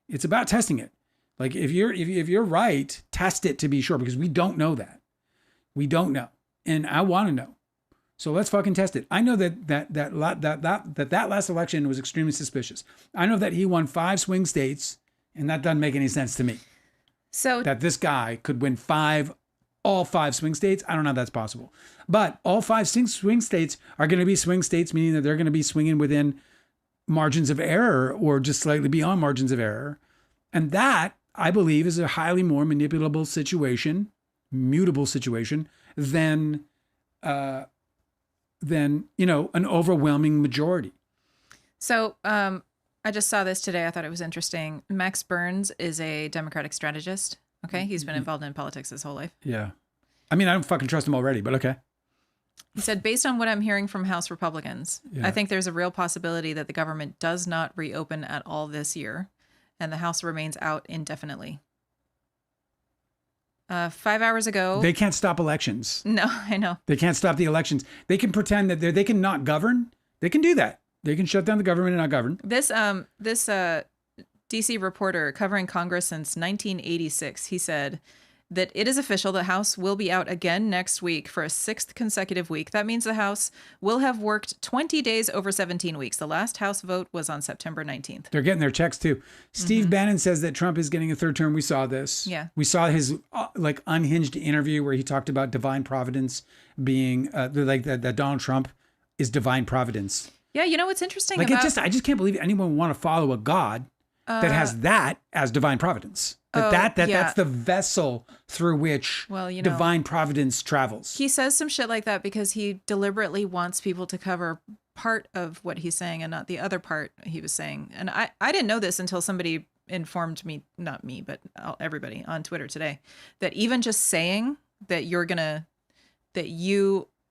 It's about testing it. Like, if you're right, test it to be sure, because we don't know that. We don't know, and I want to know. So let's fucking test it. I know that last election was extremely suspicious. I know that he won 5 swing states, and that doesn't make any sense to me. So that this guy could win all 5 swing states, I don't know how that's possible. But all 5 swing states are going to be swing states, meaning that they're going to be swinging within margins of error or just slightly beyond margins of error. And that, I believe, is a highly more manipulable situation, mutable situation than an overwhelming majority. So I just saw this today. I thought it was interesting. Max Burns is a Democratic strategist. Okay. He's been involved in politics his whole life. Yeah. I mean, I don't fucking trust him already, but okay. He said, based on what I'm hearing from House Republicans, I think there's a real possibility that the government does not reopen at all this year, and the House remains out indefinitely. 5 hours ago. They can't stop elections. No, I know. They can't stop the elections. They can pretend that they can not govern. They can do that. They can shut down the government and not govern. This DC reporter covering Congress since 1986, he said that it is official the House will be out again next week for a 6th consecutive week. That means the House will have worked 20 days over 17 weeks. The last House vote was on September 19th. They're getting their checks too. Steve Bannon says that Trump is getting a 3rd term. We saw this. Yeah. We saw his unhinged interview where he talked about divine providence being that Donald Trump is divine providence. Yeah. You know what's interesting I just can't believe anyone would want to follow a God that has that as divine providence. That's the vessel through which divine providence travels. He says some shit like that because he deliberately wants people to cover part of what he's saying and not the other part he was saying. And I didn't know this until somebody informed me, not me, but everybody on Twitter today, that even just saying that you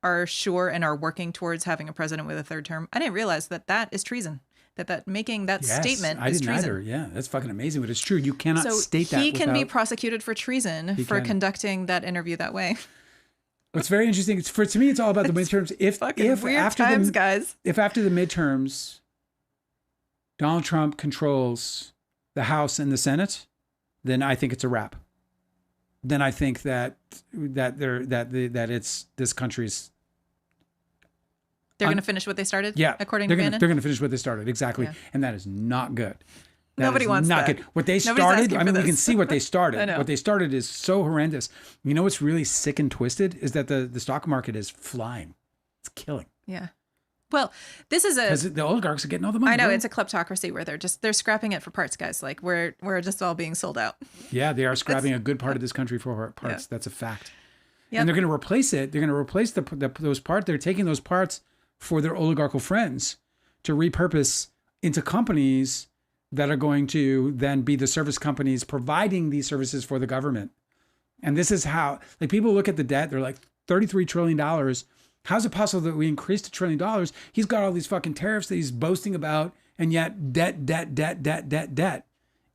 are sure and are working towards having a president with a 3rd term, I didn't realize that is treason. That making that statement is treason. I didn't either. Yeah, that's fucking amazing, but it's true. You cannot state that. He can be prosecuted for treason for conducting that interview that way. What's very interesting, to me, it's all about the midterms. If after the midterms, Donald Trump controls the House and the Senate, then I think it's a wrap. Then I think that it's this country's. They're going to finish what they started? Yeah. According to Bannon? They're going to finish what they started. Exactly. Yeah. And that is not good. Nobody wants that. Not good. What they started, I mean, we can see what they started. I know. What they started is so horrendous. You know what's really sick and twisted is that the stock market is flying. It's killing. Yeah. Well, this is because the oligarchs are getting all the money. I know, it's a kleptocracy where they're scrapping it for parts, guys. Like we're just all being sold out. Yeah, they are scrapping a good part of this country for parts. Yeah. That's a fact. Yep. And they're going to replace it. They're going to replace those parts. They're taking those parts for their oligarchical friends to repurpose into companies that are going to then be the service companies providing these services for the government. And this is how, like, people look at the debt, they're like, $33 trillion. How's it possible that we increased $1 trillion? He's got all these fucking tariffs that he's boasting about, and yet debt.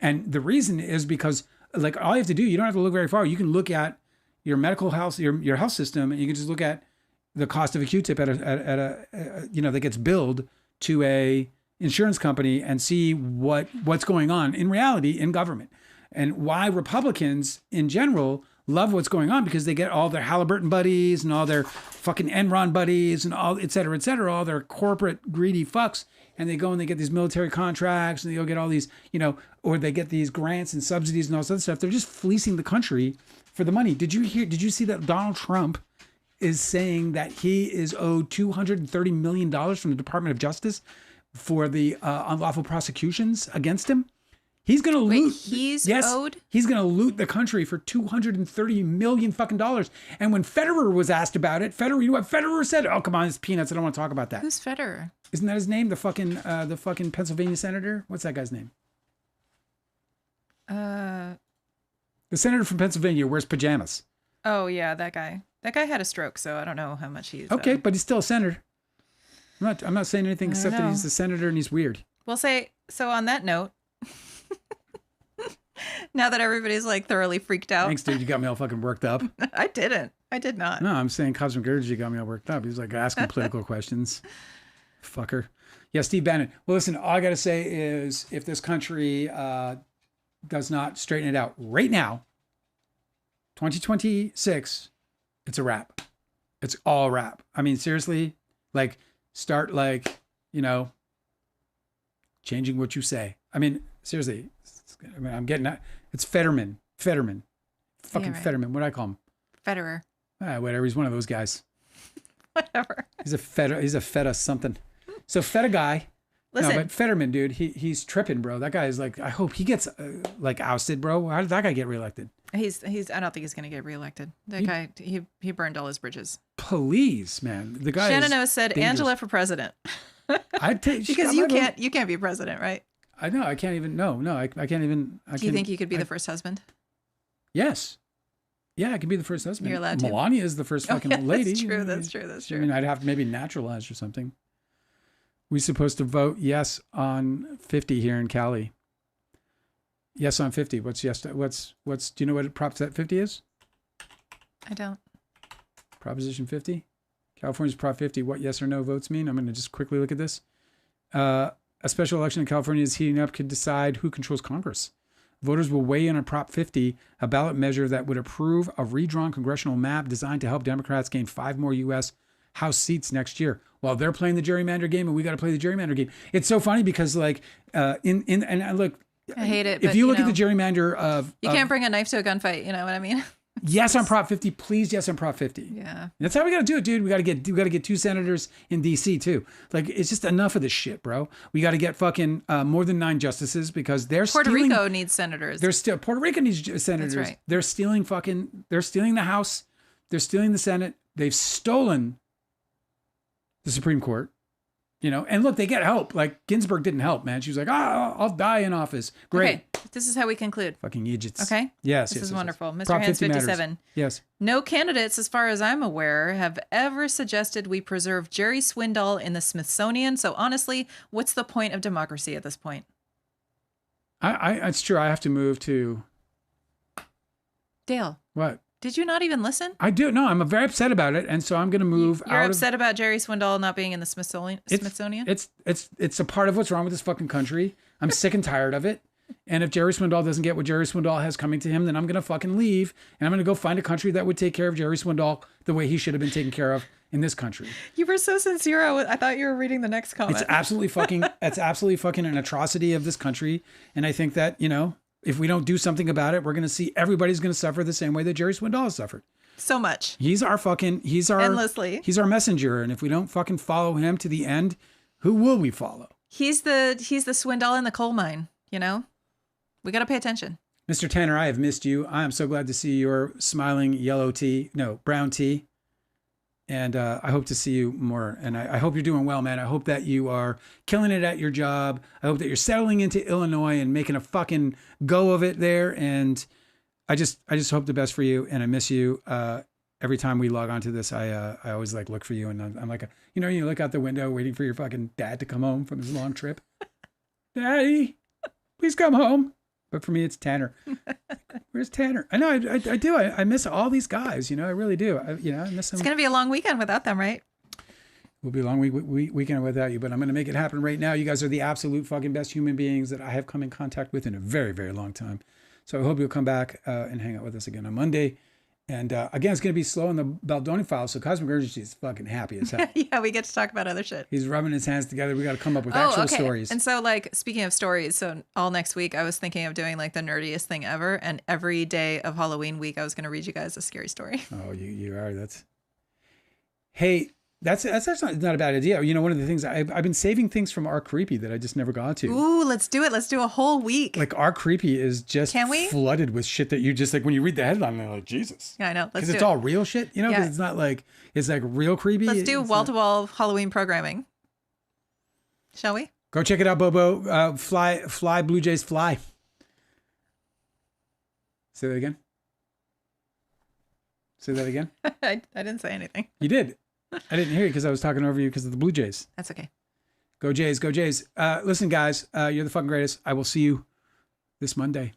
And the reason is because, like, all you have to do, you don't have to look very far. You can look at your medical health, your health system, and you can just look at the cost of a Q-tip at a that gets billed to a insurance company and see what's going on in reality in government, and why Republicans in general love what's going on, because they get all their Halliburton buddies and all their fucking Enron buddies and all et cetera, all their corporate greedy fucks. And they go and they get these military contracts and they go get all these, or they get these grants and subsidies and all this other stuff. They're just fleecing the country for the money. Did you see that Donald Trump is saying that he is owed $230 million from the Department of Justice for the unlawful prosecutions against him? He's going to loot. He's owed? He's going to loot the country for $230 million fucking dollars. And when Federer was asked about it, you know what Federer said? Oh, come on, it's peanuts. I don't want to talk about that. Who's Federer? Isn't that his name? The fucking Pennsylvania senator? What's that guy's name? The senator from Pennsylvania wears pajamas. Oh yeah, that guy. That guy had a stroke, so I don't know how much he's. Okay, but he's still a senator. I'm not saying anything except that he's a senator and he's weird. We'll say, so on that note, now that everybody's like thoroughly freaked out. Thanks, dude. You got me all fucking worked up. I didn't. I did not. No, I'm saying Cosmic Urge got me all worked up. He was like asking political questions. Fucker. Yeah, Steve Bannon. Well, listen, all I got to say is if this country does not straighten it out right now, 2026, it's a wrap. It's all a wrap. I mean, seriously, like start changing what you say. I mean, seriously, I'm getting that. It's Fetterman. Fucking yeah, right. Fetterman. What do I call him? Federer. Whatever. He's one of those guys. Whatever. He's a feta something. So feta guy. Listen. No, but Fetterman, dude, he's tripping, bro. That guy is like, I hope he gets ousted, bro. How did that guy get reelected? I don't think he's going to get reelected. That guy, he burned all his bridges. Please, man. The guy Shannon O said dangerous. Angela for president. I'd take because you can't be president, right? I know. I can't even. No, I can't even. Do you think you could be the first husband? Yes. Yeah, I could be the first husband. You're allowed to. Melania is the first fucking lady. That's true. I mean, I'd have to maybe naturalize or something. We're supposed to vote yes on 50 here in Cali. Yes on 50. What's yes? Do you know what Prop 50 is? I don't. Proposition 50? California's Prop 50. What yes or no votes mean? I'm going to just quickly look at this. A special election in California is heating up, could decide who controls Congress. Voters will weigh in on Prop 50, a ballot measure that would approve a redrawn congressional map designed to help Democrats gain 5 more U.S. House seats next year. While they're playing the gerrymander game and we got to play the gerrymander game. It's so funny because look, I hate it. If you look at the gerrymander of... You can't bring a knife to a gunfight, you know what I mean? Yes on Prop 50, please. Yes on Prop 50. Yeah, that's how we got to do it, dude. We got to get 2 senators in D.C. too. Like, it's just enough of this shit, bro. We got to get fucking more than 9 justices because Puerto Rico needs senators. Puerto Rico needs senators. That's right. They're stealing the House. They're stealing the Senate. They've stolen the Supreme Court. And look, they get help. Like Ginsburg didn't help, man. She was like, I'll die in office. Great. Okay, this is how we conclude. Fucking idiots. Okay? Yes. This is wonderful. Mr. Prop Hands 57. Matters. Yes. No candidates, as far as I'm aware, have ever suggested we preserve Jerry Swindoll in the Smithsonian. So honestly, what's the point of democracy at this point? It's true. I have to move to... Dale. What? Did you not even listen? I do. No, I'm very upset about it. And so I'm going to move You're upset about Jerry Swindoll not being in the Smithsonian? It's a part of what's wrong with this fucking country. I'm sick and tired of it. And if Jerry Swindoll doesn't get what Jerry Swindoll has coming to him, then I'm going to fucking leave. And I'm going to go find a country that would take care of Jerry Swindoll the way he should have been taken care of in this country. You were so sincere. I thought you were reading the next comment. It's absolutely fucking an atrocity of this country. And I think that, if we don't do something about it, we're going to see everybody's going to suffer the same way that Jerry Swindoll has suffered. So much. Endlessly. He's our messenger. And if we don't fucking follow him to the end, who will we follow? He's the Swindoll in the coal mine, We got to pay attention. Mr. Tanner, I have missed you. I am so glad to see your smiling brown tea And I hope to see you more. And I hope you're doing well, man. I hope that you are killing it at your job. I hope that you're settling into Illinois and making a fucking go of it there. And I just hope the best for you. And I miss you. Every time we log on to this, I always like look for you. And I'm like, you look out the window waiting for your fucking dad to come home from his long trip. Daddy, please come home. But for me, it's Tanner. Where's Tanner? I know, I do. I miss all these guys. I really do. I miss them. It's going to be a long weekend without them, right? We'll be a long weekend without you, but I'm going to make it happen right now. You guys are the absolute fucking best human beings that I have come in contact with in a very, very long time. So I hope you'll come back and hang out with us again on Monday. And again, it's going to be slow in the Baldoni file, so Cosmic Urgency is fucking happy as hell. Yeah, we get to talk about other shit. He's rubbing his hands together. We got to come up with actual stories. And so, speaking of stories, so all next week, I was thinking of doing the nerdiest thing ever. And every day of Halloween week, I was going to read you guys a scary story. Oh, you are. Hey, that's not a bad idea. One of the things I've been saving things from Our Creepy that I just never got to. Ooh, let's do it. Let's do a whole week. Our Creepy is just flooded with shit that you just when you read the headline, you're like, Jesus. Yeah, I know. Because it's all real shit, because it's not it's real creepy. Let's do wall-to-wall Halloween programming. Shall we? Go check it out, Bobo. Fly, Blue Jays, fly. Say that again. Say that again. I didn't say anything. You did. I didn't hear you because I was talking over you because of the Blue Jays. That's okay. Go Jays, go Jays. Listen, guys, you're the fucking greatest. I will see you this Monday.